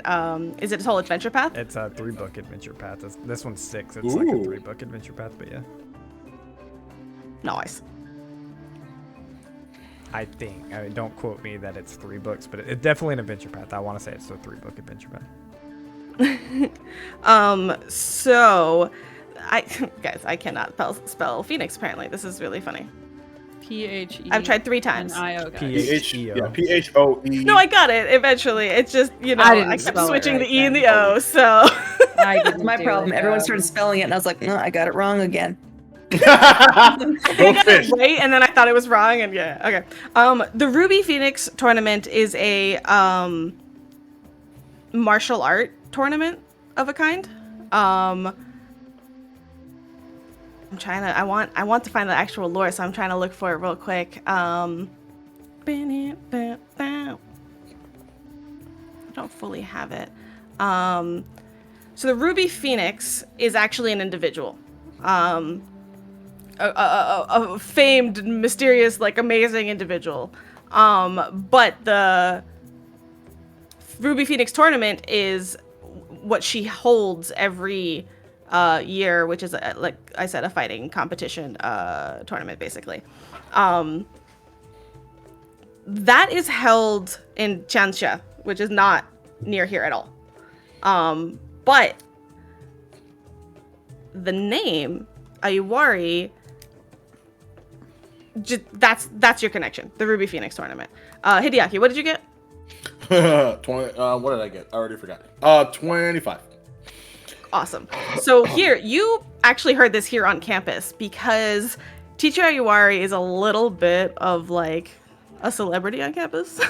is it a whole adventure path? It's a 3-book adventure path. This one's 6. It's like a 3-book adventure path, but yeah. Nice. I think. I mean, don't quote me that it's 3 books, but it's definitely an adventure path. I want to say it's a 3-book adventure path. So, guys, I cannot spell Phoenix, apparently. This is really funny. P-H-E. I've tried 3 times. P-H-E-O. P-H-O-E. No, I got it eventually. It's just, I didn't I kept spell it switching right the E and then. the O, so. I That's my problem. Everyone started spelling it, and I was like, no, I got it wrong again. I got it right, and then I thought it was wrong, and yeah, okay. The Ruby Phoenix tournament is a martial art tournament of a kind. I want to find the actual lore, so I'm trying to look for it real quick. I don't fully have it. So the Ruby Phoenix is actually an individual. A famed, mysterious, like amazing individual. But the Ruby Phoenix tournament is what she holds every year, which is like I said, a fighting competition tournament, basically. That is held in Chansha, which is not near here at all. But the name Ayuwari, that's your connection. The Ruby Phoenix tournament. Hideaki, what did you get? 20. What did I get? I already forgot. 25. Awesome. So here, you actually heard this here on campus because Teacher Ayuwari is a little bit of like a celebrity on campus.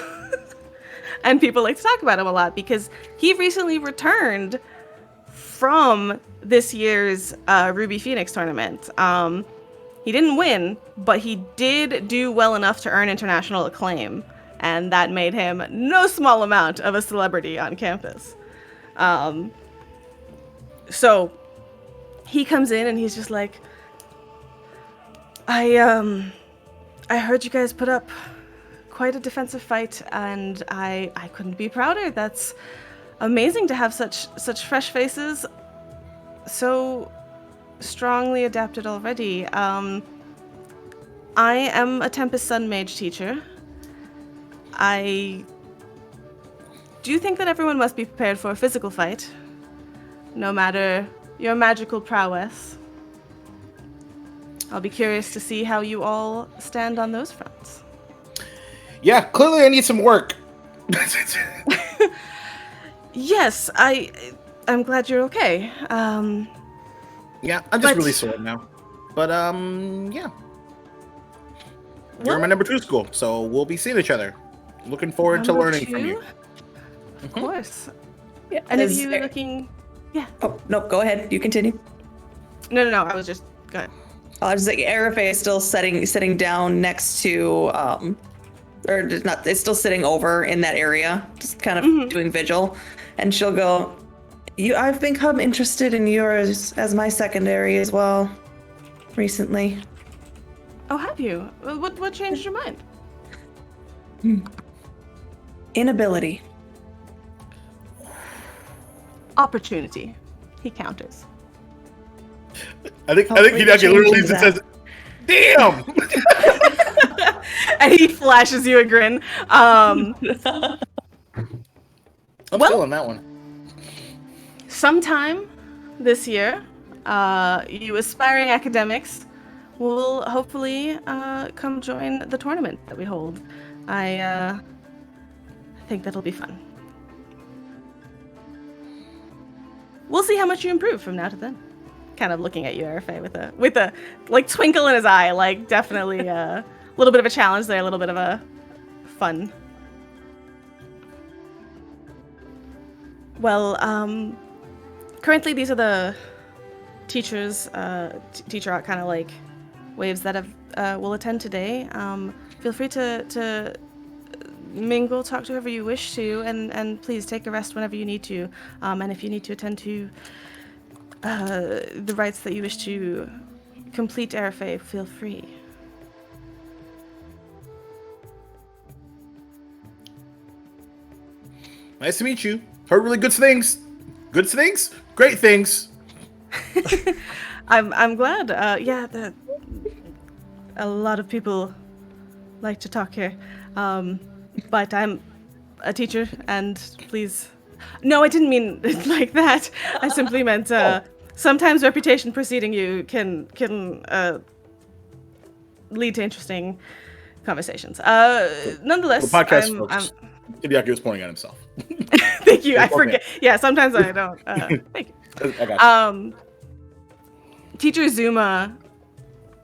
And people like to talk about him a lot because he recently returned from this year's Ruby Phoenix tournament. He didn't win, but he did do well enough to earn international acclaim, and that made him no small amount of a celebrity on campus. So he comes in and he's just like, I heard you guys put up quite a defensive fight, and I couldn't be prouder. That's amazing to have such fresh faces, so strongly adapted already. I am a Tempest Sun Mage teacher. I do think that everyone must be prepared for a physical fight, no matter your magical prowess. I'll be curious to see how you all stand on those fronts. Yeah, clearly I need some work. Yes, I'm glad you're okay. Yeah, I'm just really sore now. But yeah. you're in my number 2 school, so we'll be seeing each other. Looking forward to Number learning from 2? you. Of course. Yeah. And if you looking... Yeah. Oh, no, go ahead. You continue. No, I was just... Go ahead. I was like, Arafe is still sitting down next to, or not, it's still sitting over in that area, just kind of doing vigil. And she'll go, I've become interested in yours as my secondary as well, recently. Oh, have you? What changed your mind? Inability. Opportunity. He counters. I think Hopefully Hideki literally changes just that. says, "Damn!" And he flashes you a grin. I'm Well- feeling that one. Sometime this year, you aspiring academics will hopefully come join the tournament that we hold. I think that'll be fun. We'll see how much you improve from now to then. Kind of looking at you, Arafe, with a like twinkle in his eye, like definitely a little bit of a challenge there, a little bit of a fun. Well, currently these are the teachers, teacher kind of like waves that will attend today. Feel free to mingle, talk to whoever you wish to, and please take a rest whenever you need to. And if you need to attend to the rites that you wish to complete, Arafe, feel free. Nice to meet you. Heard really good things. Good things? Great things. I'm glad. Yeah, a lot of people like to talk here. But I'm a teacher, and please... No, I didn't mean it like that. I simply meant sometimes reputation preceding you can lead to interesting conversations. Nonetheless, The podcast folks. Hideki was pointing at himself. Thank you. I Okay. forget. Yeah, sometimes I don't. Thank you. I got Teacher Zuma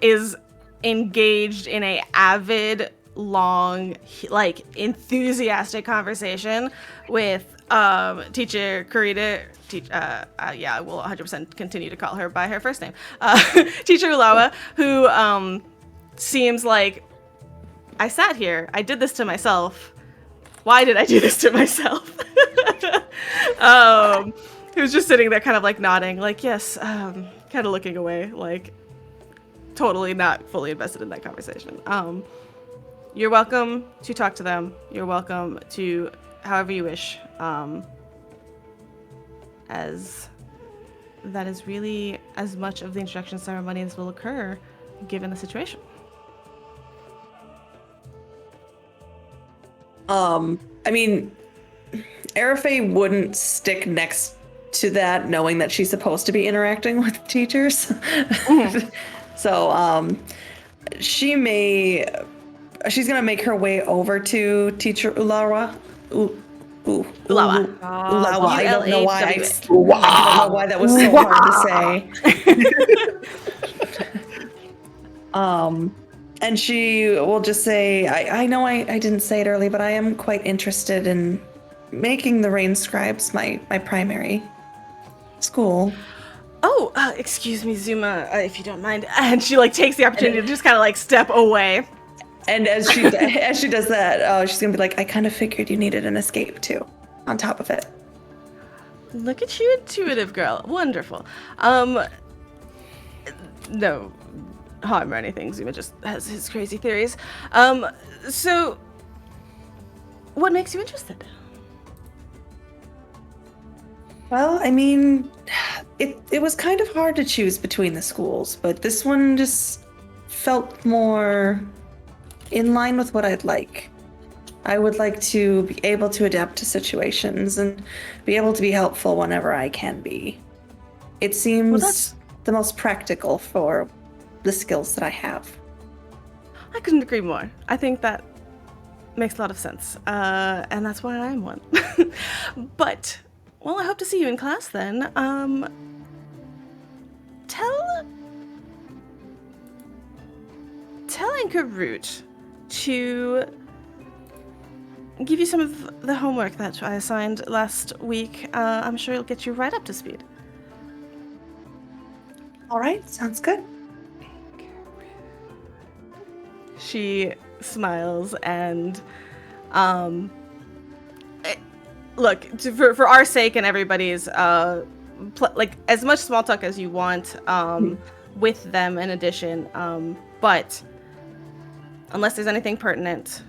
is engaged in a avid, long, like enthusiastic conversation with Teacher Kurita. I will 100% continue to call her by her first name. Teacher Ulawa, who seems like, I sat here. I did this to myself. Why did I do this to myself? He was just sitting there kind of like nodding, like, yes, kind of looking away, like totally not fully invested in that conversation. You're welcome to talk to them. You're welcome to however you wish, as that is really as much of the introduction ceremony as will occur given the situation. I mean, Arafe wouldn't stick next to that knowing that she's supposed to be interacting with teachers. So, she's gonna make her way over to Teacher Ulawa. Ulawa. Ulawa. I don't know why. I don't Ulawa. know why that was so hard to say. And she will just say, I know I didn't say it early, but I am quite interested in making the Rain Scribes my primary school. Oh, excuse me, Zuma, if you don't mind. And she like takes the opportunity to just kind of like step away. And as she does that, she's gonna be like, I kind of figured you needed an escape too, on top of it. Look at you, intuitive girl. Wonderful. No harm or anything. Zuma just has his crazy theories. So what makes you interested? Well, I mean, it was kind of hard to choose between the schools, but this one just felt more in line with what I'd like. I would like to be able to adapt to situations and be able to be helpful whenever I can be. It seems the most practical for the skills that I have. I couldn't agree more. I think that makes a lot of sense. And that's why I'm one. But, well, I hope to see you in class then. Tell Anchor Root to give you some of the homework that I assigned last week. I'm sure it'll get you right up to speed. All right, sounds good. She smiles and, look, for our sake and everybody's, like as much small talk as you want, with them in addition, but unless there's anything pertinent,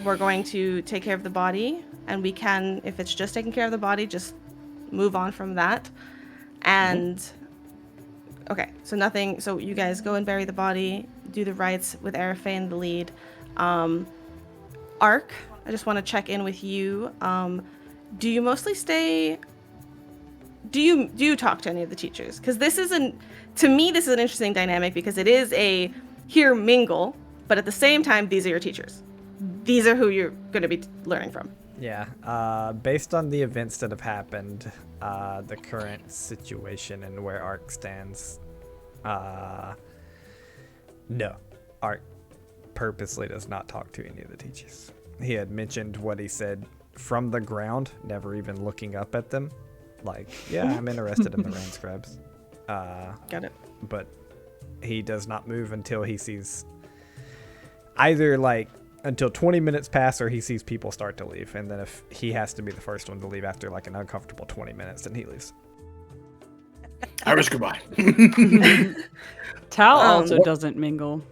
we're going to take care of the body, and we can, if it's just taking care of the body, just move on from that. And okay, so nothing. So you guys go and bury the body, do the rites with Arafane the lead. Ark, I just want to check in with you. Do you mostly stay? Do you talk to any of the teachers? Because this is to me, this is an interesting dynamic because it is a here mingle, but at the same time, these are your teachers. These are who you're going to be learning from. Yeah, based on the events that have happened, the current situation and where Ark stands, no, Ark purposely does not talk to any of the teachers. He had mentioned what he said from the ground, never even looking up at them. Like, yeah, I'm interested in the rain scrubs. Got it. But he does not move until he sees either like until 20 minutes pass or he sees people start to leave. And then if he has to be the first one to leave after like an uncomfortable 20 minutes, then he leaves. Irish goodbye. Tal also doesn't mingle.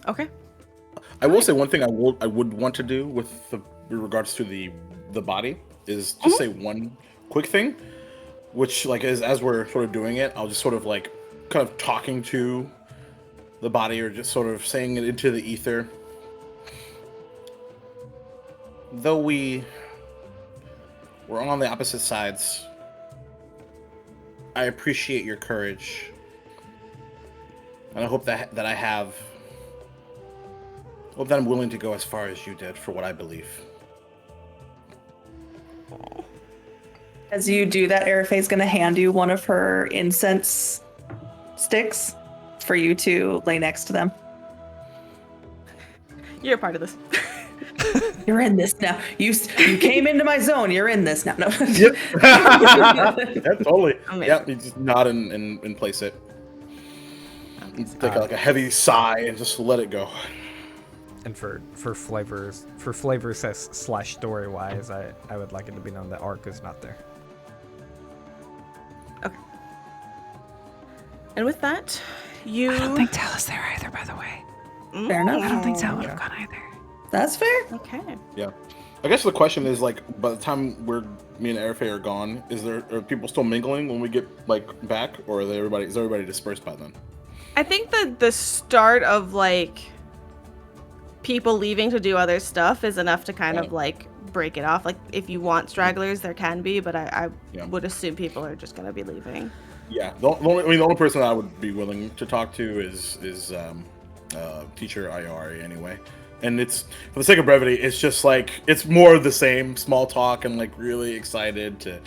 Okay. I will say one thing I would want to do with regards to the body is just say one quick thing, which like as we're sort of doing it, I'll just sort of like kind of talking to the body or just sort of saying it into the ether. Though we're on the opposite sides, I appreciate your courage, and I hope that I'm willing to go as far as you did for what I believe. As you do that, Arafe's going to hand you one of her incense sticks for you to lay next to them. You're a part of this. You're in this now. You came into my zone. You're in this now. No. Yep. Yeah, totally. Amazing. Yeah, you just nod and place it. You take like a heavy sigh and just let it go. And for flavors / story wise, I would like it to be known that Ark is not there. Okay. And with that, you. I don't think Tal is there either, by the way. Fair enough. I don't think Tal would have gone either. That's fair. Okay. Yeah. I guess the question is like, by the time me and Arafe are gone, are people still mingling when we get like back, or is everybody dispersed by then? I think the start of like people leaving to do other stuff is enough to kind of like break it off. Like if you want stragglers, there can be, but I would assume people are just gonna be leaving. Yeah. The only person I would be willing to talk to is teacher Ayari anyway. And it's, for the sake of brevity, it's just like, it's more of the same small talk and like really excited to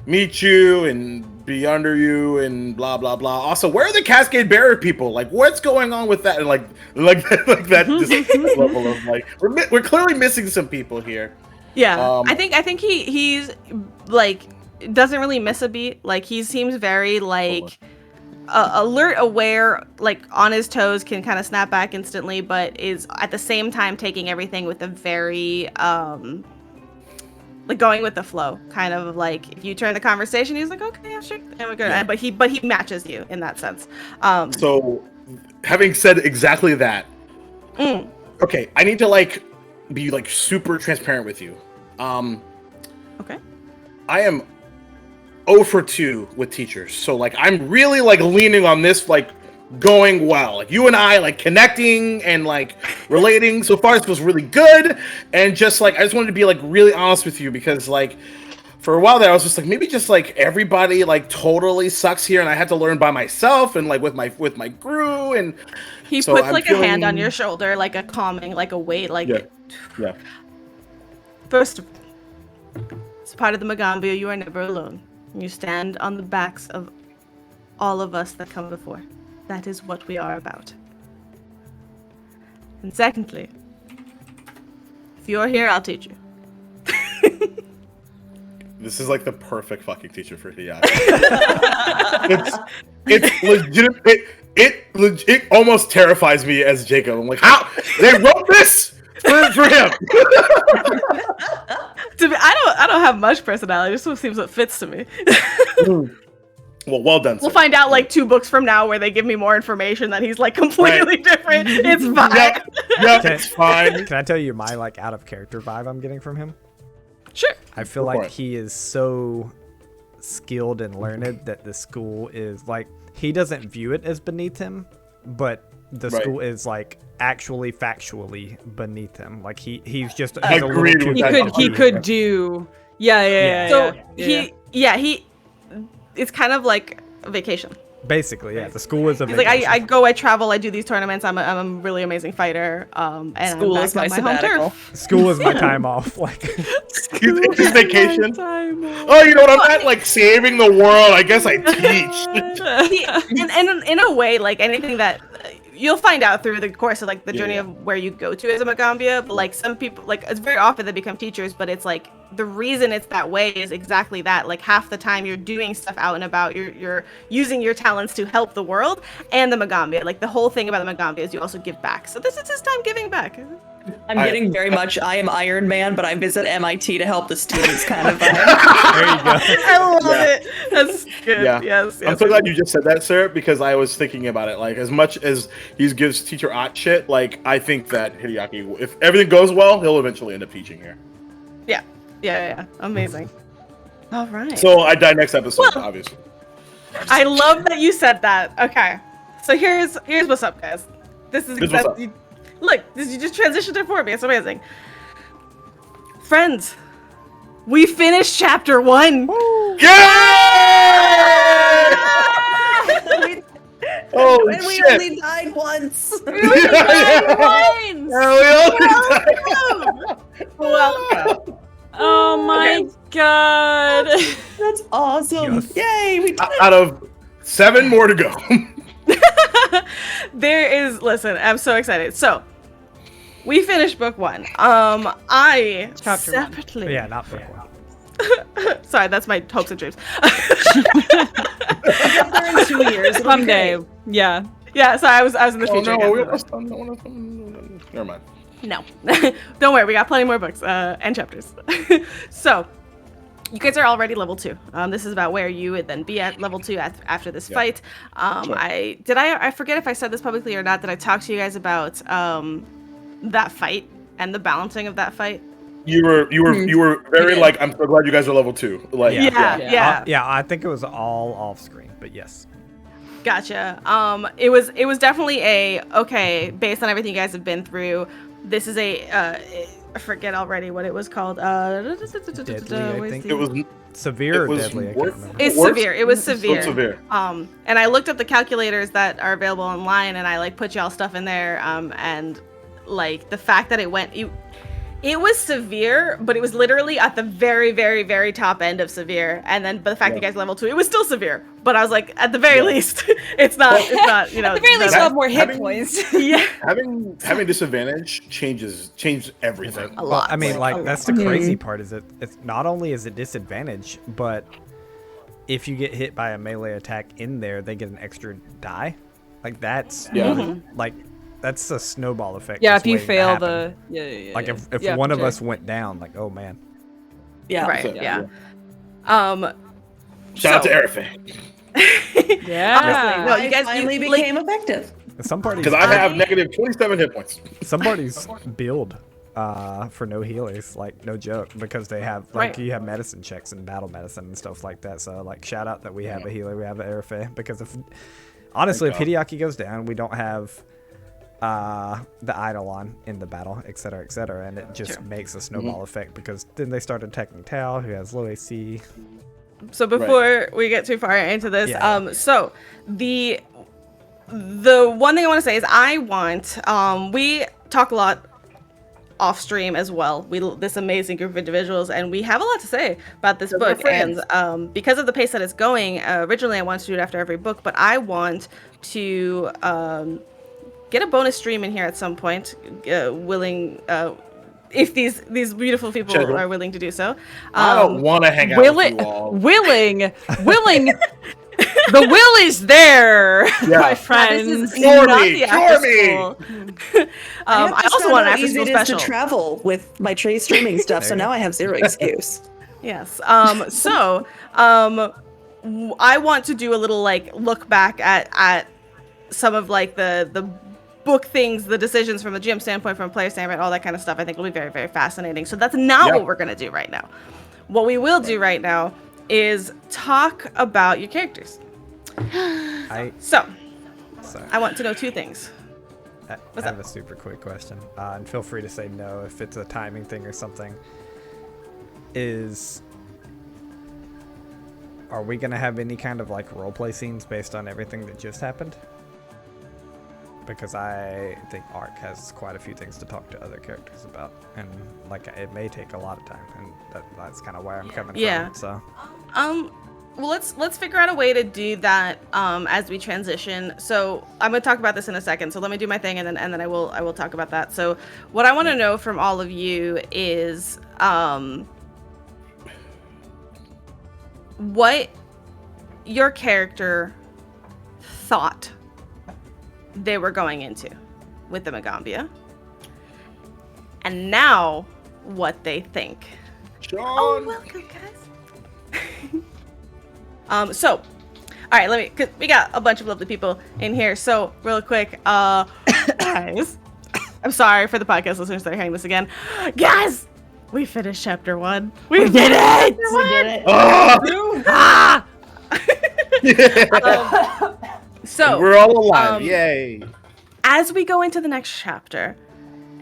meet you and be under you and blah, blah, blah. Also, where are the Cascade Bearer people? Like, what's going on with that? And like that just level of like, we're clearly missing some people here. Yeah. I think he's like, doesn't really miss a beat. Like he seems very like alert, aware, like on his toes, can kind of snap back instantly, but is at the same time taking everything with a very like going with the flow, kind of like if you turn the conversation, he's like, okay, yeah, sure, and we're good. Yeah. But he matches you in that sense. So having said exactly that, okay, I need to like be like super transparent with you. Okay. I am 0 for 2 with teachers, so like I'm really like leaning on this like going well. Like you and I like connecting and like relating so far. This was really good, and just like I just wanted to be like really honest with you because like for a while there I was just like maybe just like everybody like totally sucks here, and I had to learn by myself and like with my crew. And he so puts I'm like feeling... a hand on your shoulder, like a calming, like a weight, like yeah. First, as part of the Magaambya, you are never alone. You stand on the backs of all of us that come before. That is what we are about. And secondly, if you're here, I'll teach you. This is like the perfect fucking teacher for Hiya. it's legit. It almost terrifies me as Jacob. I'm like, how they wrote this for him? I don't have much personality. This one seems what fits to me. Well done. We'll find out like 2 books from now where they give me more information that he's like completely different. It's fine. Yep, it's fine. Can I tell you my like out of character vibe I'm getting from him? Sure. I feel like he is so skilled and learned that the school is like, he doesn't view it as beneath him, but the school is like actually factually beneath him. Like he's just he's a little too he could do So he it's kind of like a vacation. Basically, yeah. The school is a He's vacation. like, I go, I travel, I do these tournaments. I'm a really amazing fighter. And School I'm is back my on home sabbatical. turf. School is my time off. Like It's his vacation. Oh, you know what? I'm not like saving the world. I guess I teach. And in a way, like anything that you'll find out through the course of like the journey of where you go to as a Magaambya, but like some people, like it's very often they become teachers, but it's like the reason it's that way is exactly that. Like half the time you're doing stuff out and about, you're using your talents to help the world and the Magaambya. Like the whole thing about the Magaambya is you also give back. So this is his time giving back. I'm getting very much I am Iron Man, but I visit MIT to help the students kind of vibe. there you go. I love it. That's good. Yeah. Yes. I'm so glad you just said that, sir, because I was thinking about it. Like, as much as he gives teacher Ott shit, like, I think that Hideaki, if everything goes well, he'll eventually end up teaching here. Yeah. Amazing. All right. So I die next episode, obviously. I love that you said that. Okay. So here's what's up, guys. This is Here's what's up. Look, you just transitioned it for me. It's amazing. Friends, we finished chapter 1. Yeah! Oh, And we shit. only died once. Welcome. Oh my god. That's awesome. Yes. Yay, we did it. Out of 7 more to go. Listen, I'm so excited. So, we finished book 1. I Chapter 1. separately. Yeah, not book 1. Sorry, that's my hopes and dreams. We're in 2 years. It'll be Someday. great. Yeah. Yeah, so I was in the Oh, future. no, again. never mind. No. Don't worry, we got plenty more books and chapters. So, you guys are already level 2. This is about where you would then be at level 2 after this fight. Sure. I forget if I said this publicly or not, that I talked to you guys about that fight and the balancing of that fight. You were very like, I'm so glad you guys are level 2. Like, Yeah. Yeah, I think it was all off screen, but yes. Gotcha. It was definitely okay, based on everything you guys have been through. This is I forget already what it was called. Deadly, I think. It was Severe or was deadly, I can't worse. remember. It's Worse? severe. It was severe. So severe. And I looked up the calculators that are available online, and I like put y'all stuff in there. And like the fact that it was severe, but it was literally at the very, very, very top end of severe. And then, but the fact that you guys level 2, it was still severe. But I was like, at the very least, it's not. You know. At the very least, that- we'll have more hit having- points. Yeah. Having disadvantage changed everything. A lot. I mean, like that's the crazy part. Is it's not only is it disadvantage, but if you get hit by a melee attack in there, they get an extra die. Like that's like that's a snowball effect. Yeah, that's if you waiting to fail happen. the yeah. Like if Yeah, one for of sure. us went down, like oh man. Yeah. Right. So, Yeah. Shout out to Arafat. Yeah. No, you guys finally became effective. Some parties Because I have negative 27 hit points. some parties build for no healers, like no joke, because they have like Right. you have medicine checks and battle medicine and stuff like that. So like shout out that we have a healer, we have an Arafe, because if honestly if Thank God. Hideaki goes down, we don't have the Eidolon in the battle, etc., and it just makes a snowball effect because then they start attacking Tao, who has low AC. So before we get too far into this, Yeah. so the one thing I want to say is I want we talk a lot off stream as well. This amazing group of individuals, and we have a lot to say about this book. And because of the pace that it's going, originally I wanted to do it after every book, but I want to get a bonus stream in here at some point, willing, if these beautiful people Sure. are willing to do so. I don't want to hang out with you all. Willing. The will is there, Yeah. my friends. This is Cure not me, the cure after me. school. I also want an after school easy it is special. to travel with my Trey streaming stuff, so now I have zero excuse. Yes. So, I want to do a little like look back at some of like the book things, the decisions from the GM standpoint, from a player standpoint, all that kind of stuff. I think will be very, very fascinating. So that's not what we're gonna do right now. What we will do right now is talk about your characters. So, I want to know two things. I have a super quick question, and feel free to say no if it's a timing thing or something. Are we gonna have any kind of like roleplay scenes based on everything that just happened? Because I think Ark has quite a few things to talk to other characters about, and like it may take a lot of time, and that's kind of where I'm coming from. So, well, let's figure out a way to do that as we transition. So I'm gonna talk about this in a second. So let me do my thing, and then I will talk about that. So what I want to know from all of you is what your character thought they were going into with the Magaambya, and now what they think. Sean. Oh, welcome, guys. So, all right, cause we got a bunch of lovely people in here. So, real quick, guys, I'm sorry for the podcast listeners that are hearing this again. Guys, we finished chapter 1. We did it! We did it. Ah! So We're all alive. Yay. as we go into the next chapter,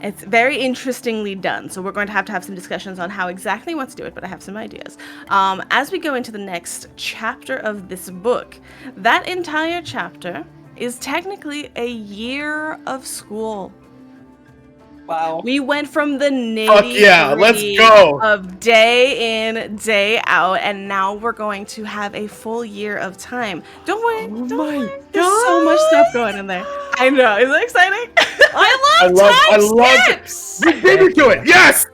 it's very interestingly done. So we're going to have some discussions on how exactly we want to do it, but I have some ideas. As we go into the next chapter of this book, that entire chapter is technically a year of school. Wow. We went from the Fuck yeah, let's nitty-gritty go. of day in, day out, and now we're going to have a full year of time. Don't worry, don't worry. There's so much stuff going in there. I know, isn't it exciting? I love We did it to it. Yes.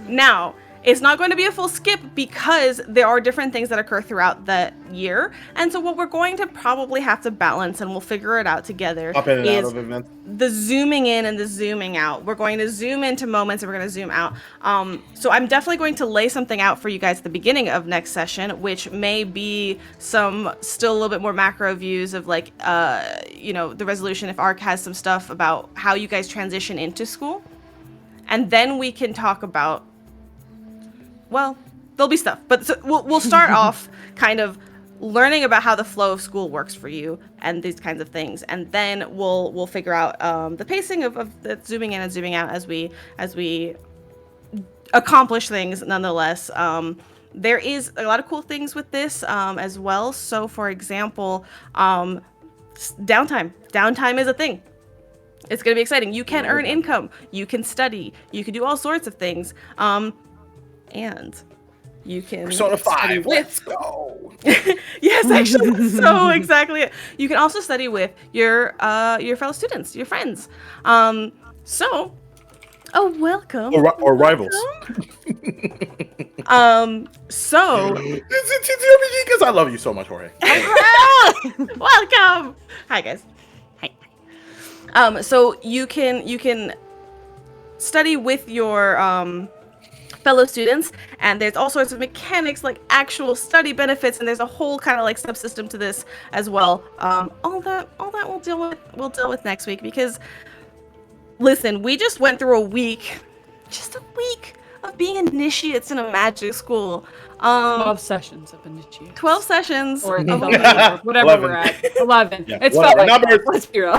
Now, it's not going to be a full skip because there are different things that occur throughout the year. And so what we're going to probably have to balance, and we'll figure it out together, Up in and out is of events. the zooming in and the zooming out. We're going to zoom into moments and we're going to zoom out. So I'm definitely going to lay something out for you guys at the beginning of next session, which may be some still a little bit more macro views of like, the resolution, if Ark has some stuff about how you guys transition into school. And then we can talk about, well, there'll be stuff, but so we'll start off kind of learning about how the flow of school works for you and these kinds of things, and then we'll figure out the pacing of the zooming in and zooming out as we accomplish things nonetheless. There is a lot of cool things with this as well. So for example, downtime is a thing. It's going to be exciting. You can earn income, you can study, you can do all sorts of things, and you can Persona 5. with. Let's go. Yes, actually, that's so exactly it. You can also study with your fellow students, your friends. Welcome. Or rivals. So It's a ttrpg because I love you so much, Jorge. welcome. Hi guys. Hi. So you can study with your fellow students, and there's all sorts of mechanics like actual study benefits, and there's a whole kind of like subsystem to this as well. All that we'll deal with next week, because listen, we just went through a week of being initiates in a magic school. 12 sessions of initiation. 12 sessions. Or of- whatever 11. we're at. 11. Yeah, It's 11. felt like Numbers. that. Let's be real.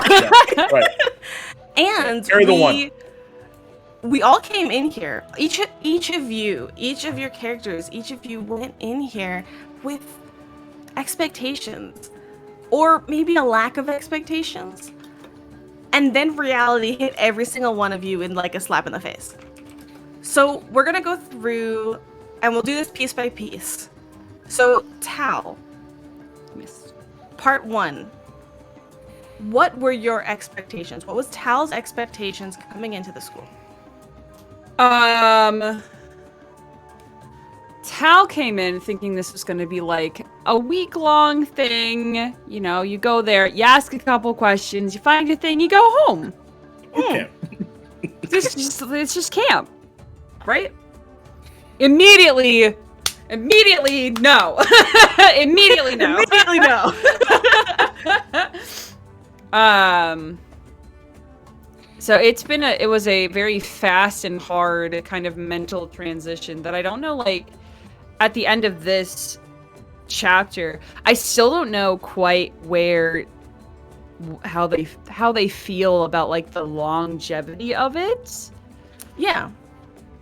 Yeah, right. And Carry the one. we all came in here. Each of your characters, each of you went in here with expectations, or maybe a lack of expectations, and then reality hit every single one of you in like a slap in the face. So we're gonna go through, and we'll do this piece by piece. So Tal, Missed. part 1. what were your expectations? What was Tal's expectations coming into the school? Tal came in thinking this was going to be like a week-long thing. You know, you go there, you ask a couple questions, you find your thing, you go home. Okay. It's just camp, right? Immediately, no. Immediately no. Immediately no. So it was a very fast and hard kind of mental transition that I don't know, like, at the end of this chapter, I still don't know quite how they feel about, like, the longevity of it. Yeah.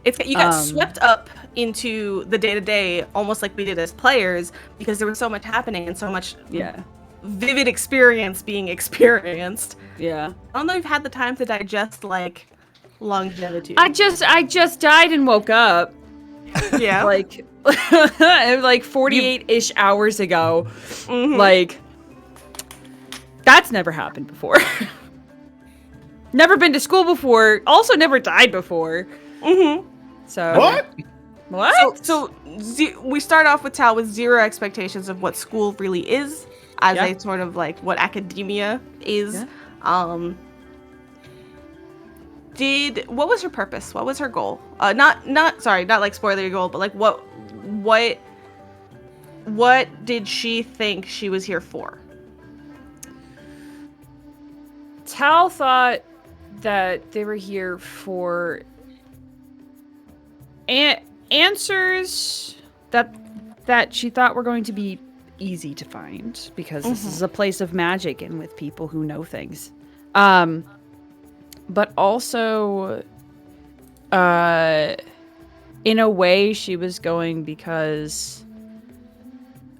You got swept up into the day-to-day almost like we did as players because there was so much happening and so much vivid experience being experienced. Yeah. I don't know if you've had the time to digest, like, longevity. I just died and woke up. Yeah. Like 48-ish hours ago. Mm-hmm. Like, that's never happened before. Never been to school before. Also never died before. Mm-hmm. So What? So we start off with Tal with zero expectations of what school really is, as a sort of like what academia is. Yeah. What was her purpose? What was her goal? Not like spoiler your goal, but like what did she think she was here for? Tal thought that they were here for answers that she thought were going to be easy to find because this is a place of magic and with people who know things. But also, in a way, she was going because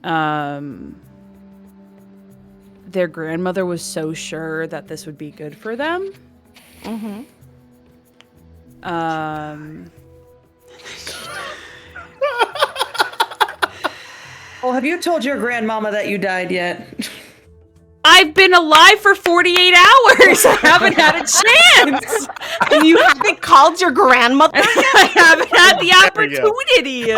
their grandmother was so sure that this would be good for them. Well, have you told your grandmama that you died yet? I've been alive for 48 hours. I haven't had a chance. And you haven't called your grandmother? I haven't had the opportunity.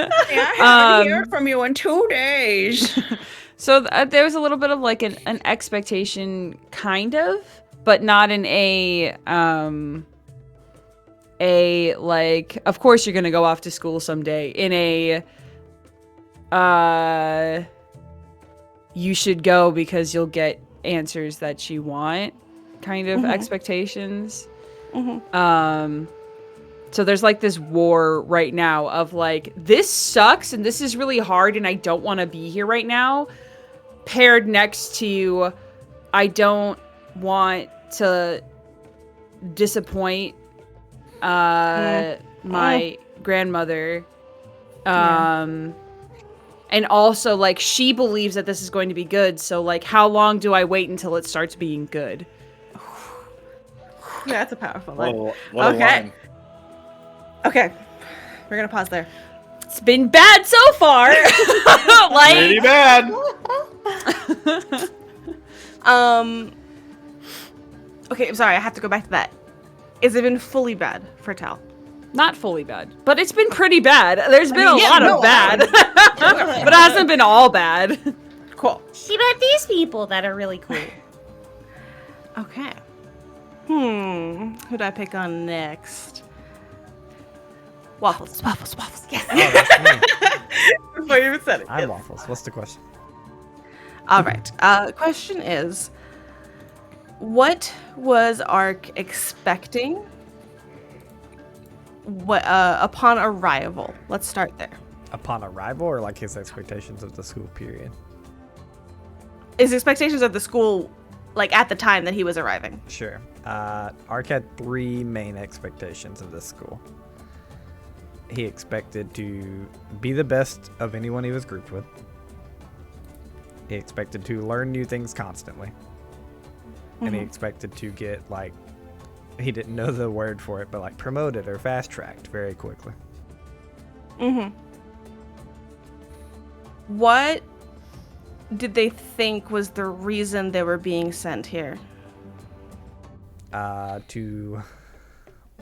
I haven't heard from you in 2 days. So there was a little bit of like an expectation, kind of, but not in a like, of course you're gonna go off to school someday. In a you should go because you'll get answers that you want kind of expectations. So there's like this war right now of like, this sucks and this is really hard and I don't want to be here right now, paired next to I don't want to disappoint my grandmother. And also, like, she believes that this is going to be good, so, like, how long do I wait until it starts being good? Yeah, that's a powerful line. What a line. Okay. We're gonna pause there. It's been bad so far! Like, Pretty bad. Okay, I'm sorry, I have to go back to that. Has it been fully bad for Tal? not fully bad, but it's been pretty bad. There's been a lot of bad, but it hasn't been all bad. Cool. She met these people that are really cool. Okay. Who do I pick on next? Waffles. Yes. Oh, that's me. Before you even said it. I'm yes. Waffles. What's the question? All right. Question is, what was Ark expecting upon arrival? Let's start there. Upon arrival, or like his expectations of the school period? His expectations of the school, like at the time that he was arriving. Sure. Ark had 3 main expectations of this school. He expected to be the best of anyone he was grouped with. He expected to learn new things constantly. And he expected to get, like, he didn't know the word for it, but like promoted or fast-tracked very quickly. What did they think was the reason they were being sent here? To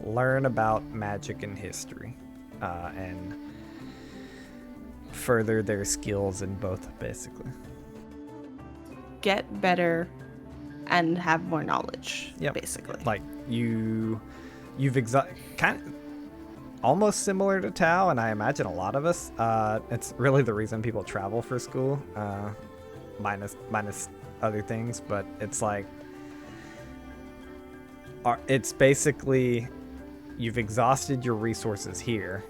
learn about magic and history, and further their skills in both, basically. Get better and have more knowledge, Yep. basically. Like you've kind of almost similar to Tao, and I imagine a lot of us. It's really the reason people travel for school, minus other things, but it's like it's basically you've exhausted your resources here.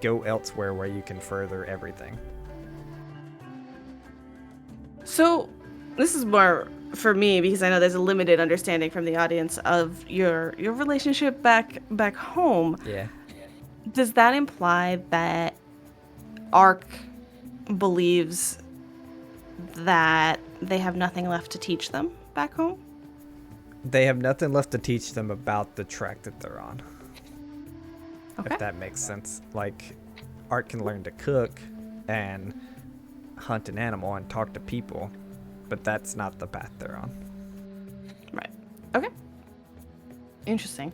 Go elsewhere where you can further everything. So, this is more for me because I know there's a limited understanding from the audience of your relationship back home. Yeah. Does that imply that Ark believes that they have nothing left to teach them back home? They have nothing left to teach them about the track that they're on. Okay. If that makes sense. Like, Art can learn to cook and hunt an animal and talk to people, but that's not the path they're on. Right. Okay. Interesting.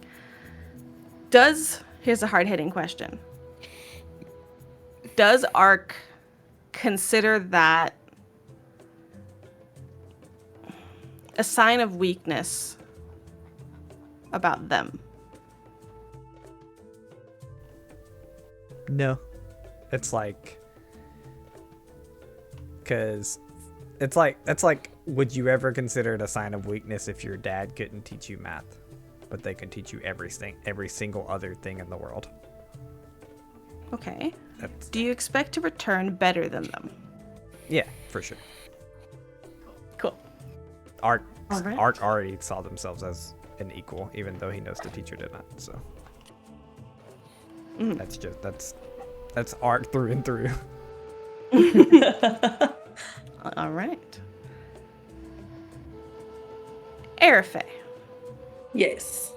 Here's a hard-hitting question. Does Ark consider that a sign of weakness about them? No. It's like, because it's like, would you ever consider it a sign of weakness if your dad couldn't teach you math, but they can teach you every single other thing in the world? Okay. That's, Do you expect to return better than them? yeah, for sure. Cool. Art All right. already saw themselves as an equal, even though he knows the teacher did not. So that's Art through and through. All right. Arafe, Yes.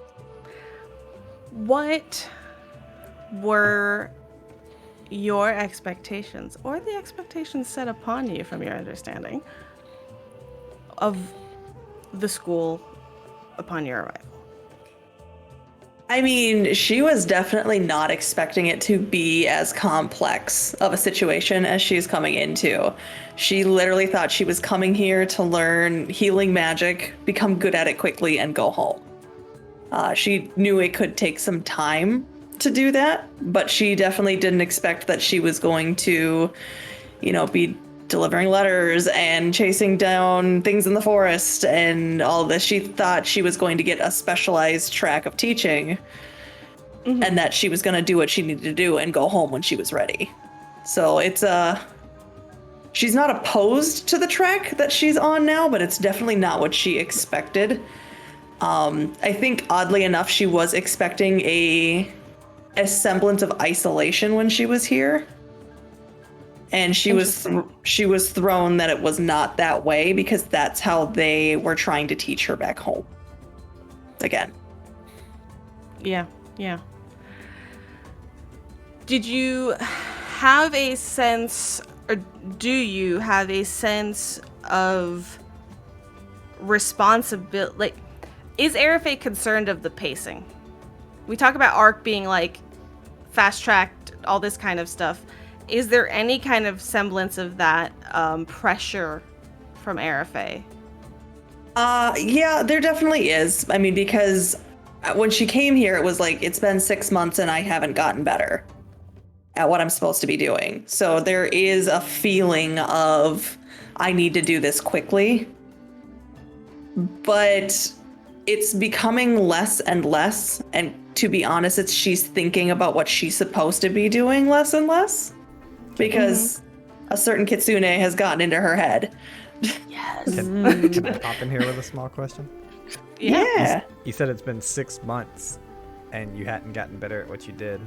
what were your expectations, or the expectations set upon you from your understanding of the school upon your arrival? I mean, she was definitely not expecting it to be as complex of a situation as she's coming into. She literally thought she was coming here to learn healing magic, become good at it quickly, and go home. She knew it could take some time to do that, but she definitely didn't expect that she was going to, be delivering letters and chasing down things in the forest and all this. She thought she was going to get a specialized track of teaching, and that she was going to do what she needed to do and go home when she was ready. So it's she's not opposed to the track that she's on now, but it's definitely not what she expected. I think oddly enough, she was expecting a semblance of isolation when she was here. And she was thrown that it was not that way, because that's how they were trying to teach her back home. Again. Yeah. Did you have a sense, or do you have a sense of responsibility? Like, is Arafe concerned of the pacing? We talk about Ark being like fast-tracked, all this kind of stuff. Is there any kind of semblance of that pressure from Arafe? Yeah, there definitely is. I mean, because when she came here, it was like, it's been 6 months and I haven't gotten better at what I'm supposed to be doing. So there is a feeling of, I need to do this quickly. But it's becoming less and less. And to be honest, she's thinking about what she's supposed to be doing less and less. Because a certain kitsune has gotten into her head. Yes. Can I pop in here with a small question? Yeah. You said it's been 6 months and you hadn't gotten better at what you did.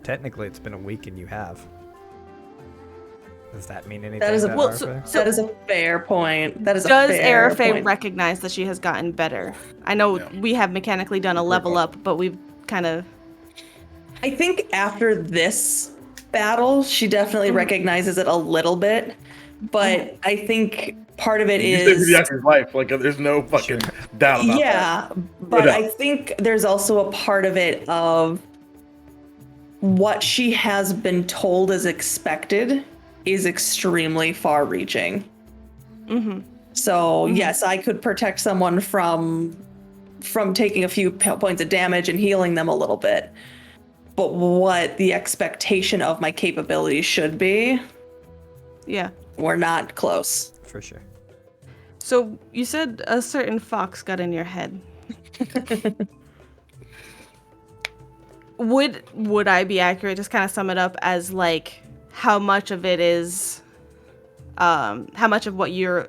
Technically, it's been a week and you have. Does that mean anything? That is to Arafe? that is a fair point. That is Does a fair Arafe point. recognize that she has gotten better? I know we have mechanically done a level up, but we've kind of... I think after this battle, she definitely recognizes it a little bit, but I think part of it You saved is Hideaki's life. Like, there's no fucking doubt about that. yeah, but I think there's also a part of it of what she has been told is expected is extremely far-reaching. So yes, I could protect someone from taking a few points of damage and healing them a little bit. But what the expectation of my capabilities should be, Yeah. we're not close. For sure. So you said a certain fox got in your head. Would I be accurate? Just kind of sum it up as like how much of it is, how much of what you're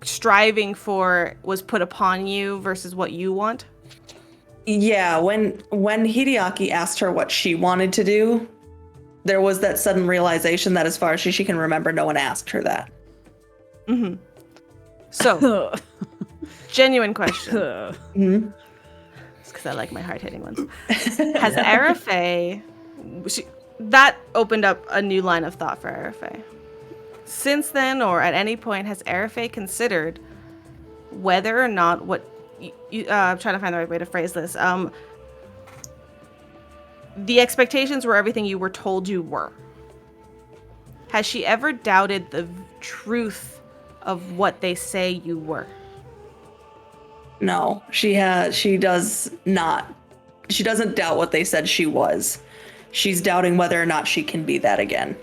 striving for was put upon you versus what you want? Yeah, when Hideaki asked her what she wanted to do, there was that sudden realization that as far as she can remember, no one asked her that. So, genuine question. Mhm. It's because I like my hard-hitting ones. Has Arafe... that opened up a new line of thought for Arafe. Since then, or at any point, has Arafe considered whether or not what... I'm trying to find the right way to phrase this. The expectations were everything you were told you were. Has she ever doubted the truth of what they say you were? No, she does not. She doesn't doubt what they said she was. She's doubting whether or not she can be that again.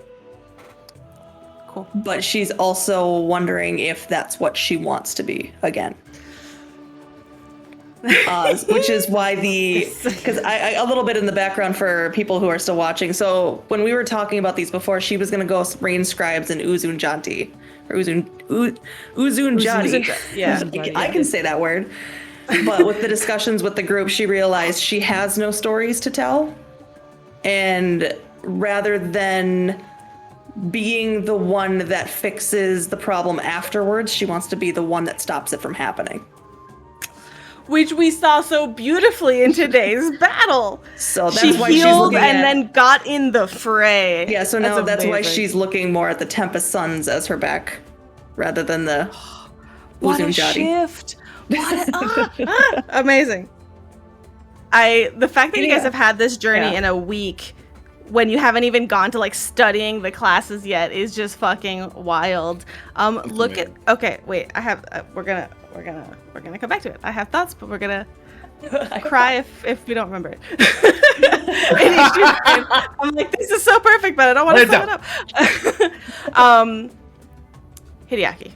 Cool. But she's also wondering if that's what she wants to be again. Which is why because I a little bit in the background for people who are still watching. So when we were talking about these before, she was going to go rain scribes in Uzunjanti. Or Uzunjati. Yeah. I can say that word. But with the discussions with the group, she realized she has no stories to tell. And rather than being the one that fixes the problem afterwards, she wants to be the one that stops it from happening. Which we saw so beautifully in today's battle. So that's she why she's healed looking and at, then got in the fray. yeah. So now that's why amazing. she's looking more at the Tempest Suns as her back, rather than the What a Uzunjati. shift! Amazing. The fact that you guys have had this journey in a week when you haven't even gone to like studying the classes yet is just fucking wild. Look at wait, I have we're gonna come back to it. I have thoughts, but we're gonna cry if we don't remember it. I'm like, this is so perfect, but I don't want to sum it up. Hideaki.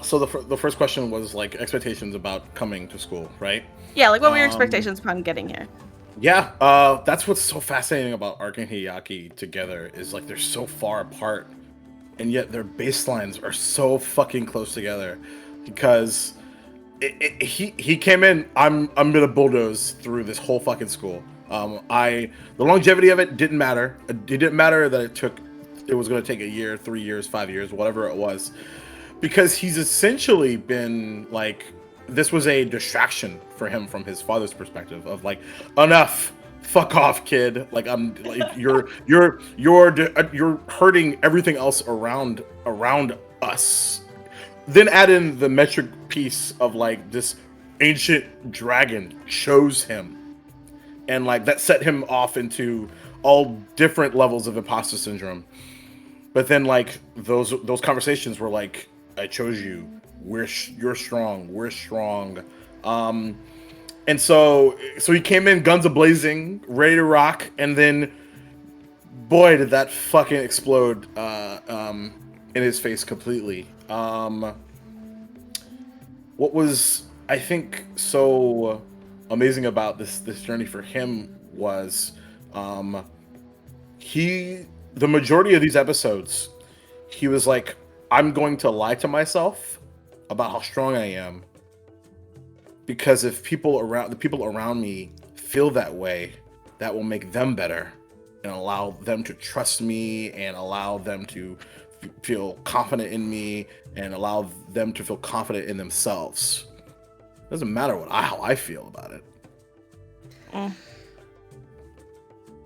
So the first question was like expectations about coming to school, right? Yeah, like what were your expectations upon getting here? Yeah, that's what's so fascinating about Ark and Hideaki together is like they're so far apart, and yet their baselines are so fucking close together. Because he came in, I'm gonna bulldoze through this whole fucking school. The longevity of it didn't matter. It didn't matter that it was gonna take a year, 3 years, 5 years, whatever it was, because he's essentially been like. This was a distraction for him from his father's perspective of like, enough, fuck off, kid. Like you're hurting everything else around us. Then add in the metric piece of like this ancient dragon chose him, and like that set him off into all different levels of imposter syndrome. But then like those conversations were like, I chose you. You're strong. We're strong. And so he came in guns a-blazing, ready to rock, and then boy did that fucking explode in his face completely. What was I think so amazing about this journey for him was the majority of these episodes he was like, I'm going to lie to myself about how strong I am, because if the people around me feel that way, that will make them better and allow them to trust me and allow them to feel confident in me and allow them to feel confident in themselves. It doesn't matter how I feel about it.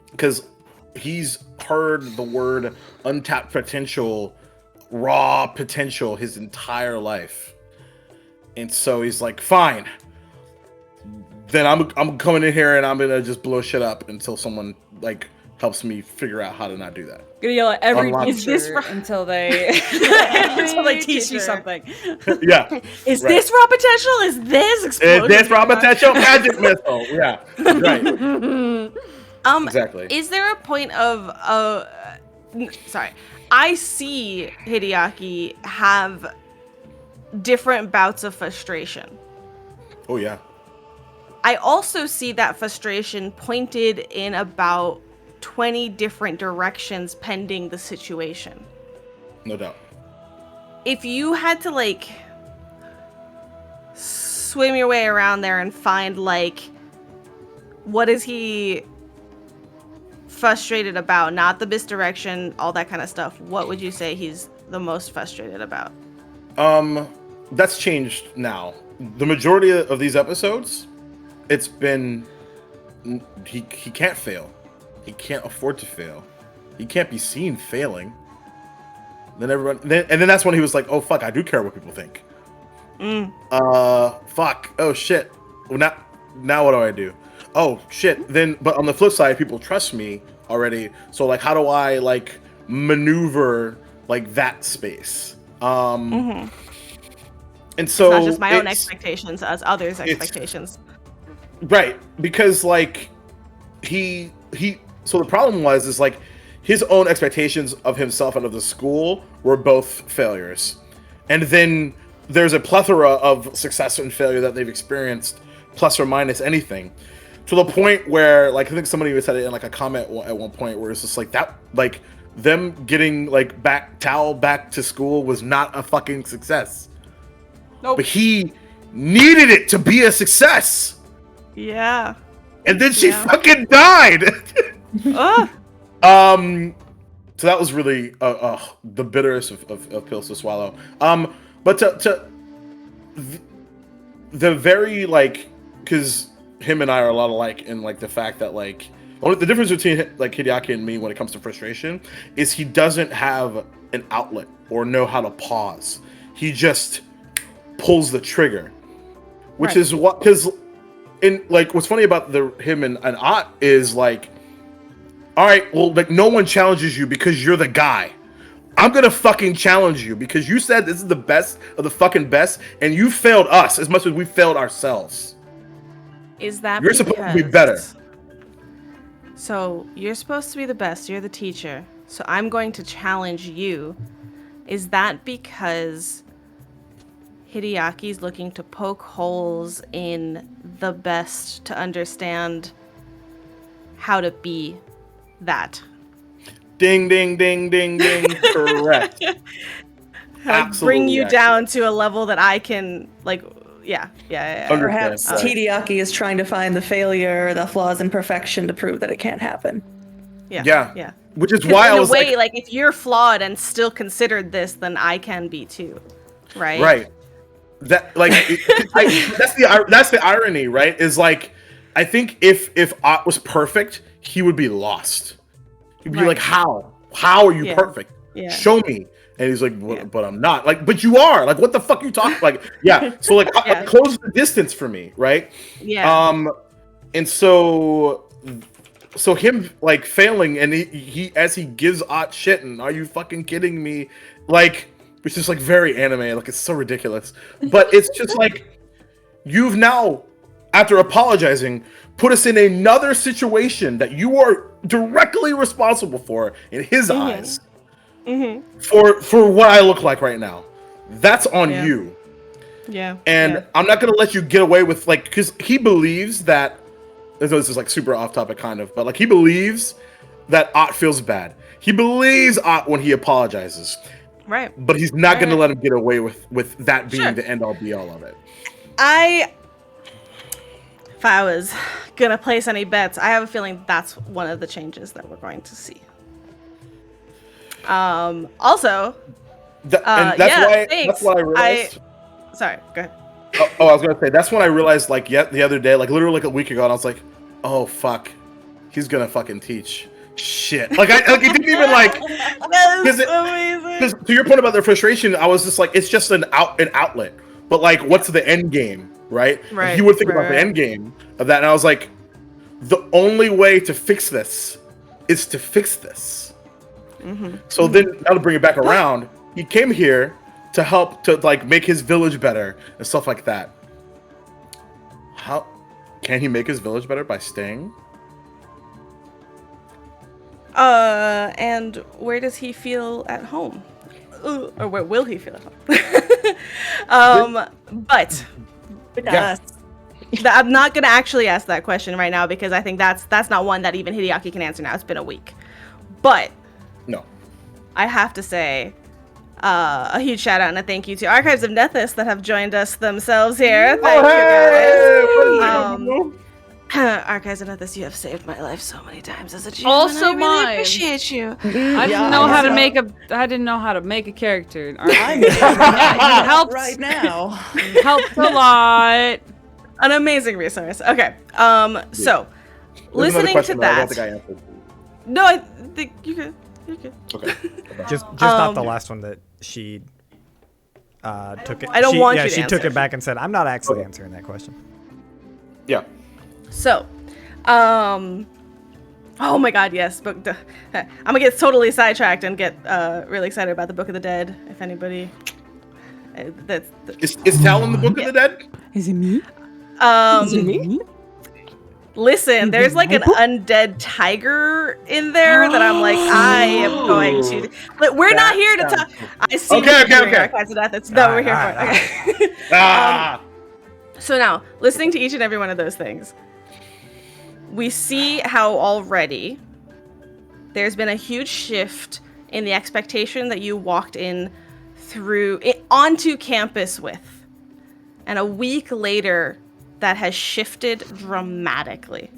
Because he's heard the word untapped potential, raw potential his entire life. And so he's like, fine. Then I'm coming in here and I'm gonna just blow shit up until someone like helps me figure out how to not do that. Gonna yell at every Unlock- teacher until they teach you something. Yeah. Is Right. this raw potential? Is this exploding? Is this raw potential magic missile? Yeah. Right. Exactly. Is there a point of sorry. I see Hideaki have different bouts of frustration. Oh yeah. I also see that frustration pointed in about 20 different directions pending the situation. No doubt. If you had to like swim your way around there and find like what is he frustrated about, not the misdirection, all that kind of stuff, what would you say he's the most frustrated about? That's changed now. The majority of these episodes, it's been he can't fail. He can't afford to fail. He can't be seen failing. Then that's when he was like, "Oh fuck, I do care what people think." Fuck. Oh shit. Well, now what do I do? Oh shit. Then, but on the flip side, people trust me already. So like, how do I like maneuver like that space? And so It's not just my own expectations as others' expectations. Right, because like he so the problem is like his own expectations of himself and of the school were both failures. And then there's a plethora of success and failure that they've experienced, plus or minus anything. To the point where, like, I think somebody even said it in like a comment at one point where it's just like that, like them getting like Tao back to school was not a fucking success. Nope. But he needed it to be a success. Yeah. And then she fucking died. So that was really the bitterest of pills to swallow. But to the very like, because him and I are a lot alike in like the fact that like the difference between like Hideaki and me when it comes to frustration is he doesn't have an outlet or know how to pause. He just pulls the trigger, which is what, because in like what's funny about him and Ott is like, all right, well, like no one challenges you because you're the guy. I'm gonna fucking challenge you because you said this is the best of the fucking best, and you failed us as much as we failed ourselves. Is that you're supposed to be better? So you're supposed to be the best. You're the teacher. So I'm going to challenge you. Is that because Hideaki's looking to poke holes in the best to understand how to be that? Ding, ding, ding, ding, ding. Correct. Like bring you down to a level that I can, like, yeah. Perhaps Hideaki is trying to find the failure, the flaws, and perfection to prove that it can't happen. Yeah. Which is why I was like, if you're flawed and still considered this, then I can be too, right? Right. That like that's the irony, right? Is like, I think if Ott was perfect, he would be lost. He'd be like, how are you perfect? Yeah. Show me. And he's like, but I'm not. Like, but you are. Like, what the fuck you talking? Like, yeah. So like, close the distance for me, right? Yeah. And so him like failing, and he as he gives Ott shit, and are you fucking kidding me? Like, which is like very anime. Like, it's so ridiculous. But it's just like, you've now, after apologizing, put us in another situation that you are directly responsible for in his eyes. For what I look like right now. That's on you. Yeah. And I'm not gonna let you get away with, like, because he believes that, this is like super off topic kind of, but like he believes that Ott feels bad. He believes Ott when he apologizes. Right. But he's not gonna let him get away with that being the end all be all of it. If I was gonna place any bets, I have a feeling that's one of the changes that we're going to see. Also, that's why I realized. Sorry, go ahead. I was gonna say that's when I realized, like, the other day, like literally like a week ago, and I was like, oh fuck, he's gonna fucking teach. shit. Like it didn't even like. That's amazing. Because to your point about the frustration, I was just like, it's just an outlet. But like, what's the end game, right? Right, Like, you would think about right. the end game of that, and I was like, the only way to fix this is to fix this. So then, now to bring it back around, he came here to help to like make his village better and stuff like that. How can he make his village better by staying? And where does he feel at home? Or where will he feel at home? But With Yeah. us. I'm not gonna actually ask that question right now because I think that's not one that even Hideaki can answer now. It's been a week. But No. I have to say a huge shout out and a thank you to Archives of Nethys that have joined us themselves here. Thank you guys. Archives of Nethys, you have saved my life so many times as a GM. Also and I really mine. appreciate you. I didn't Yeah, know how to so- make a. I didn't know how to make a character. I'm You helped. right now. Helped a lot. An amazing resource. Okay. So There's another listening to question that I don't that. think I answered. No, I think you could. You could. Okay. Just not the Um, last one that she took it. I don't want you to she took answer. it back and said, "I'm not actually Okay. answering that question." Yeah. So, oh my God, yes, book. I'm gonna get totally sidetracked and get really excited about the Book of the Dead. If anybody, that's Is Tal in the Book of the Dead? Is it me? me. Listen, there's like an undead tiger in there that I'm like, I am going to. But we're not here to talk. I see. Okay, what you're doing, okay. Archives of Death. It's no, we're here for Alright, it. Okay. Ah. So now, listening to each and every one of those things, we see how already there's been a huge shift in the expectation that you walked in onto campus with. And a week later, that has shifted dramatically.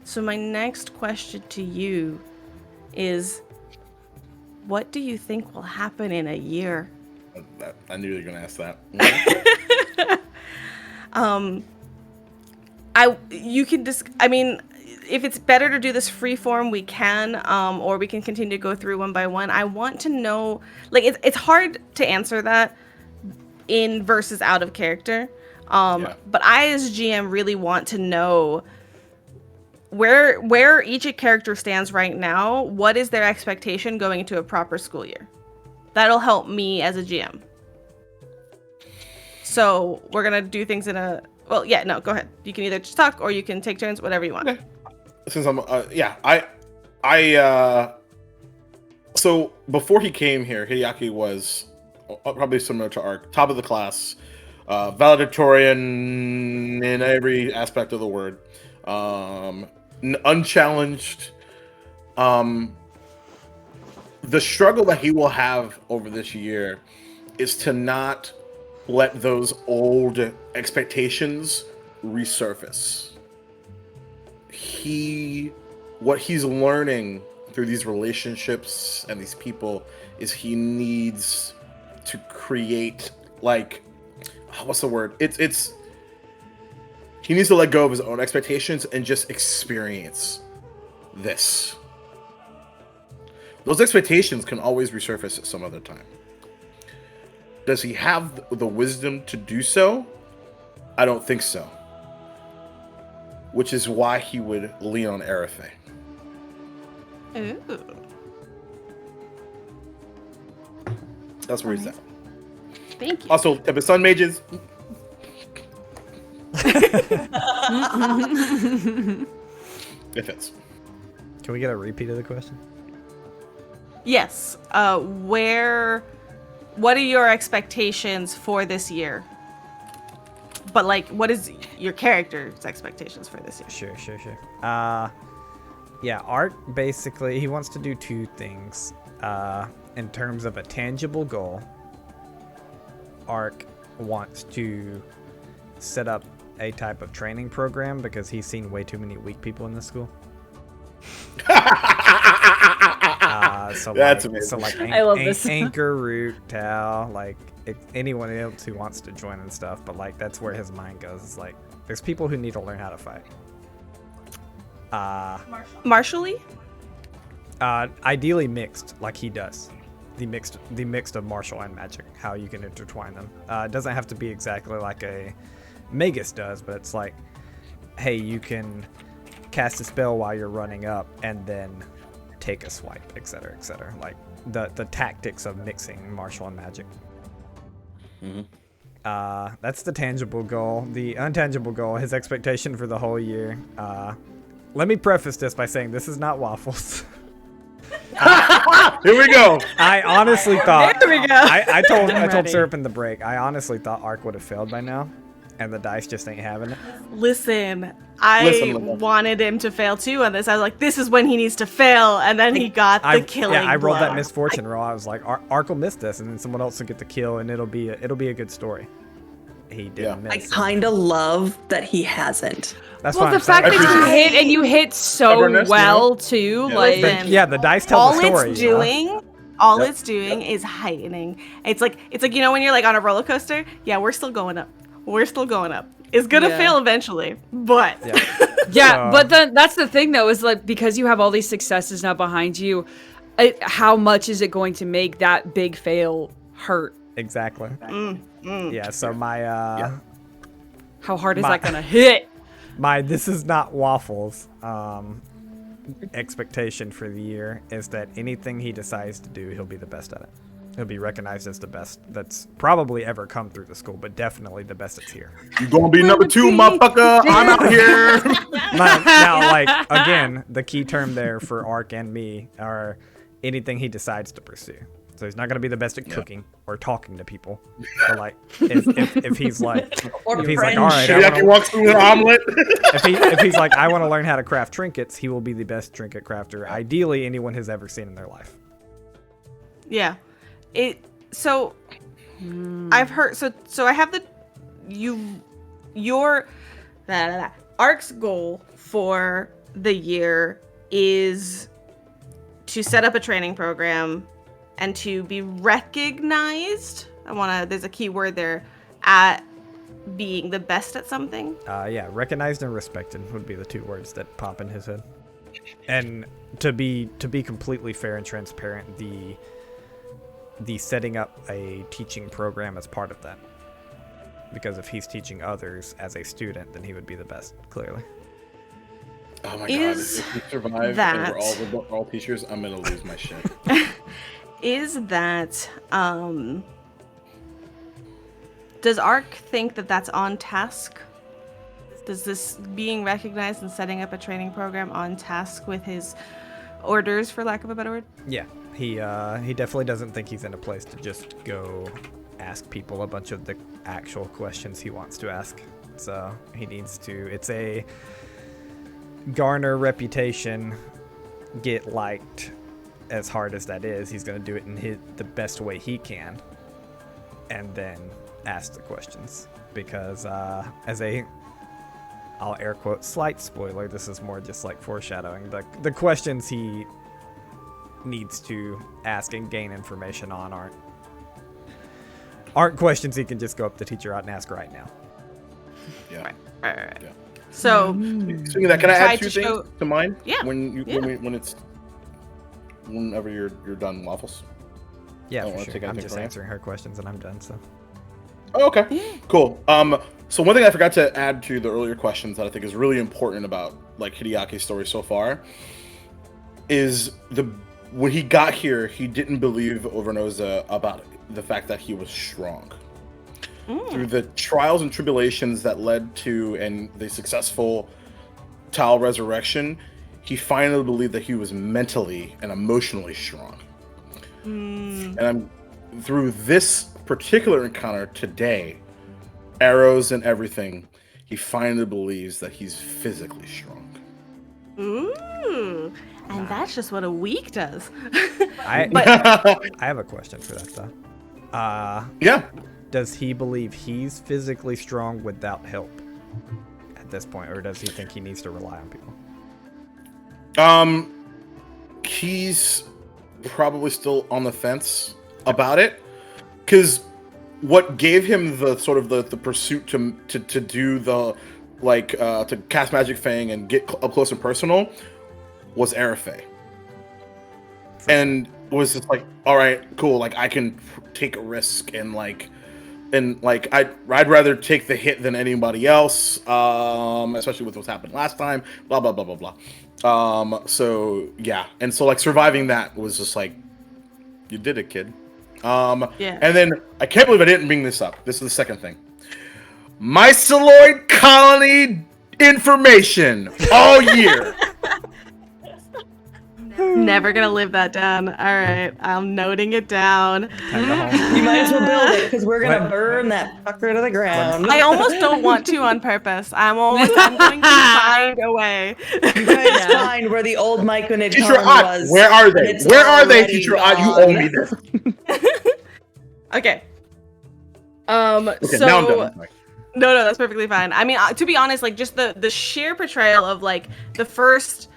So my next question to you is, what do you think will happen in a year? I knew you were gonna ask that. I mean, if it's better to do this free form, we can, or we can continue to go through one by one. I want to know, like, it's hard to answer that in versus out of character. Yeah. But I, as GM, really want to know where each character stands right now. What is their expectation going into a proper school year? That'll help me as a GM. So we're gonna do things in a. Well, yeah, no, go ahead. You can either just talk or you can take turns, whatever you want. Okay. Since I'm, so before he came here, Hideaki was probably similar to Ark, top of the class, valedictorian in every aspect of the word, unchallenged. The struggle that he will have over this year is to not let those old expectations resurface. What he's learning through these relationships and these people is he needs to create, like, what's the word? It's he needs to let go of his own expectations and just experience this. Those expectations can always resurface at some other time. Does he have the wisdom to do so? I don't think so. Which is why he would lean on Arathe. Ooh. That's where he's at. Thank you. Also, if his son mages, it fits. Can we get a repeat of the question? Yes. What are your expectations for this year? But, like, what is your character's expectations for this year? Sure. Yeah, Art basically, he wants to do two things. In terms of a tangible goal, Ark wants to set up a type of training program because he's seen way too many weak people in the school. That's amazing. So like I love this. Anchor, Root, Tal, like anyone else who wants to join and stuff, but like that's where his mind goes. It's like there's people who need to learn how to fight. Marshally? Ideally mixed, like he does. The mixed of martial and magic, how you can intertwine them. It doesn't have to be exactly like a Magus does, but it's like, hey, you can cast a spell while you're running up and then take a swipe, etc., etc. Like the tactics of mixing martial and magic. That's the tangible goal. The untangible goal, his expectation for the whole year. Let me preface this by saying this is not Waffles. Here we go. I honestly thought. There we go. I told ready. Syrup in the break. I honestly thought Ark would have failed by now, and the dice just ain't having it. Listen, I Listen. wanted him to fail too on this. I was like, this is when he needs to fail, and then he got the killing I rolled blow. that misfortune roll. I was like, Ark will miss this, and then someone else will get the kill, and it'll be a good story. He didn't I miss. kind of love that he hasn't. That's Well, what the I'm fact saying. that you hit and you hit so Stubbornness, well too, Yeah. like Listen. Yeah, the dice tell all the story. it's you know? doing, all it's doing is heightening. It's like you know when you're like on a roller coaster. Yeah, we're still going up. We're still going up. It's gonna Yeah. fail eventually, but yeah. So- But that's the thing though, is like because you have all these successes now behind you, how much is it going to make that big fail hurt? Exactly. Yeah. So my How hard is My- that gonna hit? this is not Waffles. Expectation for the year is that anything he decides to do, he'll be the best at it. He'll be recognized as the best that's probably ever come through the school, but definitely the best that's here. You gonna be number 2, motherfucker. I'm out here. Now, like, again, the key term there for Ark and me are anything he decides to pursue. So he's not going to be the best at cooking or talking to people. But like, if he's like, all right, Teriyaki walks through with an omelet. if he's like, I want to learn how to craft trinkets, he will be the best trinket crafter, ideally anyone has ever seen in their life. yeah, So I've heard. So I have your Ark's goal for the year is to set up a training program and to be recognized. There's a key word there, at being the best at something. Yeah, recognized and respected would be the two words that pop in his head. And to be completely fair and transparent, the setting up a teaching program as part of that. Because if he's teaching others as a student, then he would be the best, clearly. Oh my Is god! If we survive that- and we're all teachers, I'm gonna lose my shit. Is that does Ark think that that's on task? Does this being recognized and setting up a training program on task with his orders, for lack of a better word? Yeah, he definitely doesn't think he's in a place to just go ask people a bunch of the actual questions he wants to ask. So he needs to, it's a garner reputation, get liked. As hard as that is, he's going to do it in the best way he can, and then ask the questions. Because I'll air quote, slight spoiler, this is more just like foreshadowing. The questions he needs to ask and gain information on aren't questions he can just go up the teacher out and ask right now. Yeah. Right. Yeah. So Speaking of that, can I Try add two to things show- to mine? Yeah. Whenever you're done, Waffles. Yeah, I don't for wanna sure. take I'm anything just from you. answering her questions and I'm done. So Oh, okay. Cool. So one thing I forgot to add to the earlier questions that I think is really important about like Hideaki's story so far is when he got here, he didn't believe Overnoza about the fact that he was strong. Through the trials and tribulations that led to and the successful Tal resurrection, he finally believed that he was mentally and emotionally strong. And through this particular encounter today, arrows and everything, he finally believes that he's physically strong. ooh, and that's just what a week does. I But I have a question for that though. Yeah. Does he believe he's physically strong without help at this point, or does he think he needs to rely on people? He's probably still on the fence about it, because what gave him the sort of the pursuit to do the to cast Magic Fang and get up close and personal was Arafay. and was just like, all right, cool. Like I can take a risk and I'd rather take the hit than anybody else, especially with what's happened last time. Blah blah blah blah blah. So yeah, and so like surviving that was just like, you did it, kid. Yeah. And then I can't believe I didn't bring this up. This is the second thing. Myceloid colony information all year. Never gonna live that down. All right, I'm noting it down. Time to home. You might as well build it because we're gonna What? burn that fucker to the ground. I almost don't want to on purpose. I'm going to find a way. You guys find where the old micronage Teacher colony Ott, was. where are they? It's Where are they, already Teacher Ott? You gone. owe me this. Okay. Okay, So now I'm done. Like, no, that's perfectly fine. I mean, to be honest, like just the sheer portrayal of like the first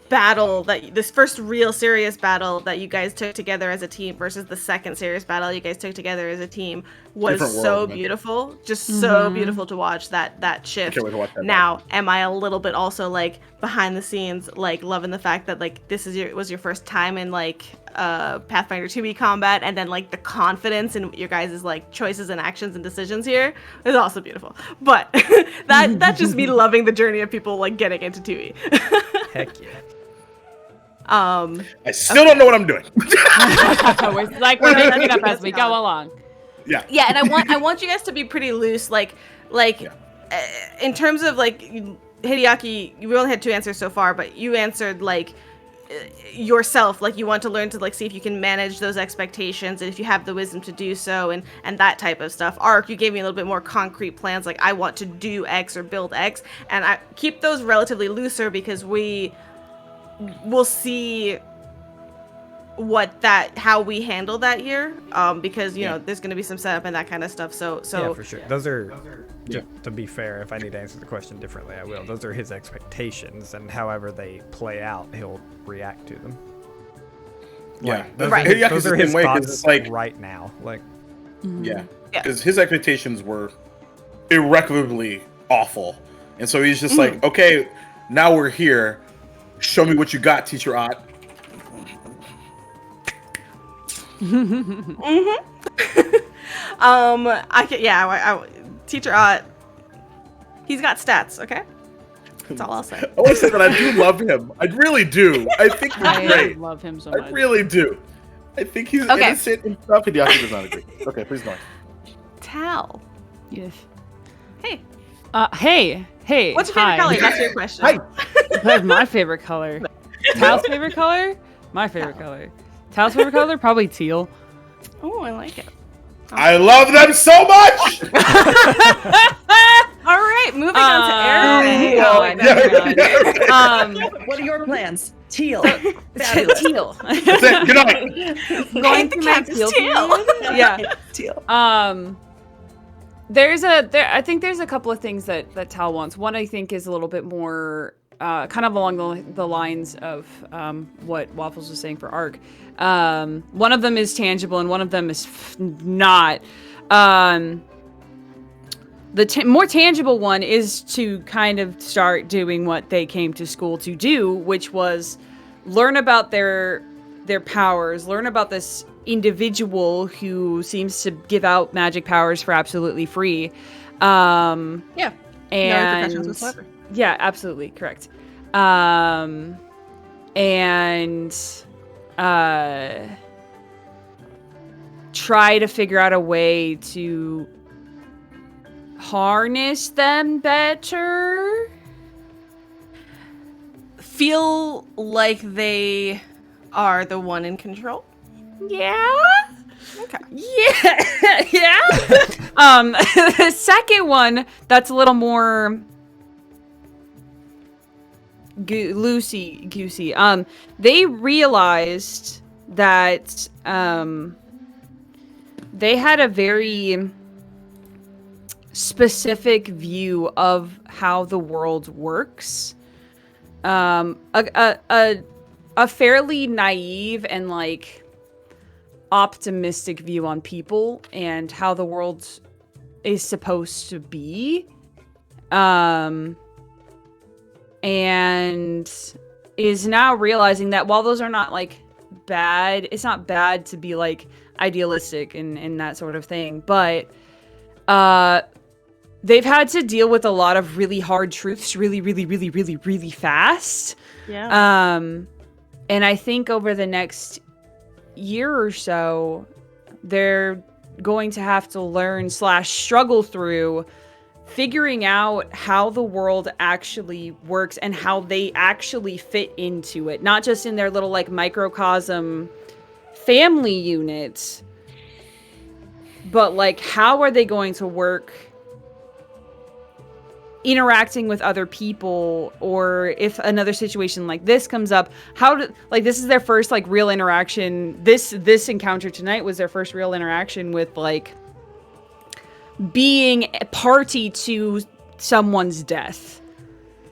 battle this first real serious battle that you guys took together as a team versus the second serious battle you guys took together as a team was Different so world, man. beautiful, just so beautiful to watch that shift. can't wait to watch that Now, am I a little bit also like behind the scenes, like loving the fact that like this was your first time in like Pathfinder2e combat, and then like the confidence in your guys' like choices and actions and decisions here is also beautiful. But that's just me loving the journey of people like getting into 2e. Heck yeah. I still don't know what I'm doing. we're making it up as we go along. Yeah. Yeah, and I want you guys to be pretty loose, like in terms of like Hideaki. We only had 2 answers so far, but you answered like yourself, like you want to learn to like see if you can manage those expectations and if you have the wisdom to do so, and that type of stuff. Arc, you gave me a little bit more concrete plans, like I want to do X or build X, and I keep those relatively looser because we'll see how we handle that year, because you know there's going to be some setup and that kind of stuff. So Yeah, for sure. Those are to be fair, if I need to answer the question differently, I will. Those are his expectations, and however they play out, he'll react to them. Yeah. Like, those Right. are his, Hideaki's those the are same his way, 'cause thoughts it's like- right now. Like, Yeah. Yeah. Because his expectations were irrecoverably awful. And so he's just like, okay, now we're here. Show me what you got, Teacher Ott. Teacher Ott, he's got stats, okay? That's all I'll say. I want to say that I do love him. I really do. I think he's I great. love him so I much. really do. I think he's Okay. innocent and stuff. Hideaki does not agree. Okay, please go on. Tal. Yes. Hey, Hey. what's your favorite hi. color? That's your question. Hi. That's my favorite color. Tal's favorite color? My favorite color. Tal's favorite color? Probably teal. Oh, I like it. I love them so much. All right, moving on to Aaron. Oh, I know. What are your plans? Teal. Teal. That's it. Good night. Going the through my cactus teal teal. period? Yeah. Teal. I think there's a couple of things that Tal wants. One, I think, is a little bit more kind of along the lines of what Waffles was saying for Arc. One of them is tangible, and one of them is not. The more tangible one is to kind of start doing what they came to school to do, which was learn about their powers, learn about this individual who seems to give out magic powers for absolutely free. Yeah. And professions whatsoever. yeah, absolutely correct. And try to figure out a way to harness them better. Feel like they are the one in control. Yeah. Okay. Yeah. Yeah. The second one that's a little more loosey goosey. They realized that they had a very specific view of how the world works. A fairly naive and like optimistic view on people and how the world is supposed to be. And is now realizing that while those are not like bad. It's not bad to be like idealistic and that sort of thing, but they've had to deal with a lot of really hard truths really fast. Yeah. And I think over the next year or so, they're going to have to learn / struggle through figuring out how the world actually works and how they actually fit into it. Not just in their little like microcosm family units, but like how are they going to work interacting with other people, or if another situation like this comes up, this is their first like real interaction. This encounter tonight was their first real interaction with like being a party to someone's death.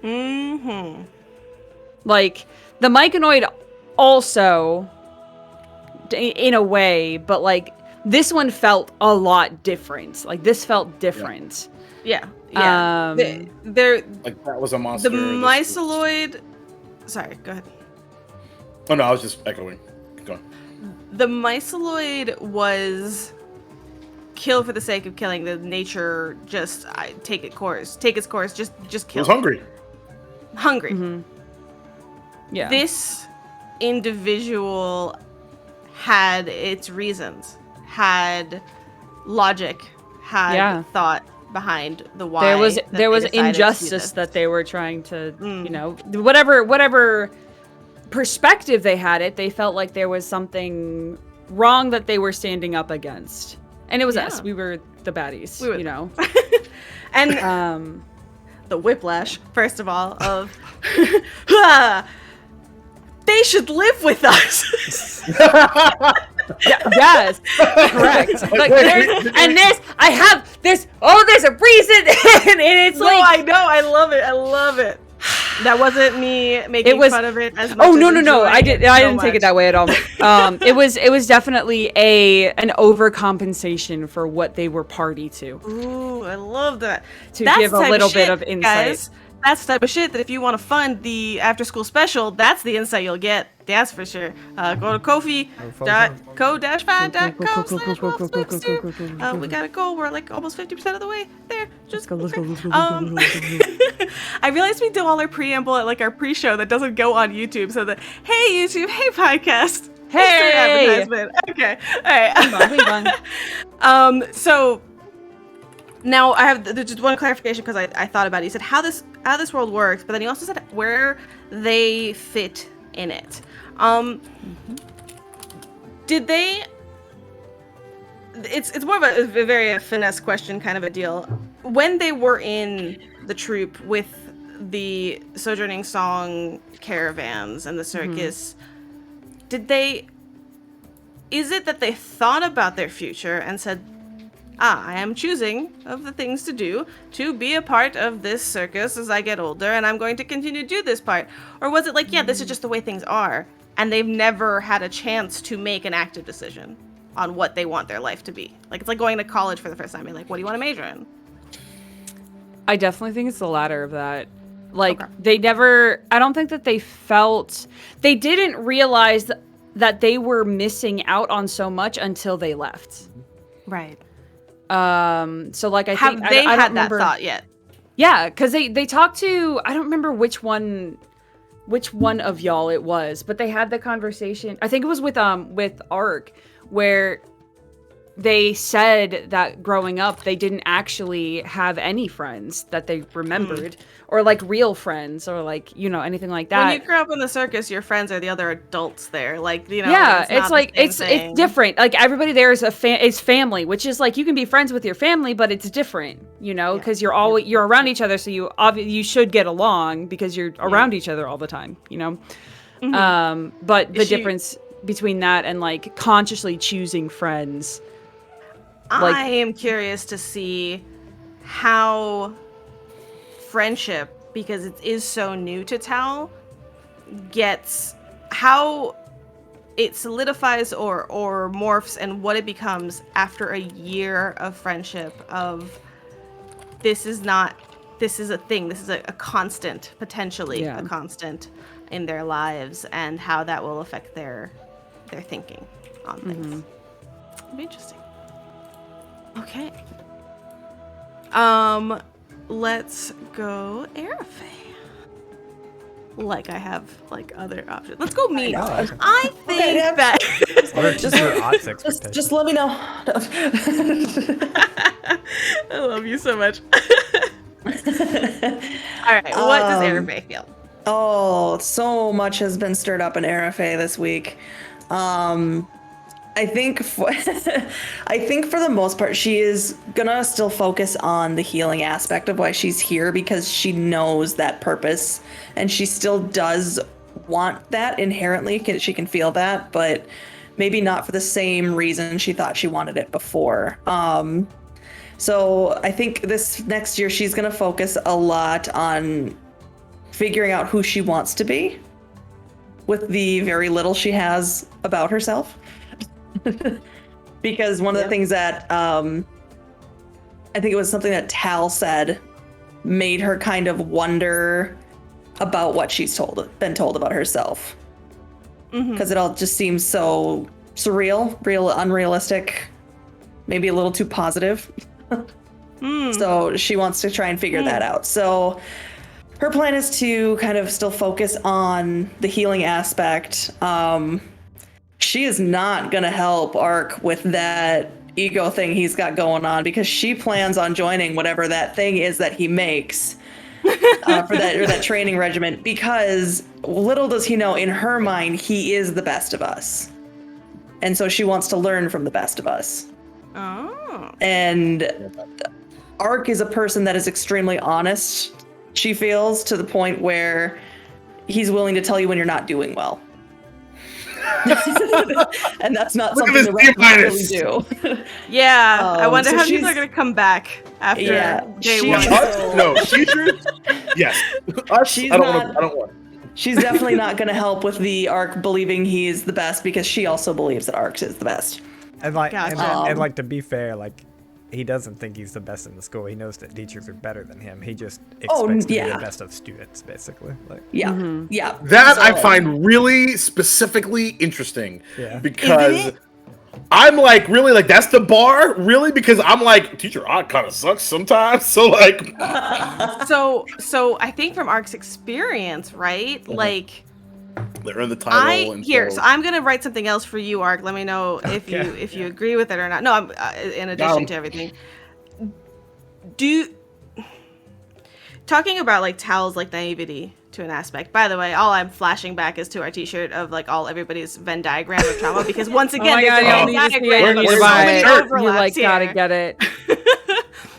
Mm-hmm. Like the Myconoid also in a way, but like this one felt a lot different. Like this felt different. Yeah. Yeah. They're Like that was a monster. the myceloid. Sorry, go ahead. Oh no, I was just echoing. Go on. The myceloid was kill for the sake of killing. The nature just take its course, just It kill. was hungry. Hungry. Mm-hmm. Yeah. This individual had its reasons, had logic, had thought behind the why. There was injustice that they were trying to, you know, whatever perspective they had it, they felt like there was something wrong that they were standing up against. And it was us. We were the baddies, you know. And the whiplash, first of all, of they should live with us. Yes, correct. Like, there's a reason, and it's like, I know, I love it. That wasn't me making fun of it as much. Oh no, I didn't take it that way at all. It was definitely an overcompensation for what they were party to. Ooh, I love that. To give a little bit of insight. Guys, that's the type of shit that if you want to fund the after school special, that's the insight you'll get. That's for sure. Go to Ko-fi.co-5.com/WafflesMapleSyrup. We got to go. We're like almost 50% of the way there. Let's go. I realized we do all our preamble at like our pre-show that doesn't go on YouTube. So that, hey YouTube, hey podcast, hey advertisement. Okay, all right. So now I have just one clarification because I thought about it. He said how this world works, but then he also said where they fit in it. Did they? It's more of a very finesse question kind of a deal. When they were in the troop with the Sojourning Song caravans and the circus, did they? Is it that they thought about their future and said, I am choosing of the things to do to be a part of this circus as I get older, and I'm going to continue to do this part? Or was it like, yeah, this is just the way things are, and they've never had a chance to make an active decision on what they want their life to be? Like, it's like going to college for the first time. You're like, what do you want to major in? I definitely think it's the latter of that. Like, they never, I don't think that they didn't realize that they were missing out on so much until they left. Right. So like I think they had don't that thought yet? Yeah, because they talked to, I don't remember which one of y'all it was, but they had the conversation. I think it was with Ark, where they said that growing up they didn't actually have any friends that they remembered, or like real friends, or like, you know, anything like that. When you grow up in the circus, your friends are the other adults there. Like, you know, yeah, it's like it's different. Like everybody there is is family, which is like you can be friends with your family, but it's different, you know, because you're around each other, so you should get along because you're around each other all the time, you know. But the difference between that and like consciously choosing friends. Like, I am curious to see how friendship, because it is so new to Tau, how it solidifies or morphs, and what it becomes after a year of friendship. Of this is a thing. This is a constant, potentially a constant in their lives, and how that will affect their their thinking on things. It'd be interesting. Okay. Let's go Aerofay. Like I have like other options. Let's go me. I think that What are your odds expectations? Just let me know. I love you so much. All right, what does Aerofay feel? Oh, so much has been stirred up in Aerofay this week. I think for the most part, she is gonna still focus on the healing aspect of why she's here, because she knows that purpose, and she still does want that inherently. She can feel that, but maybe not for the same reason she thought she wanted it before. So I think this next year she's gonna focus a lot on figuring out who she wants to be with the very little she has about herself. Because one of the things that I think it was something that Tal said made her kind of wonder about what she's been told about herself. Because it all just seems so surreal, unrealistic, maybe a little too positive. So she wants to try and figure that out. So her plan is to kind of still focus on the healing aspect. She is not going to help Ark with that ego thing he's got going on, because she plans on joining whatever that thing is that he makes for that training regiment, because little does he know, in her mind, he is the best of us. And so she wants to learn from the best of us. Oh. And Ark is a person that is extremely honest, she feels, to the point where he's willing to tell you when you're not doing well. And that's not something the rest of us really do. Yeah, I wonder so how people are going to come back after day one. No, teachers? Yes. Us, I don't want it. She's definitely not going to help with the Ark believing he's the best, because she also believes that Ark is the best. And like, Gotcha. and like, to be fair, like, he doesn't think he's the best in the school. He knows that teachers are better than him. He just expects to be the best of students, basically. Like, yeah. That I find really specifically interesting. Yeah. Because I'm like, really, like, that's the bar? Really? Because I'm like, teacher Odd kind of sucks sometimes. So, like... So I think from Ark's experience, right? Like... They're in the title. So I'm gonna write something else for you, Ark. Let me know if you agree with it or not. No, I'm in addition to everything. Talking about like Tal's like naivety to an aspect. By the way, all I'm flashing back is to our T-shirt of like everybody's Venn diagram of trauma, because once again, you like gotta get it.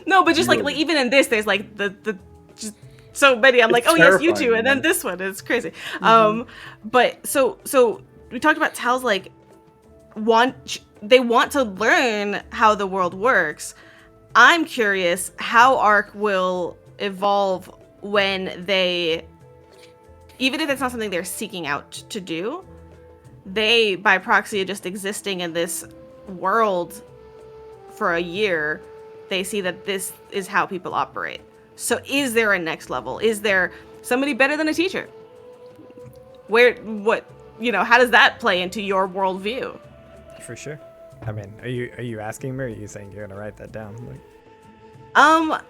No, but just like even in this, there's like the just so many. I'm like, oh yes, you too, and then this one is crazy. But so we talked about Tal's like they want to learn how the world works. I'm curious how Ark will evolve when they, even if it's not something they're seeking out to do, they by proxy of just existing in this world for a year, they see that this is how people operate. So is there a next level? Is there somebody better than a teacher? How does that play into your worldview? for sure. I mean, are you asking me, or are you saying you're gonna write that down? Like, kind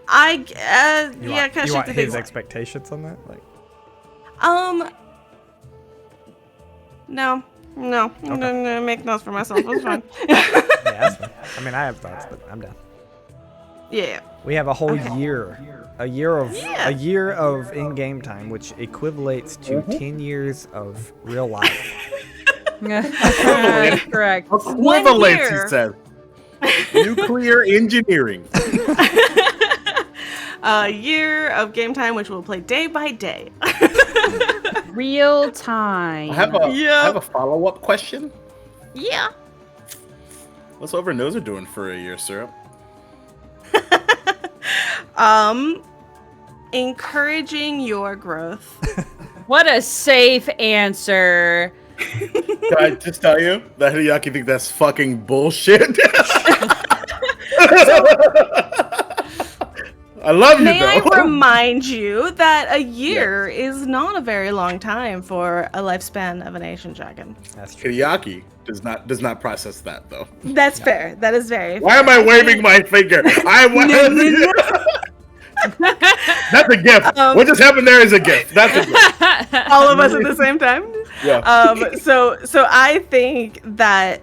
of you want shifted his things. expectations on that? Like, No. I'm gonna make notes for myself. It's fine. yeah, that's fine. I mean, I have thoughts, but I'm down. Yeah. We have a whole year. A year of in-game time, which equivalates to 10 years of real life. Correct. Equivalent, he says. Nuclear engineering. A year of game time, which we'll play day by day. Real time. I have a follow-up question. Yeah. What's Over Nose are doing for a year, Syrup? Encouraging your growth. What a safe answer. Can I just tell you that Hideaki think that's fucking bullshit? I love you, May I though. remind you that a year is not a very long time for a lifespan of an Asian dragon. That's true. Hideaki does not process that, though. That's fair. That is very fair. Why am I waving my finger? That's a gift. What just happened there is a gift. That's a gift. All of us at the same time? Yeah. So I think that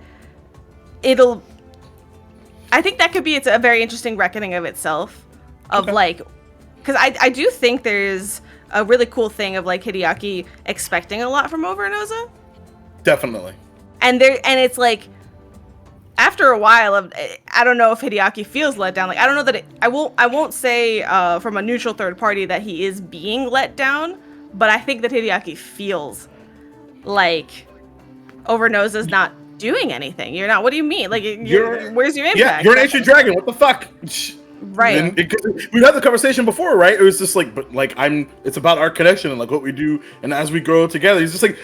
I think that could be a very interesting reckoning of itself. Of like, because I do think there's a really cool thing of like Hideaki expecting a lot from Overnosa. Definitely. And it's like, after a while of, I don't know if Hideaki feels let down. Like, I don't know that I won't say from a neutral third party that he is being let down, but I think that Hideaki feels like Overnosa's not doing anything. You're not. What do you mean? Like, where's your impact? Yeah, you're an ancient dragon. What the fuck? Right. We've had the conversation before, right? It was just like, but like it's about our connection and like what we do, and as we grow together, he's just like,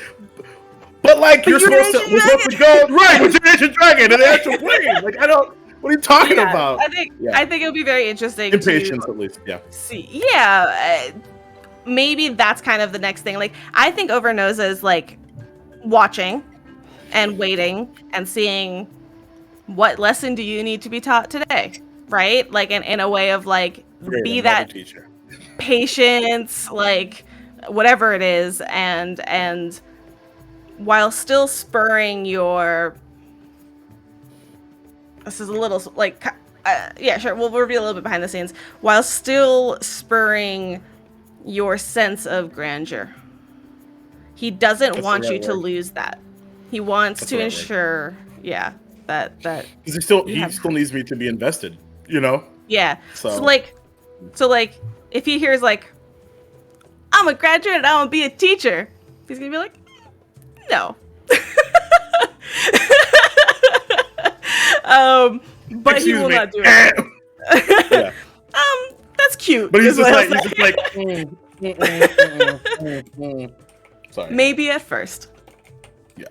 but like we're supposed to go right with your ancient dragon and the actual plane. Like I don't. What are you talking about? I think it'll be very interesting. Impatience, at least. Yeah. See, yeah. Maybe that's kind of the next thing. Like I think Overnosa is like watching and waiting and seeing what lesson do you need to be taught today. Right? Like in a way of like be that teacher. Patience, like whatever it is, and while still spurring your, this is a little like yeah, sure, we'll reveal a little bit behind the scenes, while still spurring your sense of grandeur. He doesn't want you to lose that. He wants to ensure, yeah, that because he still needs me to be invested. You know? Yeah. So like, if he hears like, I'm a graduate and I want to be a teacher, he's gonna be like, no. But he will not do it. Yeah. That's cute. But he's just like, sorry. Maybe at first. Yeah.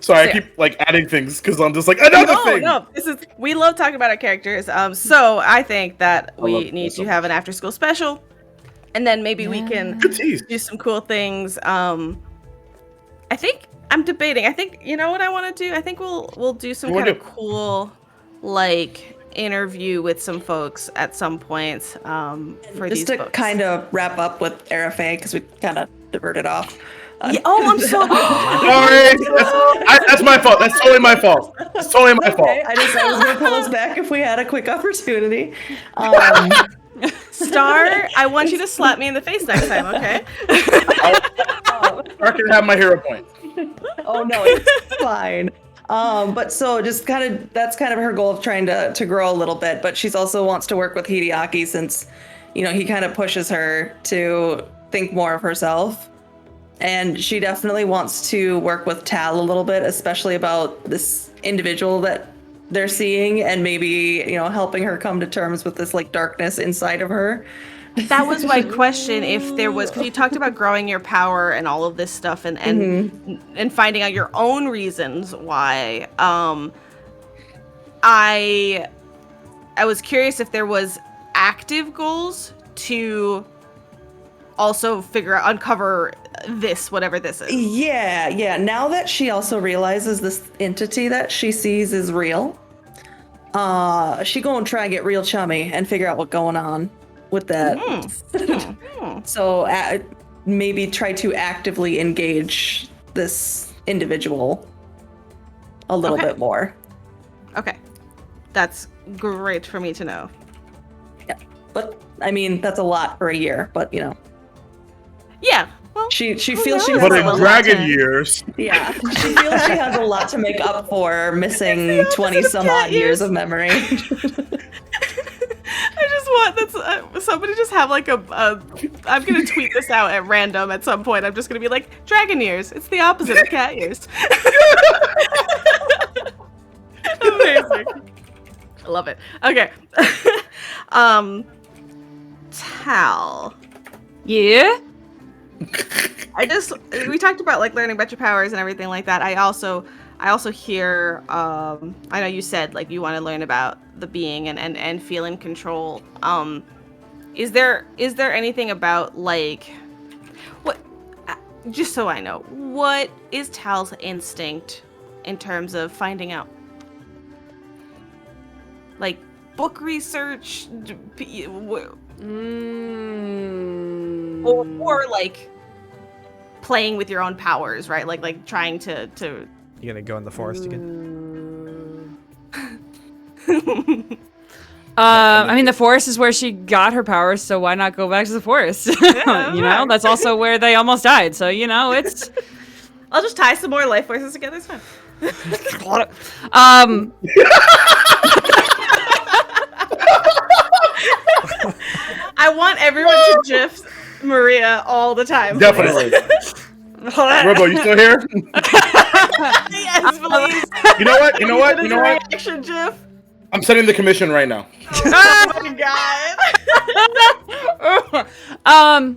Sorry, I keep like adding things because I'm just like another thing. No, we love talking about our characters. So I think that we need to have an after school special, and then maybe we can do some cool things. I think I'm debating. I think you know what I want to do. I think we'll do some kind of cool like interview with some folks at some points for just these to books. Kind of wrap up with RFA because we kind of diverted off. Yeah, I'm so sorry. That's my fault. That's totally my fault. It's totally my fault. I was going to pull us back if we had a quick opportunity. Star, I want you to slap me in the face next time, okay? Star can have my hero point. Oh no, it's fine. But so just that's kind of her goal of trying to grow a little bit. But she's also wants to work with Hideaki since, he kind of pushes her to think more of herself. And she definitely wants to work with Tal a little bit, especially about this individual that they're seeing and maybe, helping her come to terms with this like darkness inside of her. That was my question. If there was, because you talked about growing your power and all of this stuff and finding out your own reasons why. I was curious if there was active goals to also uncover this, whatever this is. Yeah. Now that she also realizes this entity that she sees is real, she gonna try and get real chummy and figure out what's going on with that. So maybe try to actively engage this individual a little bit more. Okay. That's great for me to know. Yeah. But I mean, that's a lot for a year, but Yeah. Well, she feels she has but in a dragon lot years. Yeah. She feels she has a lot to make up for missing 20 some odd years of memory. I just want somebody just have like I'm gonna tweet this out at random at some point. I'm just gonna be like, dragon years. It's the opposite of cat years. Amazing. I love it. Okay. Tal. Yeah? We talked about like learning about your powers and everything like that. I also hear I know you said like you want to learn about the being and feel in control. is there anything about like what? Just so I know, what is Tal's instinct in terms of finding out? Like book research, or like playing with your own powers, right? Like trying to. You gonna go in the forest again? I mean, the forest is where she got her powers, so why not go back to the forest? Yeah, you know, that's also where they almost died. So you know, it's. I'll just tie some more life forces together. It's fine. I want everyone to GIF Maria all the time. Definitely. Robo, you still here? Yes, please. You know what? You know what? You know what? Reaction GIF. I'm sending the commission right now. Oh my god.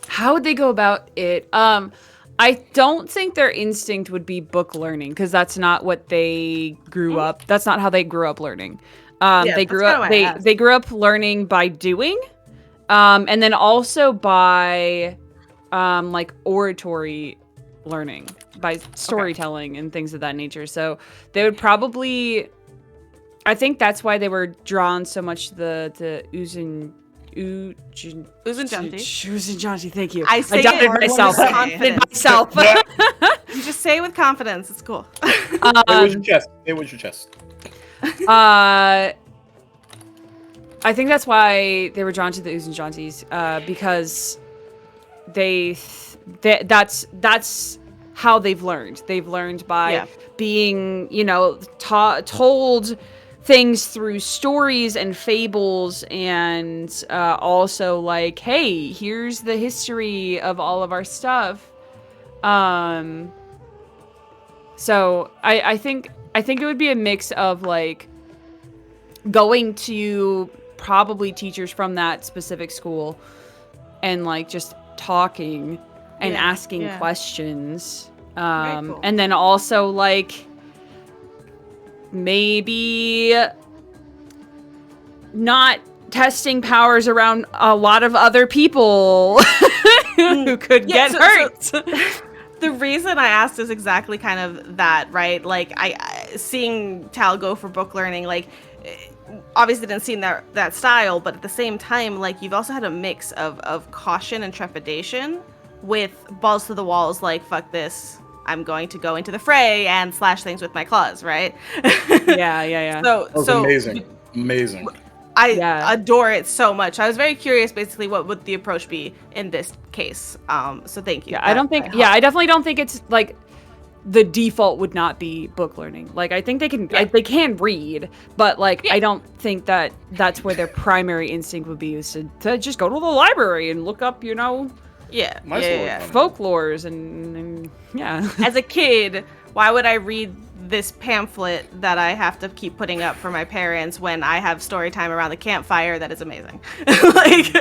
How would they go about it? I don't think their instinct would be book learning because that's not what they grew up. That's not how they grew up learning. They grew up. They grew up learning by doing, and then also by, like oratory learning, by storytelling and things of that nature. So they would probably. I think that's why they were drawn so much to the Uzanjanti, thank you. I say doubted it myself. with confidence. You just say it with confidence. It's cool. It was your chest. It was your chest. I think that's why they were drawn to the Uzanjantis, because that's how they've learned. They've learned by being, you know, told things through stories and fables, and also like, hey, here's the history of all of our stuff. So I think it would be a mix of like going to probably teachers from that specific school and like just talking and asking questions. Cool. And then also like maybe not testing powers around a lot of other people who could get hurt. So the reason I asked is exactly kind of that, right? Like I seeing Tal go for book learning, like obviously didn't seem that style, but at the same time, like you've also had a mix of caution and trepidation with balls to the walls, like fuck this, I'm going to go into the fray and slash things with my claws, right? Yeah. That was amazing. I adore it so much. I was very curious, basically, what would the approach be in this case. So thank you. Yeah, I definitely don't think it's like the default would not be book learning. Like I think they can they can read, but like I don't think that that's where their primary instinct would be, is to just go to the library and look up, you know, folklores and yeah. As a kid, why would I read this pamphlet that I have to keep putting up for my parents when I have story time around the campfire that is amazing? Like,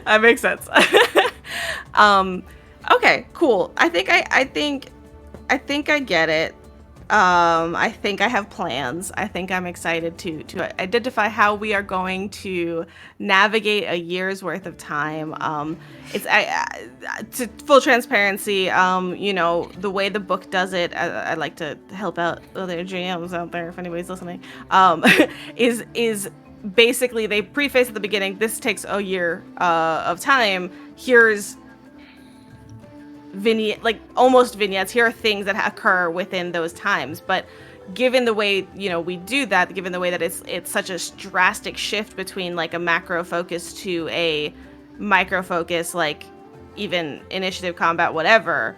that makes sense. Okay, cool. I think I get it. I think I have plans. I think I'm excited to identify how we are going to navigate a year's worth of time. To full transparency, you know, the way the book does it, I like to help out other GMs out there if anybody's listening, is basically they preface at the beginning, this takes a year of time. Here's vignette, like almost vignettes. Here are things that occur within those times, but given the way, you know, we do that, given the way that it's such a drastic shift between like a macro focus to a micro focus, like even initiative, combat, whatever,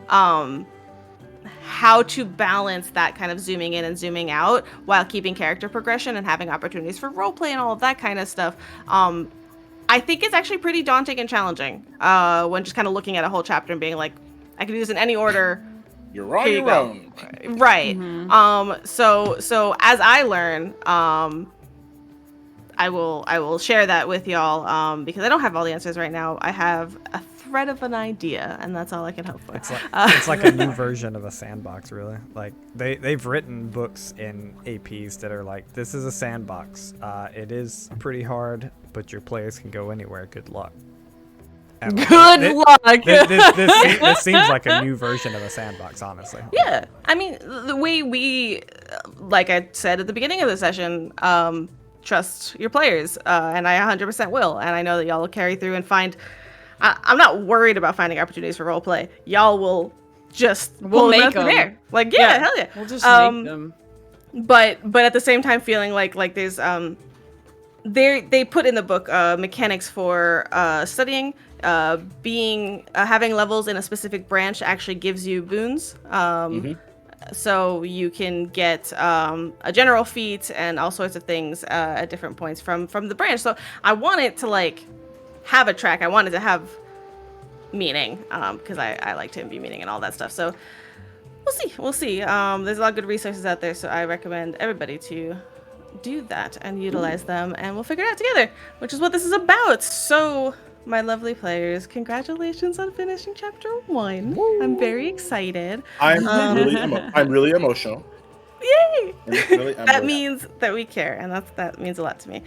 how to balance that kind of zooming in and zooming out while keeping character progression and having opportunities for roleplay and all of that kind of stuff, I think it's actually pretty daunting and challenging when just kind of looking at a whole chapter and being like, I can do this in any order. You're on your own. Right. So as I learn, I will share that with y'all because I don't have all the answers right now. I have a thread of an idea, and that's all I can hope for. It's like a new version of a sandbox, really. Like they've written books in APs that are like, this is a sandbox. It is pretty hard, but your players can go anywhere. Good luck. Good luck. This seems like a new version of a sandbox, honestly. Yeah, I mean, the way we, like I said at the beginning of the session, trust your players, and I 100% will, and I know that y'all will carry through and find. I'm not worried about finding opportunities for roleplay. Y'all will just We'll make them. them. There. Like, yeah, hell yeah. We'll just make them. But at the same time, feeling like there's they put in the book mechanics for studying. Having levels in a specific branch actually gives you boons. So you can get a general feat and all sorts of things at different points from the branch. So I want it to like have a track. I want it to have meaning because I like to imbue meaning and all that stuff. So we'll see. There's a lot of good resources out there, so I recommend everybody to do that and utilize them, and we'll figure it out together, which is what this is about. So my lovely players, congratulations on finishing chapter 1. I'm very excited. I'm really emotional. Yay! Really, That means that we care, and that means a lot to me.